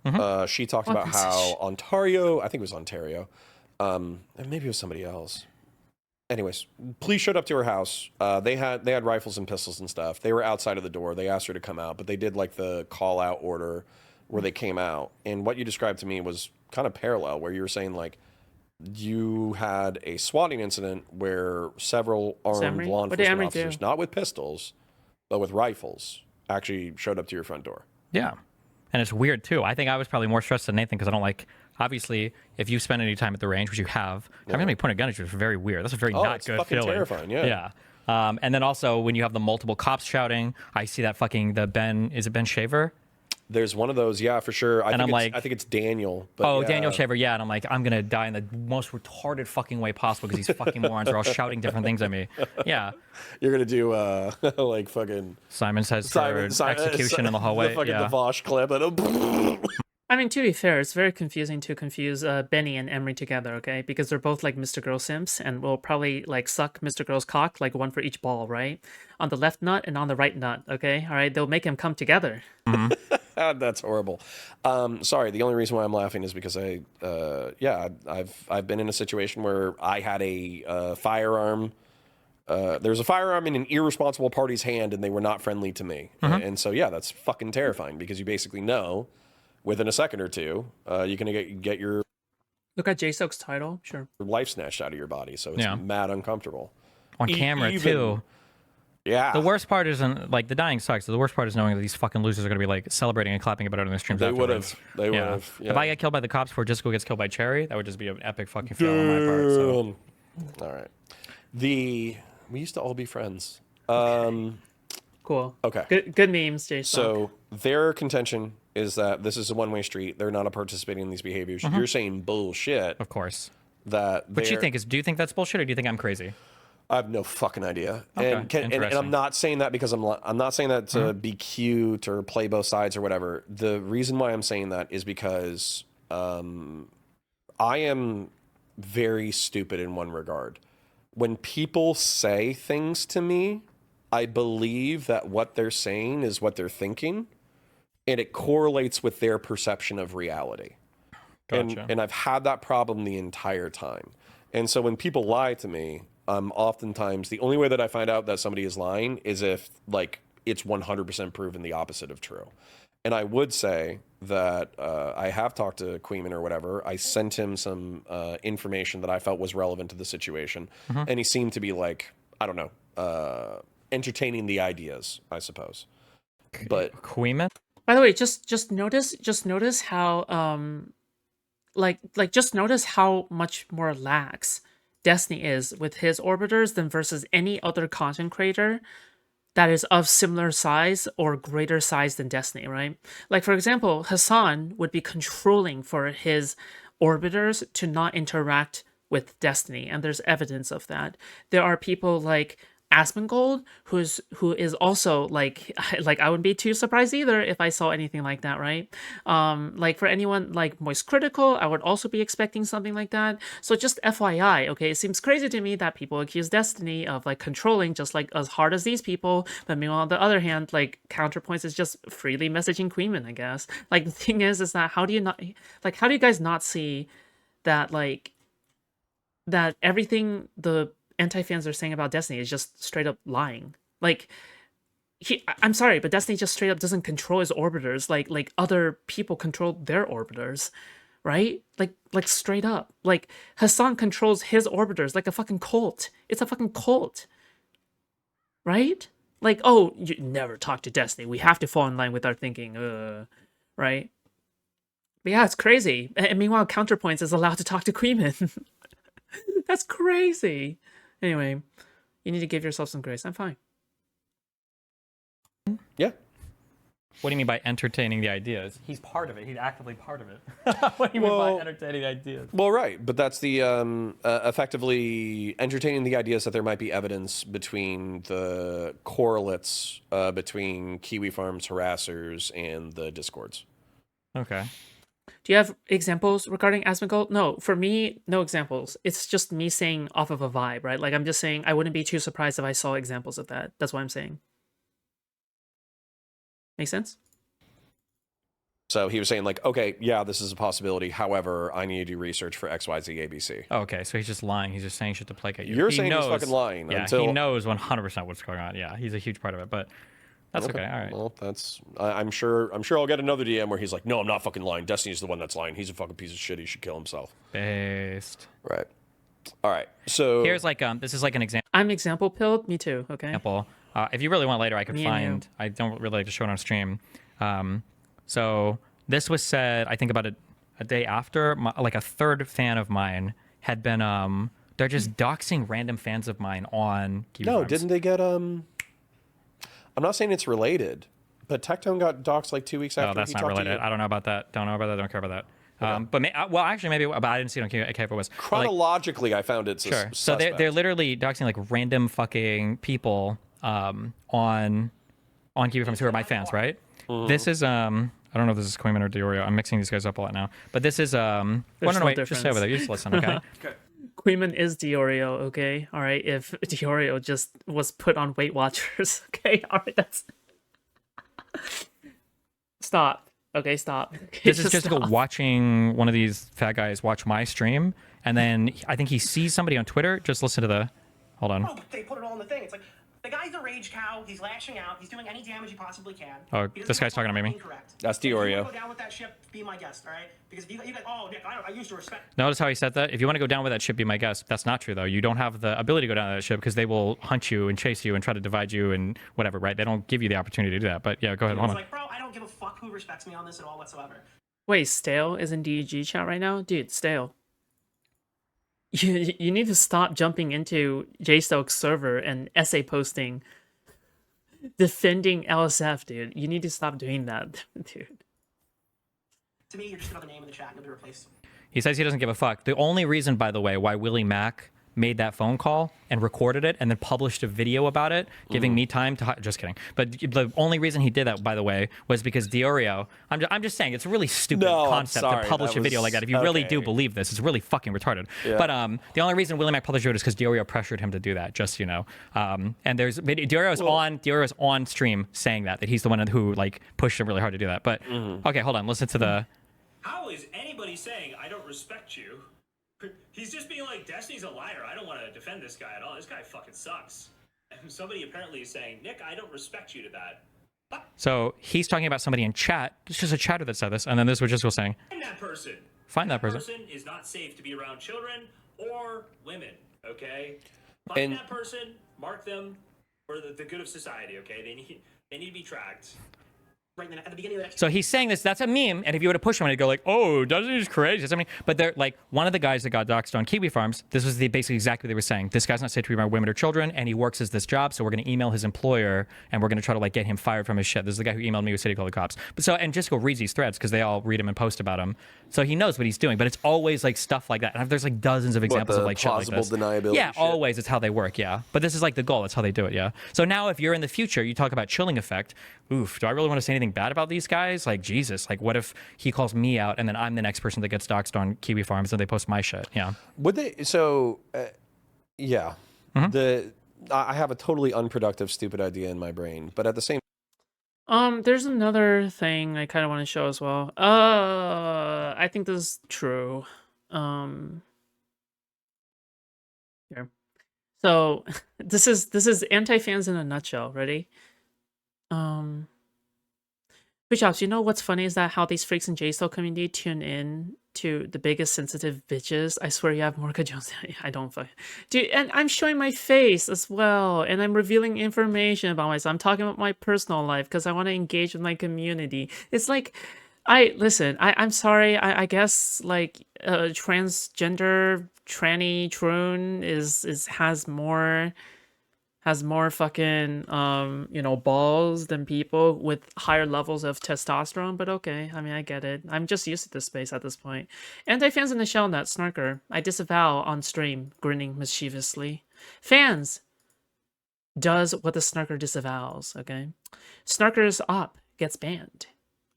S2: she talked
S1: What
S2: about
S1: message?
S2: how Ontario, I think it was Ontario, and maybe it was somebody else. Anyways, police showed up to her house. They had rifles and pistols and stuff. They were outside of the door. They asked her to come out, but they did like the call out order where they came out. And what you described to me was kind of parallel, where you were saying like you had a swatting incident where several armed
S1: Emery?
S2: law
S1: What did
S2: enforcement
S1: Emery
S2: officers,
S1: do?
S2: not with pistols, but with rifles, actually showed up to your front door.
S3: Yeah. And it's weird, too. I think I was probably more stressed than Nathan because I don't like... Obviously, if you've spent any time at the range, which you have, having somebody point a gun at you is very weird. That's a very not
S2: it's
S3: good
S2: fucking
S3: feeling.
S2: terrifying, yeah.
S3: Yeah. And then also, when you have the multiple cops shouting, I see that is it Ben Shaver?
S2: There's one of those, yeah, for sure. I think it's Daniel. But yeah.
S3: Daniel Shaver, yeah. And I'm like, I'm going to die in the most retarded fucking way possible because these fucking morons are all shouting different things at me. Yeah.
S2: You're going to do, like, fucking...
S3: Simon says execution in the hallway.
S2: The fucking
S3: Yeah.
S2: the Vosh clip. And
S1: I mean, to be fair, it's very confusing to confuse Benny and Emery together, okay? Because they're both like Mr. Girl simps and will probably like suck Mr. Girl's cock, like one for each ball, right? On the left nut and on the right nut, okay? All right, they'll make him come together.
S2: That's horrible. Sorry, the only reason why I'm laughing is because I've been in a situation where I had a firearm. There's a firearm in an irresponsible party's hand, and they were not friendly to me. And so, yeah, that's fucking terrifying because you basically know within a second or two, you're gonna get your
S1: Look at J-Soak's title, sure.
S2: life snatched out of your body. So it's mad uncomfortable.
S3: On camera, too.
S2: Yeah.
S3: The worst part isn't, like, the dying sucks. The worst part is knowing that these fucking losers are going to be, like, celebrating and clapping about it on their streams afterwards.
S2: They would have.
S3: If I get killed by the cops before Jessica gets killed by Cherry, that would just be an epic fucking fail on my part. So.
S2: All right. We used to all be friends.
S1: Cool.
S2: Okay.
S1: Good memes, J-Soak.
S2: So their contention is that this is a one-way street. They're not participating in these behaviors. You're saying bullshit.
S3: Of course.
S2: That
S3: What you think is, do you think that's bullshit or do you think I'm crazy?
S2: I have no fucking idea.
S3: Okay,
S2: And I'm not saying that because I'm not saying that to be cute or play both sides or whatever. The reason why I'm saying that is because I am very stupid in one regard. When people say things to me, I believe that what they're saying is what they're thinking, and it correlates with their perception of reality.
S3: Gotcha.
S2: And I've had that problem the entire time. And so when people lie to me, oftentimes the only way that I find out that somebody is lying is if like it's 100% proven the opposite of true. And I would say that I have talked to Queeman or whatever. I sent him some information that I felt was relevant to the situation, and he seemed to be like, I don't know, entertaining the ideas, I suppose. But
S3: Queeman?
S1: By the way, just notice how just notice how much more lax Destiny is with his orbiters than versus any other content creator that is of similar size or greater size than Destiny, right? Like, for example, Hassan would be controlling for his orbiters to not interact with Destiny, and there's evidence of that. There are people like Asmongold, who is also like I wouldn't be too surprised either if I saw anything like that, right? Like for anyone like Moist Critical, I would also be expecting something like that. So just FYI, okay, it seems crazy to me that people accuse Destiny of like controlling just like as hard as these people, but meanwhile on the other hand, like Counterpoints is just freely messaging Queeman, I guess. Like the thing is that how do you guys not see that like that everything anti-fans are saying about Destiny is just straight up lying. Like, I'm sorry, but Destiny just straight up doesn't control his orbiters like other people control their orbiters, right? Like straight up. Like Hassan controls his orbiters like a fucking cult. It's a fucking cult, right? Like, oh, you never talk to Destiny. We have to fall in line with our thinking, right? But yeah, it's crazy. And meanwhile, Counterpoints is allowed to talk to Queeman. That's crazy. Anyway, you need to give yourself some grace. I'm fine.
S2: Yeah.
S3: What do you mean by entertaining the ideas? He's part of it. He's actively part of it. What do you mean by entertaining the ideas?
S2: Well, right, but that's the effectively entertaining the ideas that there might be evidence between the correlates between Kiwi Farms harassers and the discords.
S3: Okay.
S1: Do you have examples regarding Asmongold? No, for me, no examples. It's just me saying off of a vibe, right? Like I'm just saying I wouldn't be too surprised if I saw examples of that. That's what I'm saying. Make sense?
S2: So he was saying like, okay, yeah, this is a possibility. However, I need to do research for XYZ ABC.
S3: Okay, so he's just lying. He's just saying shit to placate you.
S2: You're
S3: He
S2: saying
S3: knows,
S2: he's fucking lying.
S3: Yeah,
S2: until...
S3: he knows 100% what's going on. Yeah, he's a huge part of it, but that's okay. All right.
S2: Well, that's I'm sure I'll get another DM where he's like, no, I'm not fucking lying. Destiny's the one that's lying. He's a fucking piece of shit. He should kill himself.
S3: Based.
S2: Right. All right. So
S3: Here's like this is like an example.
S1: I'm example pilled. Me too. Okay.
S3: If you really want later, I could
S1: Me and
S3: find. I don't really like to show it on stream. So this was said, I think about a day after. Like a third fan of mine had been. They're just doxing random fans of mine on Kiwi Farms.
S2: didn't they get I'm not saying it's related, but Tectone got doxed like 2 weeks after.
S3: Oh, that's
S2: he
S3: not
S2: talked to
S3: related.
S2: you.
S3: I don't know about that. Don't care about that.
S2: Okay.
S3: But actually, maybe. But I didn't see it on Kiwi. Okay, if it was
S2: Chronologically, I found it.
S3: Sure. So they're literally doxing like random fucking people on Kiwi Farms who are my fans, right?
S2: Mm-hmm.
S3: This is I don't know if this is Queeman or Diorio. I'm mixing these guys up a lot now. But this is
S1: no
S3: wait, just
S1: difference.
S3: stay over there. You just listen, okay?
S2: Okay.
S1: Queeman is Diorio, okay? All right, if Diorio just was put on Weight Watchers, okay? All right, that's... Stop. Okay, stop. Okay,
S3: This is just watching one of these fat guys watch my stream, and then I think he sees somebody on Twitter. Just listen to the... Hold on.
S6: Oh, they put it all in the thing. It's like, the guy's a rage cow. He's lashing out. He's doing any damage he possibly can.
S3: Oh,
S6: He doesn't
S3: this guy's
S6: give a
S3: talking about me.
S6: incorrect.
S2: That's
S6: If you
S2: Diorio.
S6: wanna go down with that ship, be my guest, all right? Because if you got, oh, Nick, I used to respect.
S3: Notice how he said that? If you want to go down with that ship, be my guest. That's not true, though. You don't have the ability to go down with that ship because they will hunt you and chase you and try to divide you and whatever, right? They don't give you the opportunity to do that. But yeah, go ahead.
S6: It's
S3: Hold on.
S6: like, bro, I don't give a fuck who respects me on this at all whatsoever.
S1: Wait, Stale is in DEG chat right now? Dude, Stale. You need to stop jumping into JStoke's server and essay posting defending LSF, dude. You need to stop doing that, dude.
S6: To me, you're just another name in the chat. You'll be replaced.
S3: He says he doesn't give a fuck. The only reason, by the way, why Willie Mack made that phone call and recorded it and then published a video about it, giving me time to... Just kidding. But the only reason he did that, by the way, was because Diorio... I'm just saying, it's a really stupid concept to publish a video like that. If you really do believe this, it's really fucking retarded. Yeah. But the only reason Willie Mack published it is because Diorio pressured him to do that, just, you know. And there's... Diorio's on stream saying that he's the one who, like, pushed him really hard to do that. But, okay, hold on. Listen to the...
S7: How is anybody saying I don't respect you? He's just being like, Destiny's a liar. I don't want to defend this guy at all. This guy fucking sucks. And somebody apparently is saying, Nick, I don't respect you to that. What?
S3: So he's talking about somebody in chat. It's just a chatter that said this. And then this was just go saying,
S7: Find that person.
S3: Find that person.
S7: That person is not safe to be around children or women, okay? Find that person, mark them for the good of society, okay? They need to be tracked.
S6: Right at the beginning of that.
S3: So he's saying this, that's a meme, and if you were to push him, he'd go like, oh, doesn't he just crazy? Something. But they're like, one of the guys that got doxxed on Kiwi Farms, this was basically exactly what they were saying. This guy's not safe to be around women or children, and he works as this job, so we're going to email his employer, and we're going to try to like get him fired from his shit. This is the guy who emailed me with City Called the Cops. But so, and Jessica reads these threads because they all read him and post about him. So he knows what he's doing, but it's always like stuff like that. And there's like dozens of examples of like shit like this.
S2: Deniability
S3: yeah,
S2: shit.
S3: always. It's how they work, yeah. But this is like the goal. That's how they do it, yeah. So now if you're in the future, you talk about chilling effect. Oof, do I really want to say anything bad about these guys? Like, Jesus, like what if he calls me out and then I'm the next person that gets doxxed on Kiwi Farms and they post my shit? Yeah.
S2: Would they? So, yeah. I have a totally unproductive, stupid idea in my brain, but at the same
S1: There's another thing I kind of want to show as well. I think this is true. Here. So this is anti-fans in a nutshell. Ready? Foodshops, you know what's funny is that how these freaks in JSTOL community tune in to the biggest sensitive bitches. I swear you have more Jones. I don't fuck. Dude, and I'm showing my face as well, and I'm revealing information about myself. I'm talking about my personal life because I want to engage with my community. It's like, I'm sorry. I guess like transgender tranny troon has more fucking balls than people with higher levels of testosterone, but okay. I mean, I get it. I'm just used to this space at this point. Anti-fans in the shell nut snarker. I disavow on stream, grinning mischievously. Fans does what the snarker disavows, okay? Snarker's op gets banned.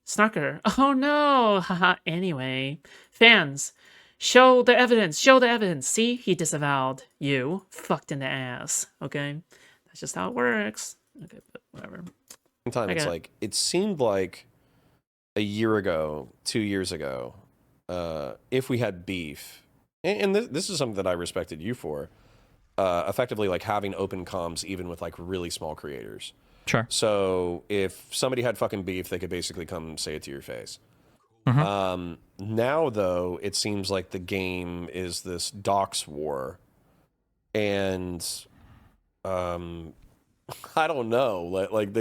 S1: Snarker, oh no, haha, anyway. Fans, show the evidence, show the evidence. See, he disavowed you. Fucked in the ass, okay? That's just how it works. Okay, but whatever.
S2: Time, it's like, it seemed like a year ago, 2 years ago, if we had beef, and this is something that I respected you for, effectively like having open comms even with like really small creators.
S3: Sure.
S2: So if somebody had fucking beef, they could basically come say it to your face. Now, though, it seems like the game is this dox war. And I don't know. Like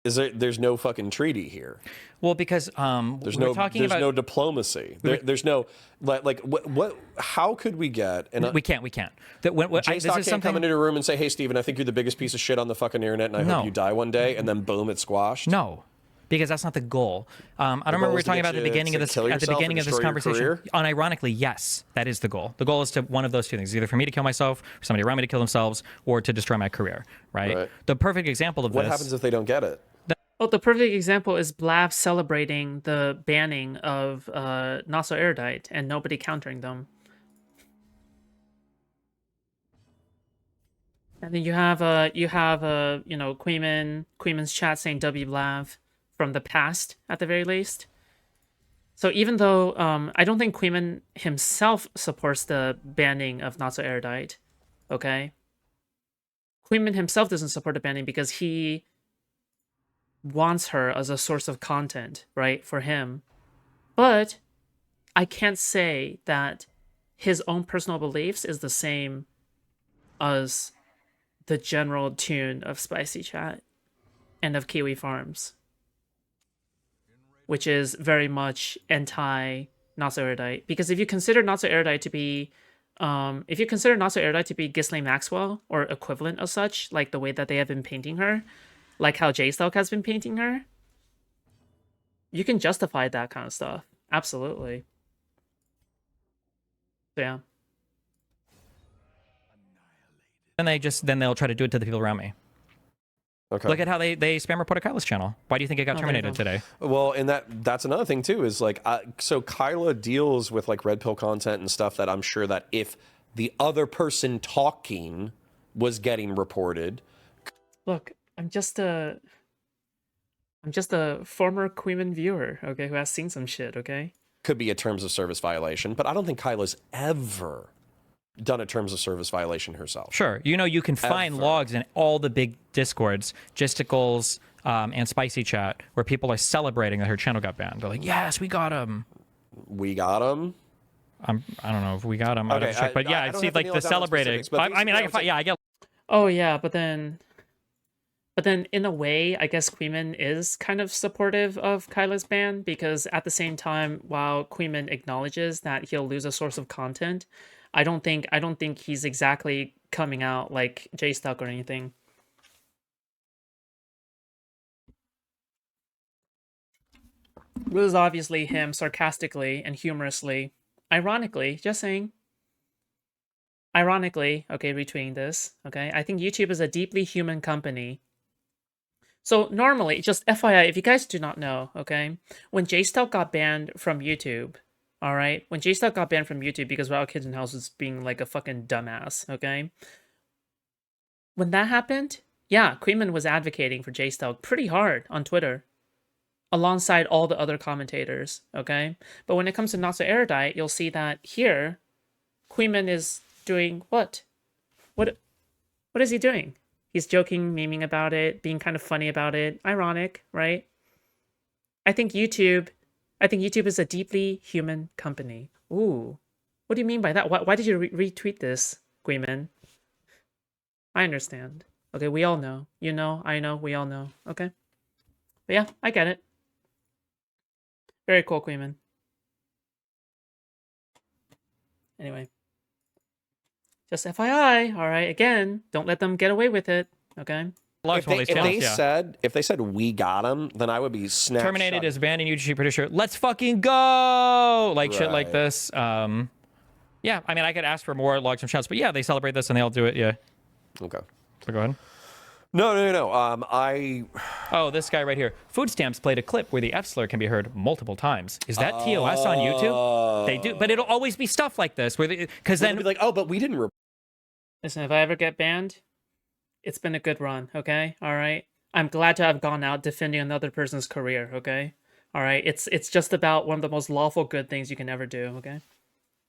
S2: there's no fucking treaty here.
S3: Well, because
S2: there's no diplomacy. There's no what how could we get and
S3: we can't. This
S2: JSTOC
S3: is
S2: can't
S3: something
S2: come into a room and say, "Hey, Steven, I think you're the biggest piece of shit on the fucking internet, and I hope you die one day," and then boom, it's squashed.
S3: No, because that's not the goal. I don't remember we were talking about at the beginning of this conversation. Unironically, yes, that is the goal. The goal is to one of those two things: either for me to kill myself, or somebody around me to kill themselves, or to destroy my career. Right? The perfect example of
S2: what happens if they don't get it?
S1: Well, the perfect example is Blav celebrating the banning of not so erudite and nobody countering them. And then you have Queeman's chat saying W Blav from the past at the very least. So even though I don't think Queeman himself supports the banning of not so erudite, okay? Queeman himself doesn't support the banning because he wants her as a source of content, right, for him. But I can't say that his own personal beliefs is the same as the general tune of Spicy Chat and of Kiwi Farms, which is very much anti not so erudite. Because if you consider not so erudite to be Ghislaine Maxwell or equivalent of such, like the way that they have been painting her, like how JSTOC has been painting her, you can justify that kind of stuff. Absolutely. So, yeah.
S3: And then they'll try to do it to the people around me.
S2: Okay.
S3: Look at how they spam reported Kyla's channel. Why do you think it got terminated today?
S2: Well, and that's another thing too, is like, so Kyla deals with like red pill content and stuff that I'm sure that if the other person talking was getting reported.
S1: Look, I'm just a former Queeman viewer, okay, who has seen some shit, okay?
S2: Could be a terms of service violation, but I don't think Kyla's ever done a terms of service violation herself.
S3: Sure. You can find logs in all the big discords, Gisticles, and Spicy Chat, where people are celebrating that her channel got banned. They're like, yes, we got him.
S2: We got him?
S3: I don't know if we got him. Okay, I check, but yeah, I see like the celebrating. I mean, I can find, yeah, I get.
S1: Oh yeah, but then in a way, I guess Queeman is kind of supportive of Kyla's ban, because at the same time, while Queeman acknowledges that he'll lose a source of content, I don't think he's exactly coming out like JSTOC or anything. This is obviously him sarcastically and humorously, ironically, just saying. Ironically, okay, retweeting this, okay? I think YouTube is a deeply human company. So normally, just FYI, if you guys do not know, okay, when JSTOC got banned from YouTube, all right, when JSTOC got banned from YouTube because Wild Kids in House was being like a fucking dumbass, okay, when that happened, yeah, Queeman was advocating for JSTOC pretty hard on Twitter, alongside all the other commentators, okay? But when it comes to Not So Erudite, you'll see that here, Queeman is Doing what? What is he doing? He's joking, memeing about it, being kind of funny about it. Ironic, right? I think YouTube is a deeply human company. Ooh. What do you mean by that? Why did you retweet this, Guiman? I understand. Okay, we all know. You know, I know, we all know. Okay. But yeah, I get it. Very cool, Guiman. Anyway. Just FYI, alright, again, don't let them get away with it. Okay?
S2: If they said we got him, then I would be snapped.
S3: Terminated is banned in YouTube producer. Let's fucking go! Like shit like this. Yeah, I mean, I could ask for more logs and shouts, but yeah, they celebrate this and they all do it. Yeah.
S2: Okay.
S3: So go ahead.
S2: No.
S3: Oh, this guy right here. Food Stamps played a clip where the F slur can be heard multiple times. Is that TOS on YouTube? They do, but it'll always be stuff like this where because then
S2: be like, oh, but we didn't.
S1: Listen, if I ever get banned, it's been a good run. Okay, all right. I'm glad to have gone out defending another person's career. Okay, all right. It's just about one of the most lawful good things you can ever do. Okay.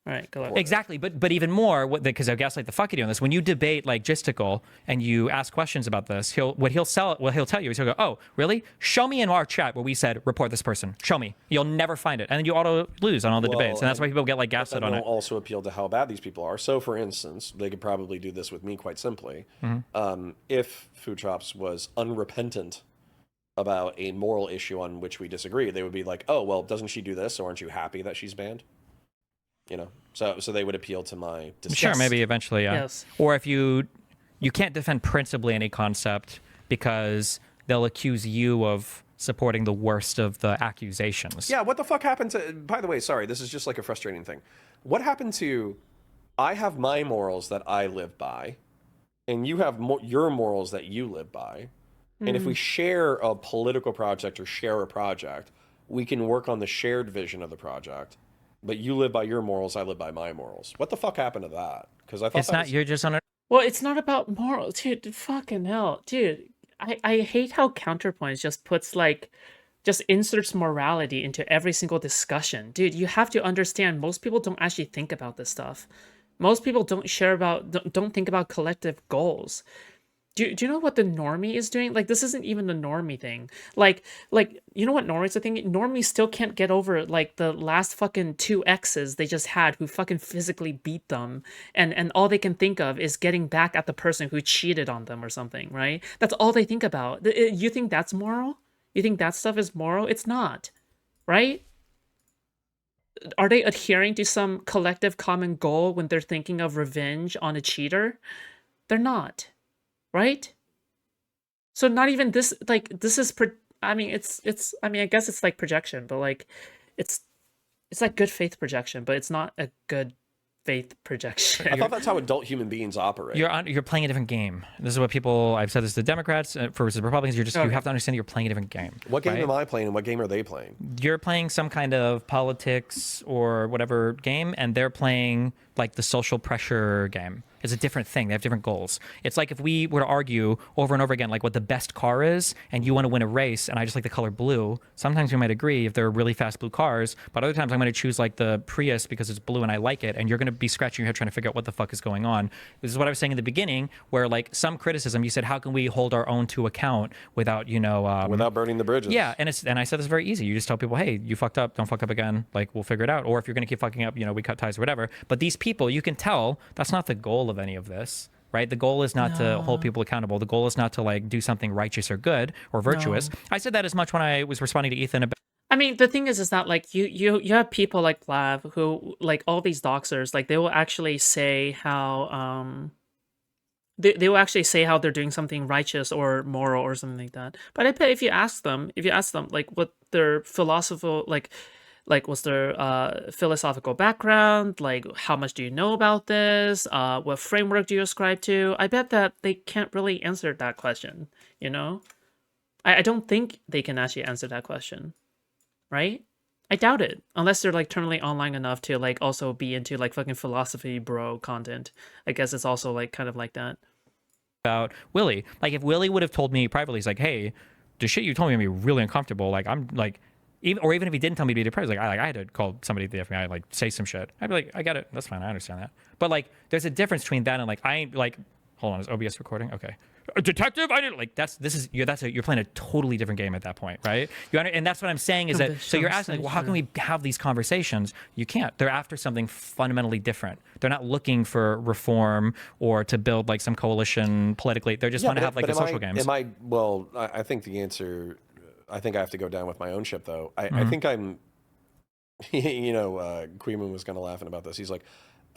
S1: All right, go ahead.
S3: Exactly, but even more, because I guess like the fuck you doing this. When you debate like Gisticle and you ask questions about this, he'll tell you is he'll go, oh really? Show me in our chat where we said report this person. Show me. You'll never find it, and then you auto lose on all the debates, and that's why people get like gaslit on it.
S2: Also appeal to how bad these people are. So, for instance, they could probably do this with me quite simply. If Foodshops was unrepentant about a moral issue on which we disagree, they would be like, oh well, doesn't she do this? So aren't you happy that she's banned? You know, so they would appeal to my disgust.
S3: Sure, maybe eventually, yeah.
S1: Yes.
S3: Or if you can't defend principally any concept because they'll accuse you of supporting the worst of the accusations.
S2: Yeah, what the fuck happened to? By the way, sorry, this is just like a frustrating thing. What happened to? I have my morals that I live by, and you have your morals that you live by, and if we share a political project or share a project, we can work on the shared vision of the project. But you live by your morals, I live by my morals. What the fuck happened to that? Because I thought
S3: it's not. You're just on a.
S1: Well, it's not about morals, dude. Fucking hell, dude. I hate how Counterpoints just puts just inserts morality into every single discussion, dude. You have to understand most people don't actually think about this stuff. Most people don't think about collective goals. Do you know what the normie is doing? Like, this isn't even the normie thing. Like, you know what normies are thinking? Normies still can't get over, like, the last fucking 2 exes they just had who fucking physically beat them. And all they can think of is getting back at the person who cheated on them or something, right? That's all they think about. You think that's moral? You think that stuff is moral? It's not, right? Are they adhering to some collective common goal when they're thinking of revenge on a cheater? They're not. Right? So not even this, like, this is, I mean, I guess it's like projection, but like, it's like good faith projection, but it's not a good faith projection.
S2: I thought that's how adult human beings operate.
S3: You're playing a different game. This is what I've said this to Democrats versus Republicans. You have to understand you're playing a different game.
S2: What game am I playing and what game are they playing?
S3: You're playing some kind of politics or whatever game, and they're playing like the social pressure game. It's a different thing. They have different goals. It's like if we were to argue over and over again, like what the best car is, and you want to win a race, and I just like the color blue. Sometimes we might agree if they're really fast blue cars, but other times I'm going to choose like the Prius because it's blue and I like it, and you're going to be scratching your head trying to figure out what the fuck is going on. This is what I was saying in the beginning, where like some criticism, you said, how can we hold our own to account without,
S2: without burning the bridges?
S3: Yeah, and I said this very easy. You just tell people, hey, you fucked up, don't fuck up again. Like we'll figure it out. Or if you're going to keep fucking up, we cut ties or whatever. But these people, you can tell that's not the goal of any of this. Right? The goal is not to hold people accountable. The goal is not to like do something righteous or good or virtuous. No. I said that as much when I was responding to Ethan about.
S1: I mean, the thing is that like you have people like Blav who like all these doxers, like they will actually say how they will actually say how they're doing something righteous or moral or something like that. But I bet if you ask them like what their philosophical like what's their philosophical background, like how much do you know about this, what framework do you ascribe to, I bet that they can't really answer that question, I don't think they can actually answer that question, right? I doubt it, unless they're like terminally online enough to like also be into like fucking philosophy bro content. I guess it's also like kind of like that.
S3: About Willie, like if Willie would have told me privately, he's like, hey, the shit you told me made me really uncomfortable, like I'm like, Even if he didn't tell me to be depressed, like I had to call somebody at the FBI, like say some shit. I'd be like, I get it, that's fine, I understand that. But like, there's a difference between that and like, I ain't like, hold on, is OBS recording? Okay. A detective? I didn't like you're playing a totally different game at that point, right? And that's what I'm saying is that so you're asking like, well, how can we have these conversations? You can't. They're after something fundamentally different. They're not looking for reform or to build like some coalition politically. They just want to have like the social games.
S2: Well, I think the answer. I think I have to go down with my own ship though. I think I'm. Queeman was kind of laughing about this. He's like,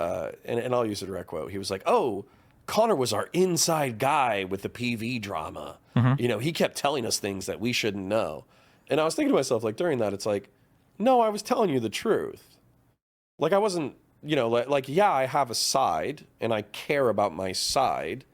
S2: and I'll use a direct quote. He was like, "Oh, Connor was our inside guy with the PV drama. He kept telling us things that we shouldn't know." And I was thinking to myself, like, during that, it's like, no, I was telling you the truth. Like, I wasn't, yeah, I have a side and I care about my side.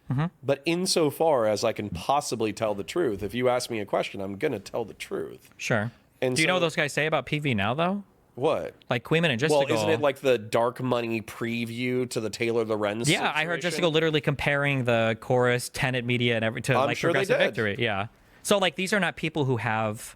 S2: But insofar as I can possibly tell the truth, if you ask me a question, I'm going to tell the truth.
S3: Sure.
S2: And
S3: do you know what those guys say about PV now, though?
S2: What?
S3: Like Queeman and Justico.
S2: Well, isn't it like the Dark Money preview to the Taylor Lorenz
S3: situation? I heard Justico literally comparing the chorus, Tenet Media, and to like Progressive Victory. Yeah. So like these are not people who have.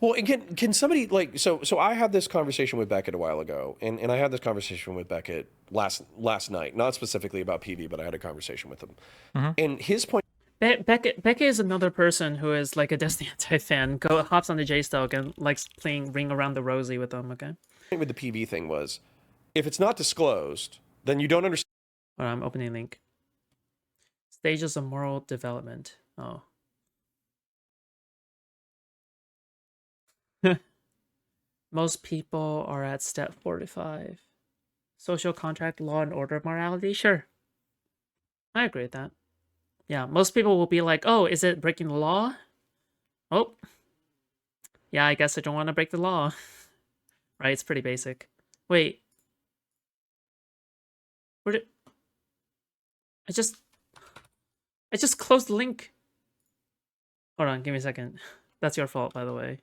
S2: Well, can somebody like so I had this conversation with Beckett a while ago, and I had this conversation with Beckett last night, not specifically about PV, but I had a conversation with him, and his point.
S1: Beckett is another person who is like a Destiny fan. Hops on the J-Stoke and likes playing Ring Around the Rosie with them. Okay.
S2: With the PV thing was, if it's not disclosed, then you don't understand.
S1: I'm opening link. Stages of moral development. Oh. Most people are at step 45. Social contract, law and order, morality. Sure. I agree with that. Yeah, most people will be like, oh, is it breaking the law? Oh. Yeah, I guess I don't want to break the law. Right, it's pretty basic. Wait. Where did... I just closed the link. Hold on, give me a second. That's your fault, by the way.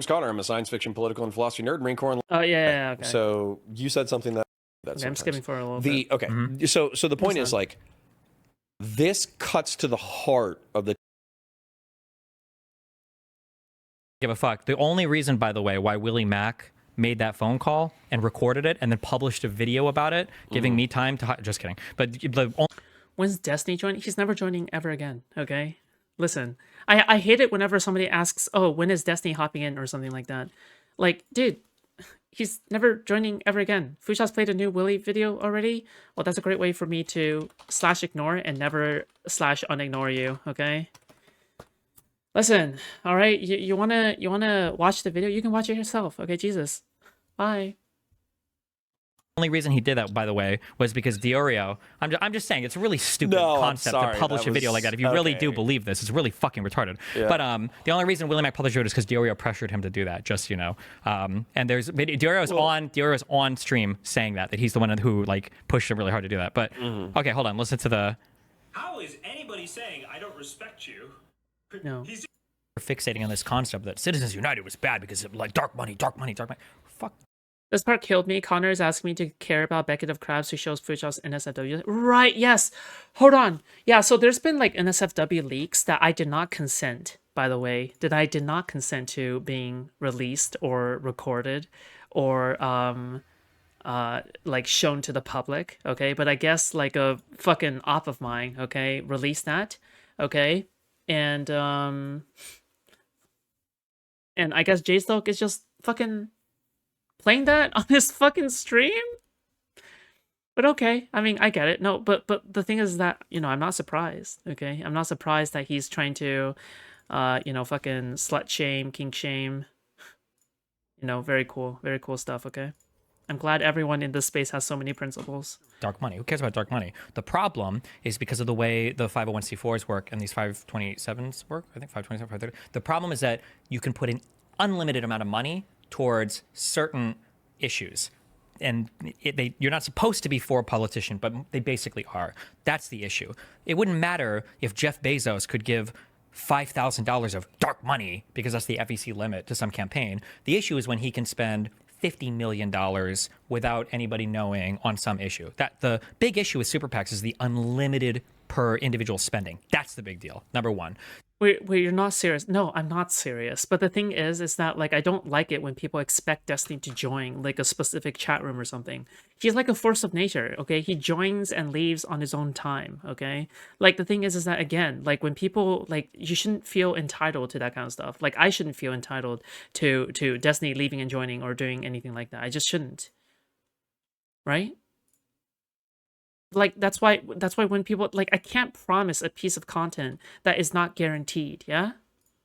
S2: Connor, I'm a science fiction, political, and philosophy nerd, Marine Corps. And
S1: Oh, yeah, okay.
S2: So you said something that...
S1: Okay, I'm skipping for a little bit.
S2: Okay, so the point is, like, this cuts to the heart of the...
S3: Give a fuck. The only reason, by the way, why Willie Mack made that phone call and recorded it and then published a video about it, giving me time to... Just kidding. But the only...
S1: When's Destiny joining? He's never joining ever again, okay? Listen, I hate it whenever somebody asks, oh, when is Destiny hopping in or something like that. Like, dude, he's never joining ever again. Foodshops played a new Willie video already. Well, that's a great way for me to /ignore and never /unignore you, okay? Listen, all right, you wanna watch the video? You can watch it yourself, okay? Jesus, bye.
S3: Only reason he did that, by the way, was because Diorio. I'm just saying it's a really stupid concept to publish a video like that. If you really do believe this, it's really fucking retarded. Yeah. But the only reason Willie Mack published it is because Diorio pressured him to do that. Just and there's Diorio's on stream saying that he's the one who like pushed him really hard to do that. But okay, hold on, listen to the.
S7: How is anybody saying I don't respect you?
S1: No.
S7: He's
S3: fixating on this concept that Citizens United was bad because of like dark money. Fuck.
S1: This part killed me. Connor is asking me to care about Beckett of Crabs who shows Foodshops NSFW. Right, yes. Hold on. Yeah, so there's been like NSFW leaks that I did not consent, by the way, that I did not consent to being released or recorded or like shown to the public, okay? But I guess like a fucking op of mine, okay, released that, okay? And I guess J-Stoke is just fucking playing that on his fucking stream? But okay, I mean, I get it. No, but the thing is that, I'm not surprised, okay? I'm not surprised that he's trying to, fucking slut shame, kink shame. Very cool stuff, okay? I'm glad everyone in this space has so many principles.
S3: Dark money. Who cares about dark money? The problem is because of the way the 501c4s work and these 527s work. I think 527, 530. The problem is that you can put an unlimited amount of money towards certain issues. And you're not supposed to be for a politician, but they basically are. That's the issue. It wouldn't matter if Jeff Bezos could give $5,000 of dark money because that's the FEC limit to some campaign. The issue is when he can spend $50 million without anybody knowing on some issue. That the big issue with super PACs is the unlimited per individual spending. That's the big deal. Number one.
S1: Wait, you're not serious. No, I'm not serious. But the thing is that, like, I don't like it when people expect Destiny to join, like, a specific chat room or something. He's like a force of nature, okay? He joins and leaves on his own time, okay? Like, the thing is that, again, like, when people, like, you shouldn't feel entitled to that kind of stuff. Like, I shouldn't feel entitled to Destiny leaving and joining or doing anything like that. I just shouldn't. Right? Like, that's why when people, like, I can't promise a piece of content that is not guaranteed, yeah?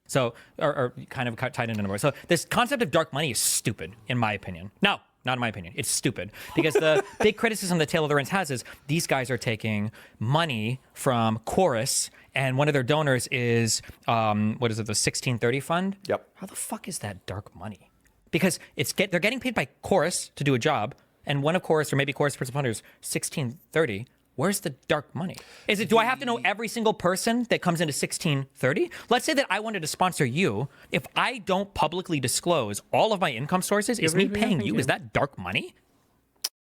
S3: So, or kind of tied into number. So this concept of dark money is stupid, in my opinion. No, not in my opinion. It's stupid because the big criticism that Tail of the Rings has is these guys are taking money from Chorus, and one of their donors is, what is it, the 1630 fund?
S2: Yep.
S3: How the fuck is that dark money? Because they're getting paid by Chorus to do a job, and one of Chorus, or maybe Chorus Principal Hunters, 1630. Where's the dark money? Is it, do I have to know every single person that comes into 1630? Let's say that I wanted to sponsor you. If I don't publicly disclose all of my income sources, is me paying you? Is that dark money?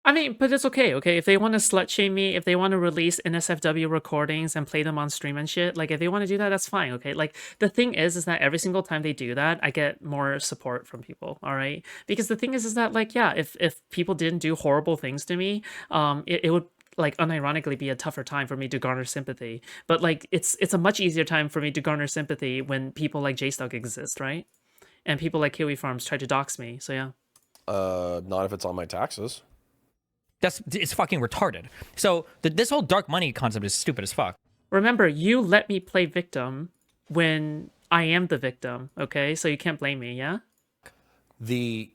S1: I mean, but it's okay, okay? If they want to slut shame me, if they want to release NSFW recordings and play them on stream and shit, like, if they want to do that, that's fine, okay? Like, the thing is that every single time they do that, I get more support from people, all right? Because the thing is that, like, yeah, if people didn't do horrible things to me, it would, like, unironically be a tougher time for me to garner sympathy. But, like, it's a much easier time for me to garner sympathy when people like JStuck exist, right? And people like Kiwi Farms try to dox me, so yeah.
S2: Not if it's on my taxes.
S3: It's fucking retarded. So this whole dark money concept is stupid as fuck.
S1: Remember, you let me play victim when I am the victim, okay? So you can't blame me, yeah?
S2: The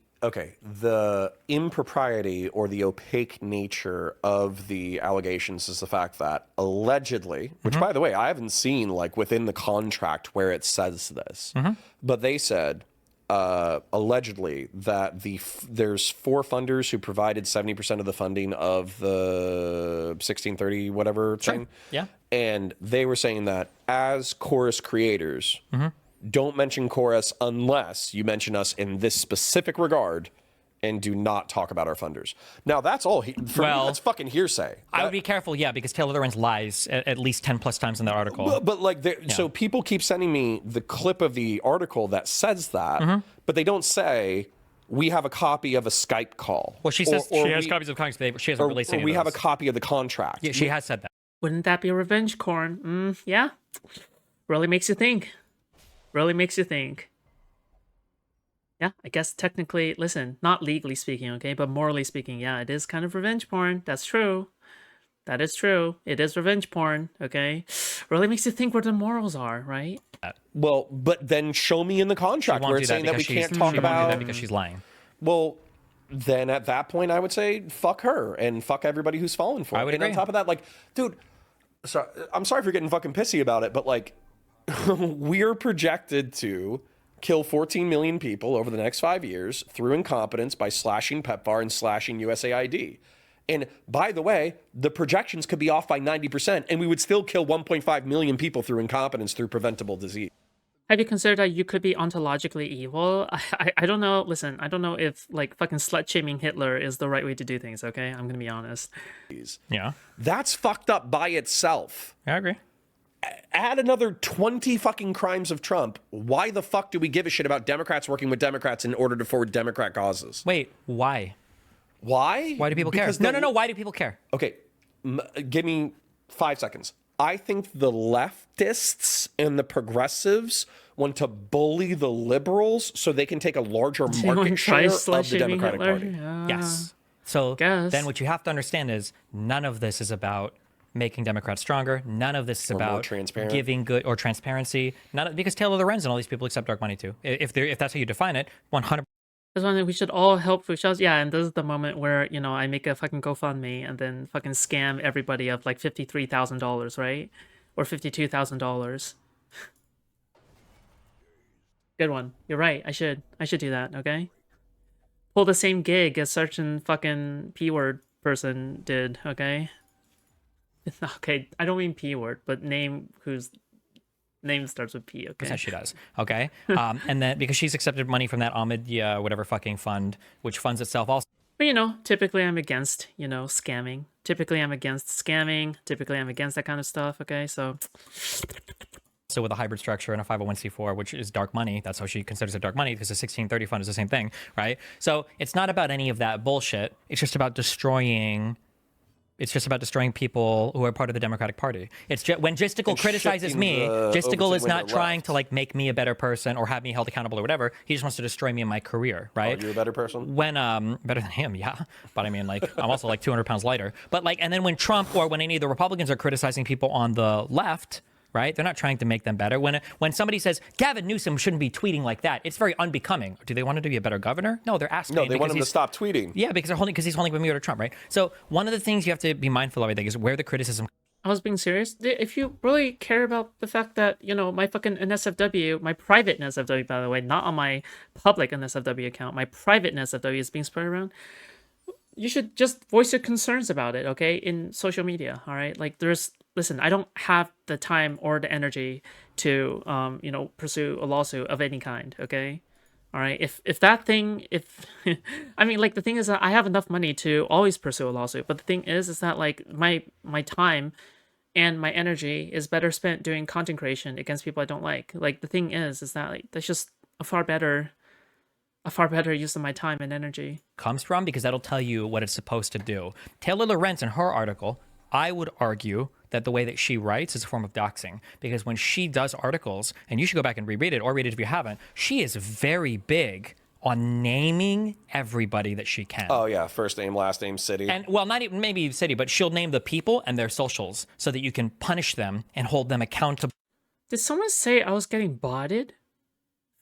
S2: impropriety or the opaque nature of the allegations is the fact that allegedly, which by the way, I haven't seen like within the contract where it says this, but they said allegedly that there's 4 funders who provided 70% of the funding of the 1630 whatever thing.
S3: Yeah.
S2: And they were saying that as Chorus creators, don't mention Chorus unless you mention us in this specific regard and do not talk about our funders. Now, that's all. Me, that's fucking hearsay.
S3: I would be careful, yeah, because Tail of the Rings lies at least 10 plus times in that article.
S2: But like, so people keep sending me the clip of the article that says that, but they don't say, we have a copy of a Skype call.
S3: Well, she says she has copies of contracts, but she hasn't released any of
S2: we
S3: those.
S2: have a copy of the contract.
S3: Yeah, she has said that.
S1: Wouldn't that be revenge corn? Yeah. Really makes you think. Really makes you think. Yeah, I guess technically, listen, not legally speaking, okay, but morally speaking, yeah, it is kind of revenge porn. That's true. That is true. It is revenge porn, okay? Really makes you think where the morals are, right?
S2: Well, but then show me in the contract where it's saying that we can't talk
S3: she
S2: about...
S3: won't do that because she's lying.
S2: Well, then at that point, I would say, fuck her and fuck everybody who's fallen for it.
S3: I would
S2: agree. On top of that, like, dude, I'm sorry for getting fucking pissy about it, but like, we're projected to kill 14 million people over the next 5 years through incompetence by slashing PEPFAR and slashing USAID. And by the way, the projections could be off by 90%, and we would still kill 1.5 million people through incompetence through preventable disease.
S1: Have you considered that you could be ontologically evil? I don't know. Listen, I don't know if like fucking slut-shaming Hitler is the right way to do things, okay? I'm gonna be honest.
S3: Yeah.
S2: That's fucked up by itself.
S3: I agree.
S2: Add another 20 fucking crimes of Trump. Why the fuck do we give a shit about Democrats working with Democrats in order to forward Democrat causes?
S3: Wait, why?
S2: Why?
S3: Why do people care? No. Why do people care?
S2: Okay, give me 5 seconds. I think the leftists and the progressives want to bully the liberals so they can take a larger market share of the Democratic Party.
S3: Yes. So then what you have to understand is none of this is about making Democrats stronger. None of this is about giving good or transparency. Because Tail of the Rens and all these people accept dark money too. If that's how you define it, 100%.
S1: That's one that we should all help Foodshops. Yeah, and this is the moment where, you know, I make a fucking GoFundMe and then fucking scam everybody of like $53,000, right? Or $52,000. Good one. You're right. I should do that, okay? Pull the same gig as certain fucking P-word person did, okay? Okay, I don't mean P-word, but name whose name starts with P, okay?
S3: She does, okay? And then because she's accepted money from that Ahmed, whatever fucking fund, which funds itself also.
S1: But, you know, typically I'm against, you know, scamming Typically, I'm against scamming. Typically, I'm against that kind of stuff. Okay, so
S3: So with a hybrid structure and a 501c4, which is dark money, that's how she considers it dark money because the 1630 fund is the same thing, right? So it's not about any of that bullshit. It's just about destroying. It's just about destroying people who are part of the Democratic Party. It's just, when Gisticle criticizes
S2: shifting
S3: me,
S2: the
S3: Gisticle
S2: overton
S3: is not
S2: window
S3: trying
S2: left.
S3: to like make me a better person or have me held accountable or whatever. He just wants to destroy me in my career, right?
S2: Are you a better person?
S3: When better than him, yeah, but I mean, like, I'm also like 200 pounds lighter. But like, and then when Trump or when any of the Republicans are criticizing people on the left, right, they're not trying to make them better. When somebody says Gavin Newsom shouldn't be tweeting like that, it's very unbecoming. Do they want him to be a better governor? No, they're asking.
S2: No, they want
S3: because
S2: him to stop tweeting.
S3: Yeah, because he's holding with me or Trump, right? So one of the things you have to be mindful of, I think, is where the criticism.
S1: I was being serious. If you really care about the fact that, my fucking NSFW, my private NSFW, by the way, not on my public NSFW account, my private NSFW is being spread around, you should just voice your concerns about it, okay, in social media, all right? Like, listen, I don't have the time or the energy to, pursue a lawsuit of any kind, okay? All right, if that thing, I mean, like, the thing is that I have enough money to always pursue a lawsuit, but the thing is that, like, my time and my energy is better spent doing content creation against people I don't like. Like, the thing is that, like, that's just a far better use of my time and energy.
S3: Comes from, because that'll tell you what it's supposed to do. Taylor Lorenz, in her article, I would argue that the way that she writes is a form of doxing, because when she does articles, and you should go back and reread it or read it if you haven't, she is very big on naming everybody that she can.
S2: Oh yeah, first name, last name, city.
S3: And well, not even maybe city, but she'll name the people and their socials so that you can punish them and hold them accountable.
S1: Did someone say I was getting botted?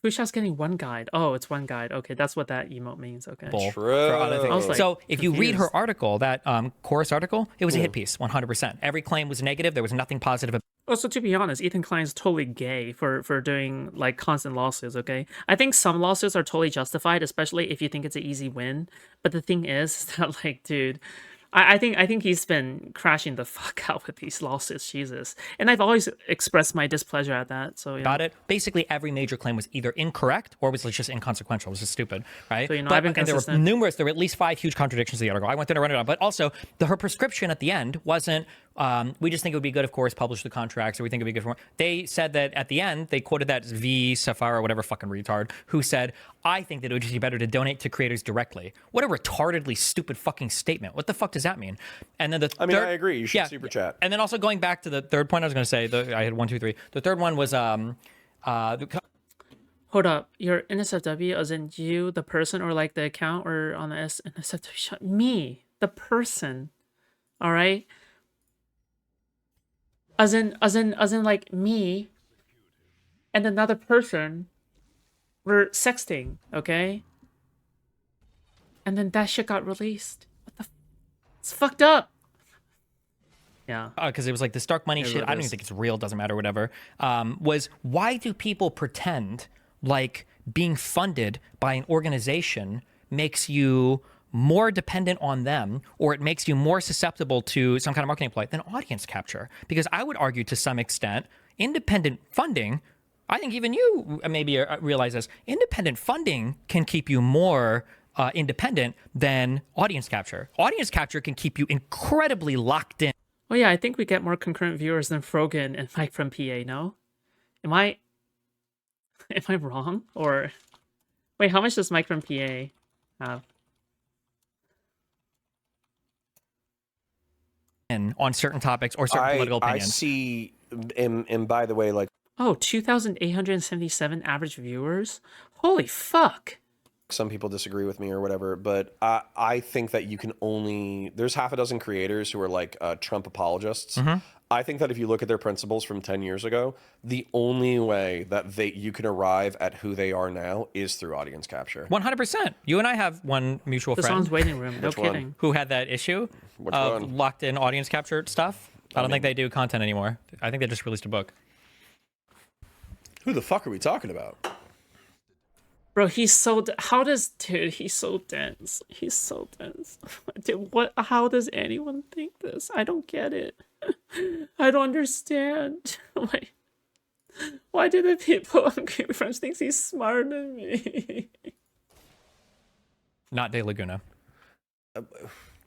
S1: Foodshops getting one guide. Oh, it's one guide. Okay, that's what that emote means. Okay.
S2: True.
S3: For other things.
S1: I was, like,
S3: So if you read her
S1: confused.
S3: article, that chorus article, it was a hit piece, 100%. Every claim was negative. There was nothing positive.
S1: Also, to be honest, Ethan Klein's totally gay for doing, like, constant lawsuits, okay? I think some lawsuits are totally justified, especially if you think it's an easy win. But the thing is that, like, dude, I think he's been crashing the fuck out with these lawsuits, Jesus. And I've always expressed my displeasure at that, so yeah.
S3: About it. Basically, every major claim was either incorrect or was just inconsequential. It was just stupid, right?
S1: So, I've been
S3: and there were
S1: consistent.
S3: there were at least 5 huge contradictions in the article. I went through and run it down. But also, her prescription at the end wasn't, we just think it would be good if Core's published the contracts, or we think it would be good for more. They said that at the end, they quoted that V. Safara, whatever fucking retard, who said, I think that it would just be better to donate to creators directly. What a retardedly stupid fucking statement. What the fuck does that mean? And then
S2: I mean, I agree. You should super chat.
S3: And then also going back to the third point I was going to say, I had 1, 2, 3. The third one was,
S1: Hold up, your NSFW, as in you, the person, or like the account, or on the NSFW? Me, the person. All right. As in, like, me and another person were sexting, okay? And then that shit got released. What the? It's fucked up. Yeah.
S3: Because it was like this dark money shit. I don't even think it's real. Doesn't matter. Whatever. Was why do people pretend like being funded by an organization makes you more dependent on them, or it makes you more susceptible to some kind of marketing ploy than audience capture? Because I would argue to some extent, independent funding, I think even you maybe realize this, independent funding can keep you more independent than audience capture. Audience capture can keep you incredibly locked in.
S1: Oh yeah, I think we get more concurrent viewers than Frogan and Mike from PA, no? Am I wrong? Or wait, how much does Mike from PA have?
S3: On certain topics or certain political opinions.
S2: I see, and by the way, like,
S1: Oh, 2,877 average viewers? Holy fuck.
S2: some people disagree with me or whatever, but I think that you can only, there's half a dozen creators who are like Trump apologists. I think that if you look at their principles from 10 years ago, the only way that you can arrive at who they are now is through audience capture.
S3: 100%. You and I have one mutual
S1: The
S3: friend
S1: song's waiting room, no
S2: Which one?
S1: kidding.
S3: who had that issue
S2: Which
S3: of
S2: one?
S3: locked in audience capture stuff. I don't think they do content anymore. I think they just released a book.
S2: Who the fuck are we talking about?
S1: Bro, he's so dude, he's so dense. He's so dense. Dude, how does anyone think this? I don't get it. I don't understand. Why do the people on Game Friends think he's smarter than me?
S3: Not De Laguna.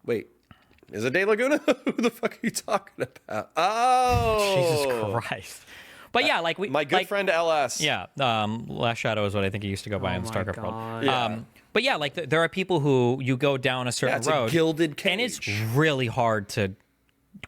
S2: Wait, Is it De Laguna? Who the fuck are you talking about? Oh,
S3: Jesus Christ. But yeah, like
S2: my good friend LS.
S3: Yeah, Last Shadow is what I think he used to go by in the StarCraft world.
S2: Yeah.
S3: But yeah, like there are people who you go down a certain
S2: it's
S3: road,
S2: a gilded cage,
S3: and it's really hard to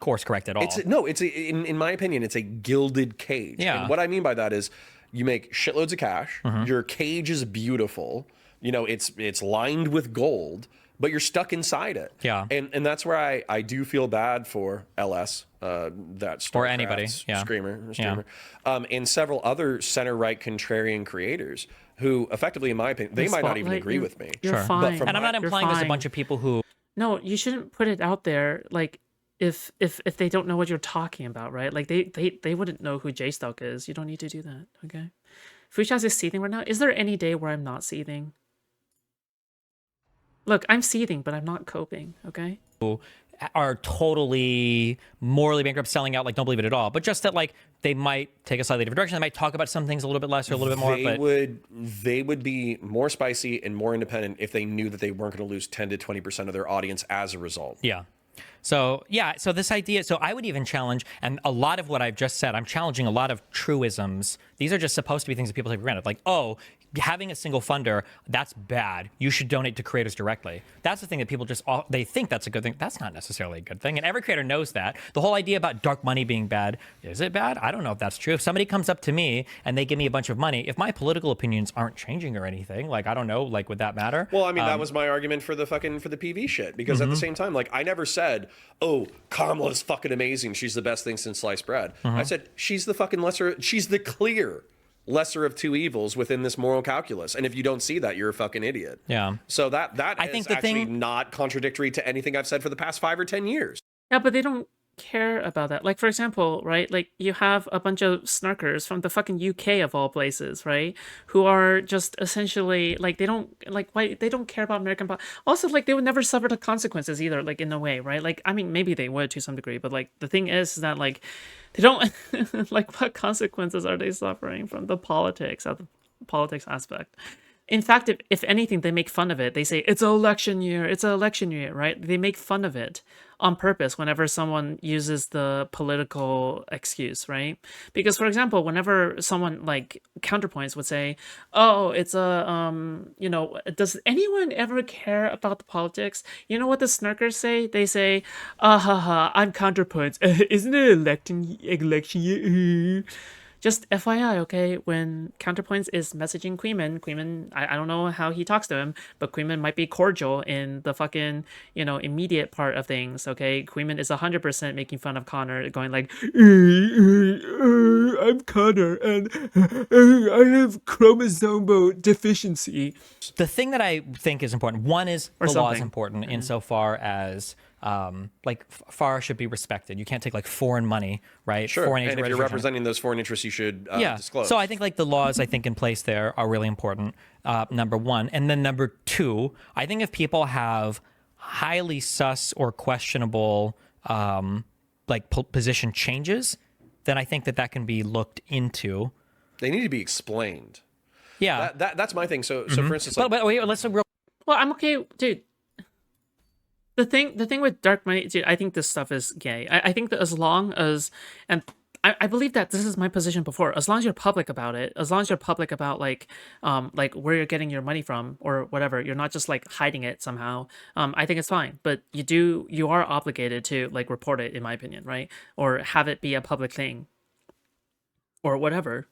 S3: course correct at all.
S2: In my opinion, it's a gilded cage.
S3: Yeah.
S2: And what I mean by that is you make shitloads of cash. Your cage is beautiful. You know, it's lined with gold, but you're stuck inside it.
S3: Yeah.
S2: And that's where I do feel bad for LS, that StarCraft's
S3: or anybody,
S2: streamer, and several other center-right contrarian creators who effectively, in my opinion, they might not even agree with me.
S1: You're fine.
S2: But from
S3: and I'm not implying there's a bunch of people who...
S1: No, you shouldn't put it out there, like, if they don't know what you're talking about, right? Like, they wouldn't know who J-Stalk is. You don't need to do that, okay? Foodshops is seething right now. Is there any day where I'm not seething? Look, I'm seething, but I'm not coping, okay?
S3: Are totally morally bankrupt, selling out, like don't believe it at all. But just that, like, they might take a slightly different direction. They might talk about some things a little bit less or a little bit more.
S2: They would be more spicy and more independent if they knew that they weren't going to lose 10 to 20% of their audience as a result.
S3: Yeah. So this idea, so I would even challenge, and a lot of what I've just said, I'm challenging a lot of truisms. These are just supposed to be things that people take for granted. Like, oh, having a single funder, that's bad. You should donate to creators directly. That's the thing that people they think that's a good thing. That's not necessarily a good thing. And every creator knows that. The whole idea about dark money being bad, is it bad? I don't know if that's true. If somebody comes up to me and they give me a bunch of money, if my political opinions aren't changing or anything, like, I don't know, like, would that matter?
S2: Well, I mean, that was my argument for the PV shit. Because at the same time, like, I never said, oh, Kamala's fucking amazing. She's the best thing since sliced bread. I said, she's the fucking she's the clear lesser of two evils within this moral calculus. And if you don't see that, you're a fucking idiot.
S3: Yeah.
S2: So that
S3: I
S2: is
S3: think the
S2: actually
S3: thing...
S2: not contradictory to anything I've said for the past 5 or 10 years.
S1: Yeah, but they don't care about that. Like, for example, right, like, you have a bunch of snarkers from the fucking UK of all places, right, who are just essentially, like, they don't care about American also, like, they would never suffer the consequences either, like, in a way, right? Like, I mean, maybe they would to some degree, but, like, the thing is that, like, they don't like, what consequences are they suffering from the politics aspect? In fact, if anything, they make fun of it. They say, it's an election year, right? They make fun of it on purpose whenever someone uses the political excuse, right? Because, for example, whenever someone like Counterpoints would say, oh, it's a, does anyone ever care about the politics? You know what the snarkers say? They say, I'm Counterpoints. Isn't it election year? Just FYI, okay, when Counterpoints is messaging Queeman, I don't know how he talks to him, but Queeman might be cordial in the fucking, immediate part of things, okay? Queeman is 100% making fun of Connor, going like, I'm Connor, and I have chromosome deficiency.
S3: The thing that I think is important, one is the law is important insofar as... FAR should be respected. You can't take like foreign money, right?
S2: Sure.
S3: Foreign
S2: and if you're representing those foreign interests, you should disclose.
S3: So I think like the laws I think in place there are really important. Number one, and then number two, I think if people have highly sus or questionable position changes, then I think that can be looked into.
S2: They need to be explained.
S3: Yeah,
S2: that's my thing. So for instance,
S3: but wait, let's
S1: Well, I'm okay, dude. The thing with dark money, dude, I think this stuff is gay. I think that as long as, and I believe that this is my position before, as long as you're public about it, as long as you're public about like where you're getting your money from or whatever, you're not just like hiding it somehow. I think it's fine. But you are obligated to like report it, in my opinion, right? Or have it be a public thing or whatever.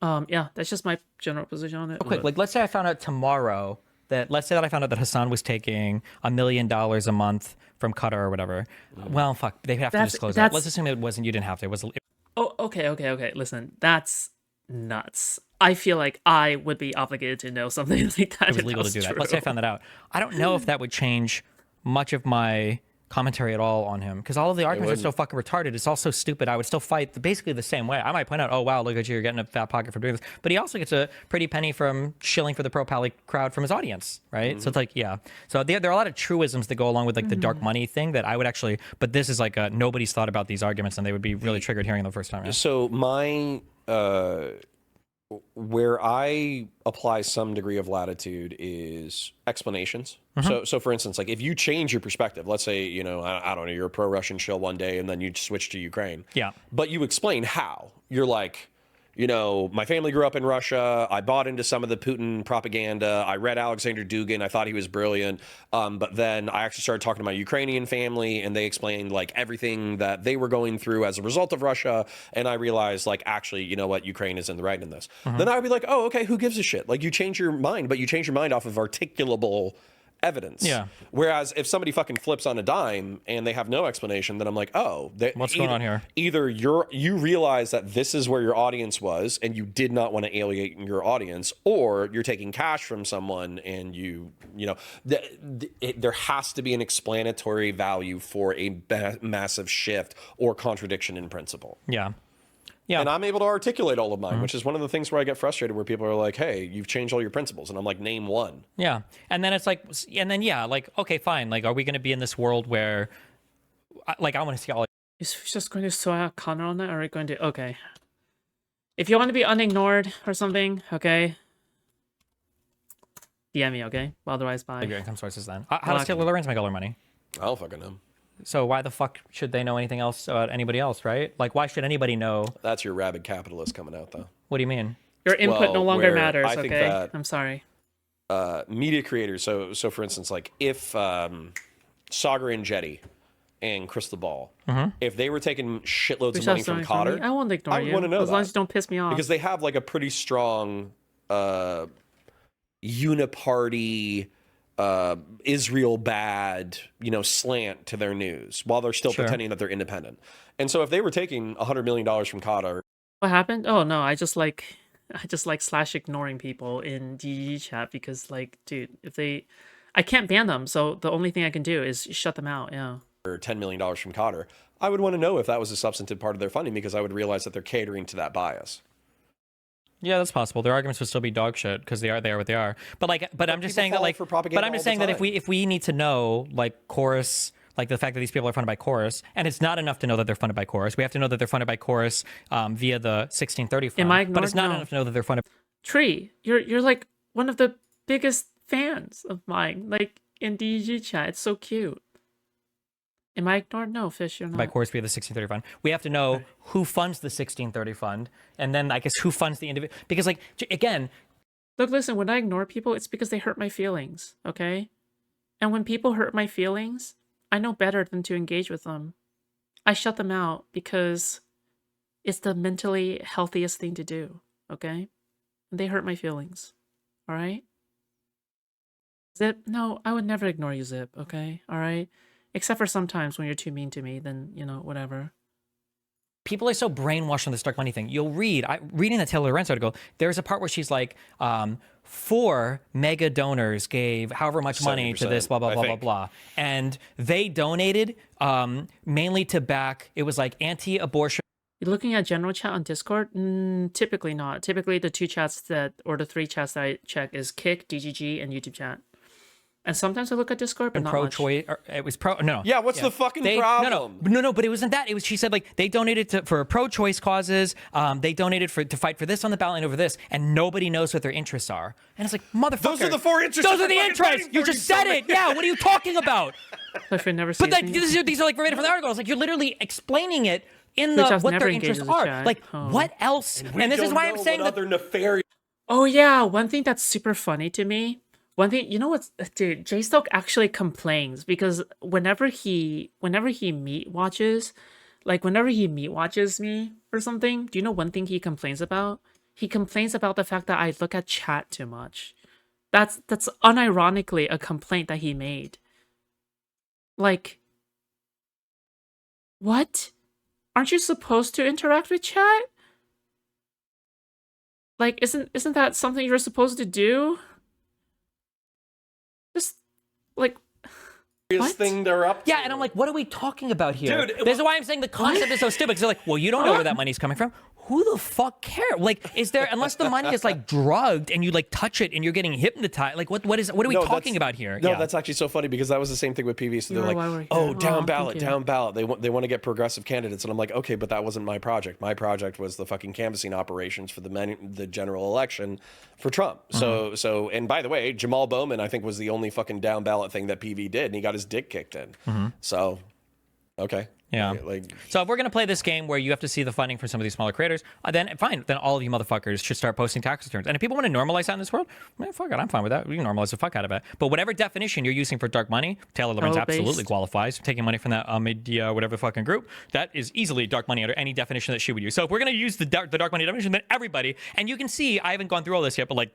S1: Yeah, that's just my general position on it.
S3: Real quick, like let's say I found out tomorrow that Hassan was taking $1 million a month from Qatar or whatever. Well, fuck, they have to disclose that. Let's assume it wasn't. You didn't have to. It was.
S1: Oh, okay. Listen, that's nuts. I feel like I would be obligated to know something like that.
S3: It was legal to do that. Let's say I found that out. I don't know if that would change much of my commentary at all on him, because all of the arguments are so fucking retarded. It's all so stupid. I would still fight basically the same way. I might point out, oh wow, look at you, you're getting a fat pocket for doing this, but he also gets a pretty penny from shilling for the pro-pally crowd from his audience, right? So it's like, yeah. So there are a lot of truisms that go along with like the dark money thing that I would actually, but this is like nobody's thought about these arguments and they would be really triggered hearing them the first time. Right?
S2: So my where I apply some degree of latitude is explanations. So for instance, like if you change your perspective, let's say, you know, I don't know, you're a pro-Russian shill one day and then you switch to Ukraine.
S3: Yeah.
S2: But you explain how. You're like, you know, my family grew up in Russia. I bought into some of the Putin propaganda. I read Alexander Dugin. I thought he was brilliant. But then I actually started talking to my Ukrainian family, and they explained like everything that they were going through as a result of Russia. And I realized, like, actually, you know what? Ukraine is in the right in this. Then I'd be like, oh, okay, who gives a shit? Like, you change your mind, but you change your mind off of articulable evidence.
S3: Yeah.
S2: Whereas if somebody fucking flips on a dime and they have no explanation, then I'm like, oh,
S3: What's going on here?
S2: Either you realize that this is where your audience was and you did not want to alienate your audience, or you're taking cash from someone and you know, there has to be an explanatory value for a massive shift or contradiction in principle.
S3: Yeah. Yeah.
S2: And I'm able to articulate all of mine, which is one of the things where I get frustrated, where people are like, hey, you've changed all your principles. And I'm like, name one.
S3: Yeah. And then it's like, like, okay, fine. Like, are we going to be in this world where, like, I want to see all.
S1: Is just going to throw out Connor on that, or are we going to... Okay. If you want to be unignored or something, okay? DM me, okay? Well, otherwise, bye.
S3: Your income sources then. How does Taylor Lorenz make all her money?
S2: I don't fucking know.
S3: So why the fuck should they know anything else about anybody else, right? Like, why should anybody know?
S2: That's your rabid capitalist coming out, though.
S3: What do you mean?
S1: Your input no longer
S2: where
S1: matters,
S2: I think
S1: okay?
S2: that,
S1: I'm sorry.
S2: Media creators, so for instance, like if Sagar and Jetty and Crystal Ball, if they were taking shitloads of money from Cotter,
S1: I won't ignore you.
S2: I want to know
S1: as long as you don't piss me off.
S2: because they have like a pretty strong uniparty, Israel bad, you know, slant to their news while they're still pretending that they're independent. And so if they were taking $100 million from Qatar.
S1: What happened? Oh no, I just like slash ignoring people in DG chat because, like, dude, if they, I can't ban them, so the only thing I can do is shut them out. Yeah.
S2: Or $10 million from Qatar, I would want to know if that was a substantive part of their funding, because I would realize that they're catering to that bias.
S3: Yeah, that's possible. Their arguments would still be dog shit because they are what they are. But I'm just saying that, like, but I'm just saying that if we need to know, like, Chorus, like the fact that these people are funded by Chorus, and it's not enough to know that they're funded by Chorus. We have to know that they're funded by Chorus via the 1630 fund.
S1: Am I ignored?
S3: But it's not enough to know that they're funded.
S1: Tree, you're like one of the biggest fans of mine, like in DG chat. It's so cute. Am I ignored? No, Fish, you're not.
S3: By Chorus via the 1630 fund. We have to know who funds the 1630 fund, and then I guess who funds the individual. Because, like, again,
S1: look, listen, when I ignore people, it's because they hurt my feelings, okay? And when people hurt my feelings, I know better than to engage with them. I shut them out because it's the mentally healthiest thing to do, okay? And they hurt my feelings, all right? Zip, no, I would never ignore you, Zip, okay? All right? Except for sometimes when you're too mean to me, then, you know, whatever.
S3: people are so brainwashed on this dark money thing. You'll read, reading the Taylor Lorenz article, there's a part where she's like, 4 mega donors gave however much money to this, blah, blah, blah, blah, blah. And they donated mainly to back, it was like anti-abortion.
S1: You're looking at general chat on Discord? Typically not. Typically the 2 chats that, or the 3 chats that I check is Kick, DGG, and YouTube chat. And sometimes I look at Discord, but not
S3: pro-choice. It was pro. No.
S2: Yeah. What's the fucking problem?
S3: No. But it wasn't that. It was. She said like they donated for pro-choice causes. They donated to fight for this on the ballot and over this, and nobody knows what their interests are. And it's like, motherfucker.
S2: Those are the 4 interests.
S3: Those are the interests. You just said it. Yeah. What are you talking about?
S1: I've never
S3: seen. But these are like verbatim from the article. It's like you're literally explaining it in the what their interests are. Like what else? And this is why I'm saying that.
S2: Nefarious.
S1: Oh yeah, one thing that's super funny to me. One thing, you know what's, dude, J Stoke actually complains because whenever he meat watches me or something, do you know one thing he complains about? He complains about the fact that I look at chat too much. That's unironically a complaint that he made. Like, what? Aren't you supposed to interact with chat? Like, isn't that something you're supposed to do? Just like what?
S2: Thing they're up to.
S3: Yeah, and I'm like, what are we talking about here?
S2: Dude,
S3: this is why I'm saying the concept is so stupid. Because they're like, well, you don't know where that money's coming from. who the fuck care? Like, is there, unless the money is like drugged and you like touch it and you're getting hypnotized, like what are we talking about here?
S2: No, that's actually so funny because that was the same thing with PV. So they're like, oh, down ballot. They want to get progressive candidates. And I'm like, okay, but that wasn't my project. My project was the fucking canvassing operations for the general election for Trump. So, and by the way, Jamal Bowman, I think, was the only fucking down ballot thing that PV did, and he got his dick kicked in. So, okay.
S3: Yeah. So if we're going to play this game where you have to see the funding for some of these smaller creators, then fine. Then all of you motherfuckers should start posting tax returns. And if people want to normalize that in this world, man, fuck it. I'm fine with that. We can normalize the fuck out of it. But whatever definition you're using for dark money, Taylor Lorenz absolutely qualifies. Taking money from that media, whatever fucking group, that is easily dark money under any definition that she would use. So if we're going to use the dark money definition, then everybody, and you can see, I haven't gone through all this yet, but like,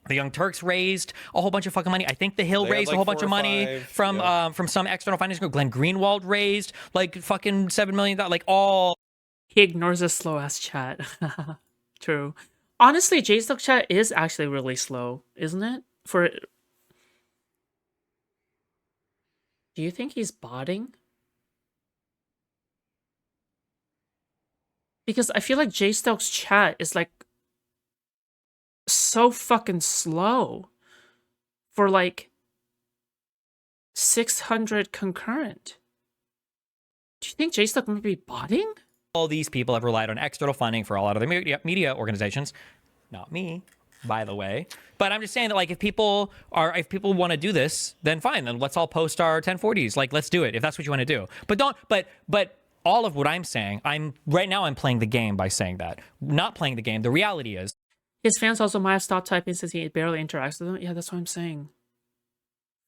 S3: the Young Turks raised a whole bunch of fucking money. I think the Hill raised a whole bunch of money from some external finance group. Glenn Greenwald raised like fucking $7 million. Like all.
S1: He ignores a slow ass chat. True. Honestly, JStock chat is actually really slow, isn't it? Do you think he's botting? Because I feel like JStock's chat is like so fucking slow for like 600 concurrent. Do you think JStock might be botting?
S3: All these people have relied on external funding for all other media organizations. Not me, by the way. But I'm just saying that like if people want to do this, then fine. Then let's all post our 1040s. Like let's do it if that's what you want to do. But all of what I'm saying, I'm playing the game by saying that. Not playing the game. The reality is
S1: his fans also might have stopped typing since he barely interacts with them. Yeah, that's what I'm saying.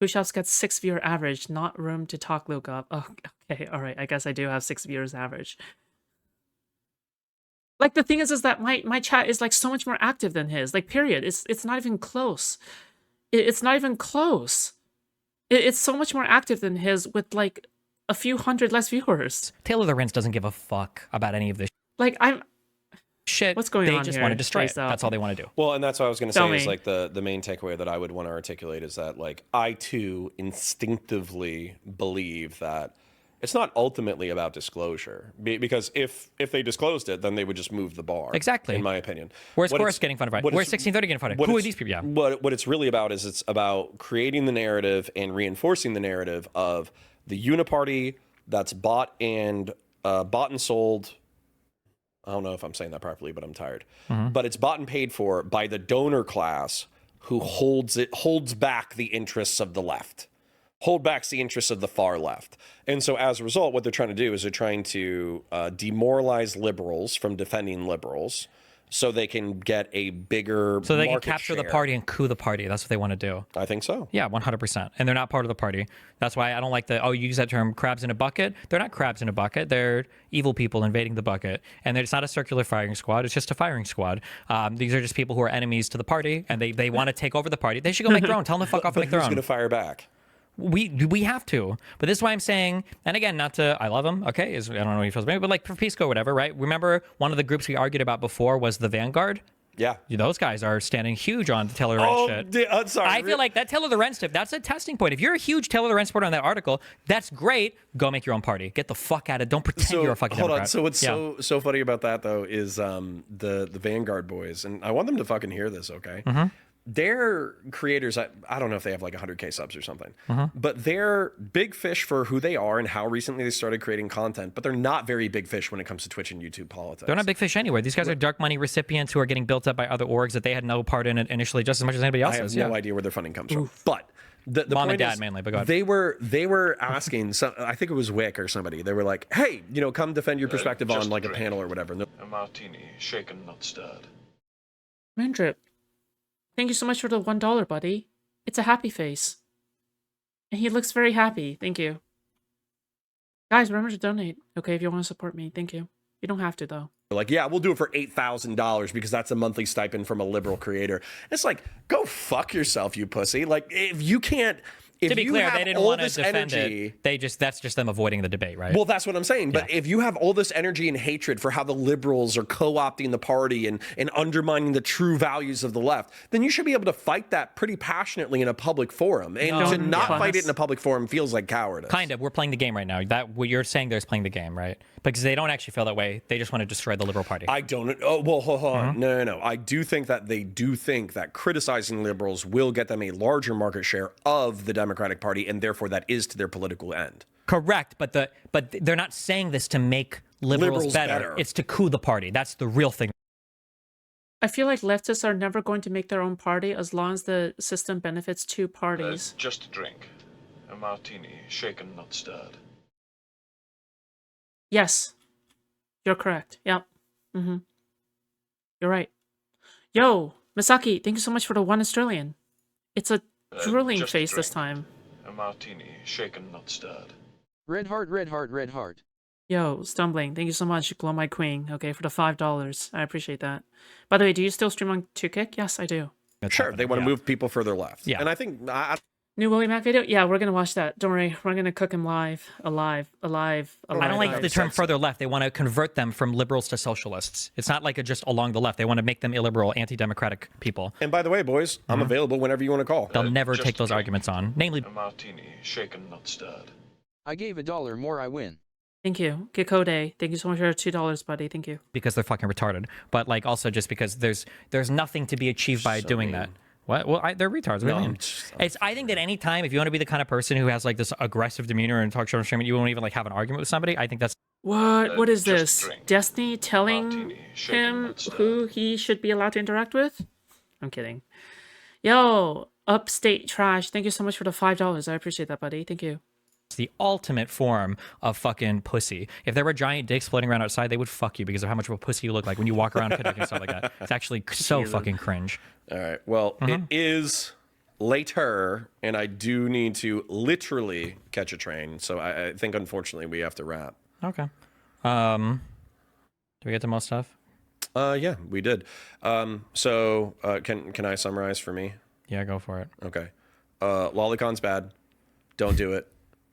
S1: Foodshops gets 6 viewer average, not room to talk lookup. Oh, okay, all right. I guess I do have 6 viewers average. Like the thing is that my chat is like so much more active than his. Like period. It's not even close. It's not even close. It's so much more active than his with like a few hundred less viewers.
S3: Taylor Lorenz doesn't give a fuck about any of this.
S1: Like
S3: shit.
S1: What's going on?
S3: They just want to destroy it. That's all they want to do.
S2: Well, and that's what I was going to say is like the main takeaway that I would want to articulate is that like I too instinctively believe that it's not ultimately about disclosure because if they disclosed it, then they would just move the bar.
S3: Exactly.
S2: In my opinion.
S3: Where's Forrest getting funded? Where's 1630 getting funded? Who are these people? Yeah.
S2: What it's really about is it's about creating the narrative and reinforcing the narrative of the uniparty that's bought and sold. I don't know if I'm saying that properly, but I'm tired. But it's bought and paid for by the donor class who holds back the interests of the left, backs the interests of the far left. And so as a result, what they're trying to do is they're trying to demoralize liberals from defending liberals so they can get a bigger
S3: So they can
S2: market
S3: capture
S2: share.
S3: the party and coup the party. That's what they want to do.
S2: I think so.
S3: Yeah, 100%. And they're not part of the party. That's why I don't like you use that term, crabs in a bucket. They're not crabs in a bucket. They're evil people invading the bucket. And it's not a circular firing squad. It's just a firing squad. These are just people who are enemies to the party, and they want to take over the party. They should go make their own. Tell them to fuck off and make their own.
S2: Who's going to fire back?
S3: We have to, but this is why I'm saying, and again, I love him, okay, I don't know what he feels, maybe, but like for Pisco or whatever, right? Remember one of the groups we argued about before was the Vanguard?
S2: Yeah.
S3: Those guys are standing huge on the Taylor Lorenz shit.
S2: I'm sorry.
S3: I feel like that Taylor Lorenz tip, that's a testing point. If you're a huge Taylor Lorenz supporter on that article, that's great. Go make your own party. Get the fuck out of it. Don't pretend you're a fucking Democrat.
S2: So what's so funny about that, though, is the Vanguard boys, and I want them to fucking hear this, okay? They're creators. I don't know if they have like 100K subs or something, but they're big fish for who they are and how recently they started creating content. But they're not very big fish when it comes to Twitch and YouTube politics.
S3: They're not big fish anywhere. These guys are dark money recipients who are getting built up by other orgs that they had no part in it initially, just as much as anybody else.
S2: I have no idea where their funding comes from. But the
S3: mom
S2: point
S3: and dad
S2: is,
S3: mainly. But go ahead.
S2: they were asking. I think it was Wick or somebody. They were like, "Hey, come defend your perspective on like a panel or whatever."
S5: A martini, shaken, not stirred.
S1: Mandrip, thank you so much for the $1, buddy. It's a happy face. And he looks very happy. Thank you. Guys, remember to donate, okay, if you want to support me. Thank you. You don't have to, though.
S2: Like, yeah, we'll do it for $8,000 because that's a monthly stipend from a liberal creator. It's like, go fuck yourself, you pussy. Like, if you can't If
S3: To be
S2: you
S3: clear,
S2: have
S3: they didn't
S2: all
S3: want to
S2: this
S3: defend
S2: energy,
S3: it. That's just them avoiding the debate, right?
S2: Well, that's what I'm saying. But if you have all this energy and hatred for how the liberals are co-opting the party and undermining the true values of the left, then you should be able to fight that pretty passionately in a public forum. And to not fight it in a public forum feels like cowardice.
S3: Kind of. We're playing the game right now. That what you're saying, there's playing the game, right? Because they don't actually feel that way. They just want to destroy the Liberal Party.
S2: I don't. Oh, well, hold on. No. I do think that they do think that criticizing liberals will get them a larger market share of the Democratic Party, and therefore that is to their political end.
S3: Correct, but they're not saying this to make liberals better. It's to coup the party. That's the real thing.
S1: I feel like leftists are never going to make their own party as long as the system benefits two parties.
S5: Just a drink. A martini, shaken, not stirred.
S1: Yes. You're correct. Yep. Mm-hmm. You're right. Yo, Misaki, thank you so much for the 1 Australian. It's a drooling
S5: just a
S1: face this
S5: drink.
S1: time.
S5: A martini, shaken, not stirred.
S4: Red heart, red heart, red heart.
S1: Yo, Stumbling, thank you so much, Glow My Queen, okay, for the $5. I appreciate that. By the way, do you still stream on 2Kick? Yes, I do.
S2: Sure, they want to move people further left.
S3: Yeah.
S2: And I think...
S1: New Willie Mac video? Yeah, we're gonna watch that. Don't worry, we're gonna cook him alive.
S3: I don't like the term further left. They want to convert them from liberals to socialists. It's not like just along the left. They want to make them illiberal, anti-democratic people.
S2: And by the way, boys, I'm available whenever you want to call.
S3: They'll never
S5: just
S3: take those
S5: drink.
S3: arguments on. Namely,
S5: A martini, shaken, not stirred.
S4: I gave $1 more, I win.
S1: Thank you. Kikode, thank you so much for $2, buddy. Thank you.
S3: because they're fucking retarded, but like also just because there's nothing to be achieved by doing that. What? Well, they're retards. What do you mean? I think that any time if you want to be the kind of person who has like this aggressive demeanor and talk shit on stream, you won't even like have an argument with somebody. I think that's
S1: What is
S5: just
S1: this?
S5: drink.
S1: Destiny telling
S5: Martini, shaken,
S1: him
S5: not stirred.
S1: who he should be allowed to interact with? I'm kidding. Yo, Upstate Trash, thank you so much for the $5. I appreciate that, buddy. Thank you.
S3: the ultimate form of fucking pussy. If there were giant dicks floating around outside, they would fuck you because of how much of a pussy you look like when you walk around connecting stuff like that. It's actually so fucking cringe.
S2: All right. Well, it is later, and I do need to literally catch a train. So I think, unfortunately, we have to wrap.
S3: Okay. Do we get to most stuff?
S2: Yeah, we did. So can I summarize for me?
S3: Yeah, go for it.
S2: Okay. Lollicon's bad. Don't do it.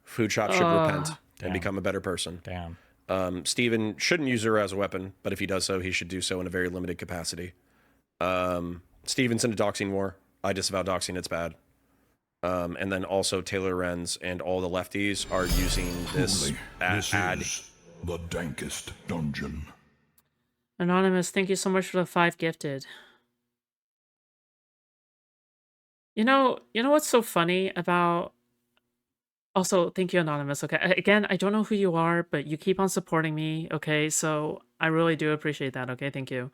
S2: Foodshops should repent and become a better person.
S3: Damn.
S2: Steven shouldn't use her as a weapon, but if he does so, he should do so in a very limited capacity. Steven's in a doxing war. I disavow doxing, it's bad. And then also Taylor Renz and all the lefties are using this ad.
S8: Is the dankest dungeon.
S1: Anonymous, thank you so much for the 5 gifted. You know what's so funny about... Also, thank you, Anonymous. Okay, again, I don't know who you are, but you keep on supporting me. Okay, so I really do appreciate that. Okay, thank you.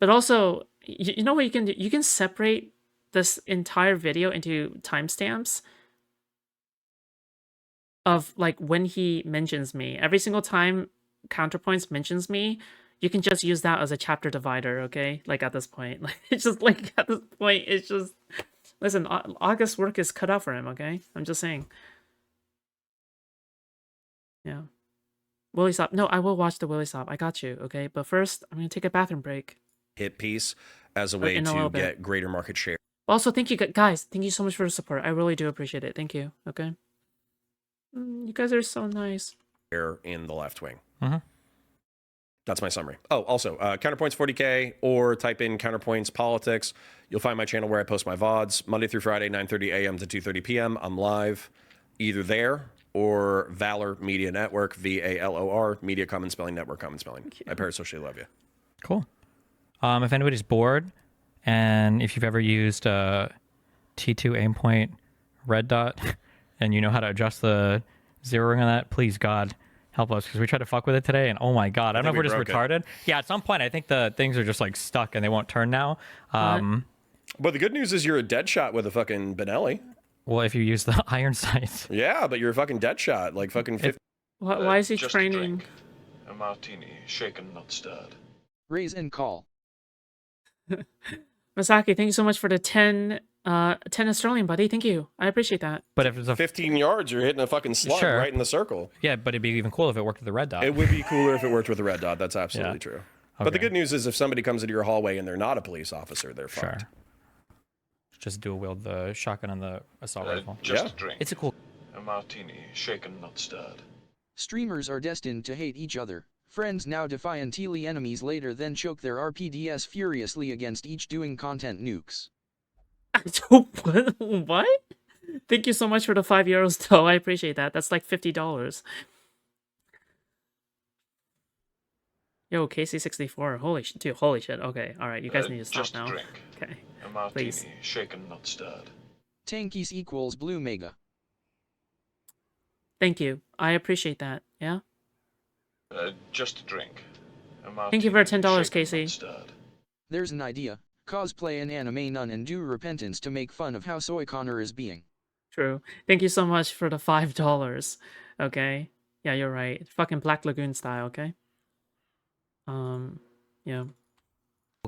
S1: But also, you know what you can do? You can separate this entire video into timestamps of like when he mentions me. Every single time Counterpoints mentions me, you can just use that as a chapter divider. Okay, like at this point, like it's just like at this point, it's just listen. August's work is cut out for him. Okay, I'm just saying. Yeah. Willy Stop. No, I will watch the Willy Stop. I got you, okay? But first, I'm going to take a bathroom break.
S2: Hit piece as a way to get greater market share.
S1: Also, thank you, guys. Thank you so much for the support. I really do appreciate it. Thank you, okay? You guys are so nice.
S2: In the left wing. That's my summary. Oh, also, Counterpoints 40K or type in Counterpoints Politics. You'll find my channel where I post my VODs. Monday through Friday, 9:30 a.m. to 2:30 p.m. I'm live either there or Valor Media Network, VALOR, Media Common Spelling Network, Common Spelling. I parasocially love you.
S3: Cool. If anybody's bored, and if you've ever used T2 Aimpoint Red Dot, and you know how to adjust the zeroing on that, please, God, help us, because we tried to fuck with it today, and oh my God, I don't know if we're just retarded. Yeah, at some point, I think the things are just like stuck, and they won't turn now.
S2: But the good news is you're a dead shot with a fucking Benelli.
S3: Well, if you use the iron sights.
S2: Yeah, but you're a fucking dead shot. Like fucking 50.
S1: Why is he
S5: Just
S1: training?
S5: drink. A martini, shaken, not stirred.
S4: Raise and call.
S1: Masaki, thank you so much for the 10 Australian, buddy. Thank you. I appreciate that.
S3: But if it's a
S2: 15 yards, you're hitting a fucking slug right in the circle.
S3: Yeah, but it'd be even cool if it worked with the red dot.
S2: It would be cooler if it worked with a red dot. That's absolutely true. But the good news is if somebody comes into your hallway and they're not a police officer, they're fucked.
S3: just dual wield the shotgun and the assault rifle.
S5: Just
S2: Yeah.
S5: a drink.
S3: It's a cool.
S5: A martini, shaken, not stirred.
S4: Streamers are destined to hate each other. Friends now defiantly enemies later then choke their RPDS furiously against each doing content nukes.
S1: What? Thank you so much for the €5 though. I appreciate that. That's like $50. Yo, KC64. Holy shit, dude. Holy shit. Okay, all right. You guys need to stop
S5: Just a
S1: now.
S5: drink.
S1: Okay.
S5: A martini,
S1: Please.
S5: shaken, not stirred.
S4: Tankies equals blue mega.
S1: Thank you. I appreciate that. Yeah.
S5: Just a drink. A martini,
S1: Thank you for $10,
S5: shaken,
S1: Casey.
S5: not stirred.
S4: There's an idea. Cosplay an anime nun and do repentance to make fun of how Soy Connor is being.
S1: True. Thank you so much for the $5. Okay. Yeah, you're right. Fucking Black Lagoon style. Okay. Yeah.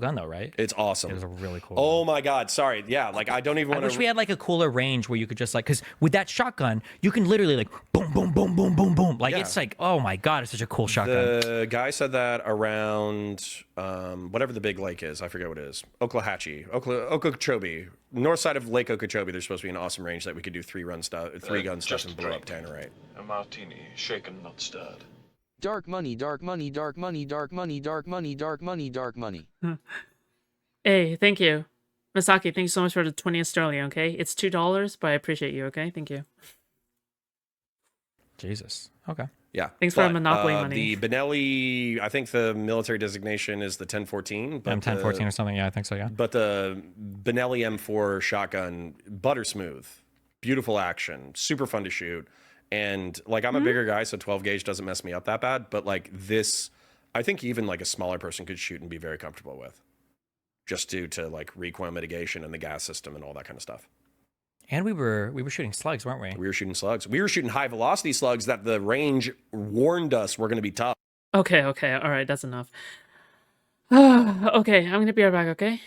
S3: gun though, right?
S2: It's awesome.
S3: It was a really cool
S2: Oh
S3: gun.
S2: my god, sorry. Yeah, like I don't even
S3: I
S2: want
S3: wish we
S2: to.
S3: had like a cooler range where you could just like, because with that shotgun, you can literally like boom, boom, boom, boom, boom, boom. Like
S2: Yeah.
S3: it's like, oh my god, it's such a cool shotgun.
S2: The guy said that around whatever the big lake is. I forget what it is. Okeechobee, north side of Lake Okeechobee. There's supposed to be an awesome range that we could do three gun stuff
S5: Just
S2: and blow up
S5: drink.
S2: Tannerite.
S5: A martini, shaken, not stirred.
S4: Dark money, dark money, dark money, dark money, dark money, dark money, dark money.
S1: Hey, thank you. Misaki, thank you so much for the 20 sterling, okay? It's $2, but I appreciate you, okay? Thank you.
S3: Jesus. Okay.
S2: Yeah.
S1: Thanks for Monopoly money.
S2: The Benelli, I think the military designation is the 1014. But
S3: M1014 or something. Yeah, I think so. Yeah.
S2: But the Benelli M4 shotgun, butter smooth, beautiful action, super fun to shoot. And like I'm a bigger guy, so 12 gauge doesn't mess me up that bad. But like this, I think even like a smaller person could shoot and be very comfortable with, just due to like recoil mitigation and the gas system and all that kind of stuff.
S3: And we were shooting slugs, weren't we?
S2: We were shooting slugs. We were shooting high velocity slugs that the range warned us were going to be tough.
S1: Okay, all right, that's enough. Okay, I'm gonna be right back, okay?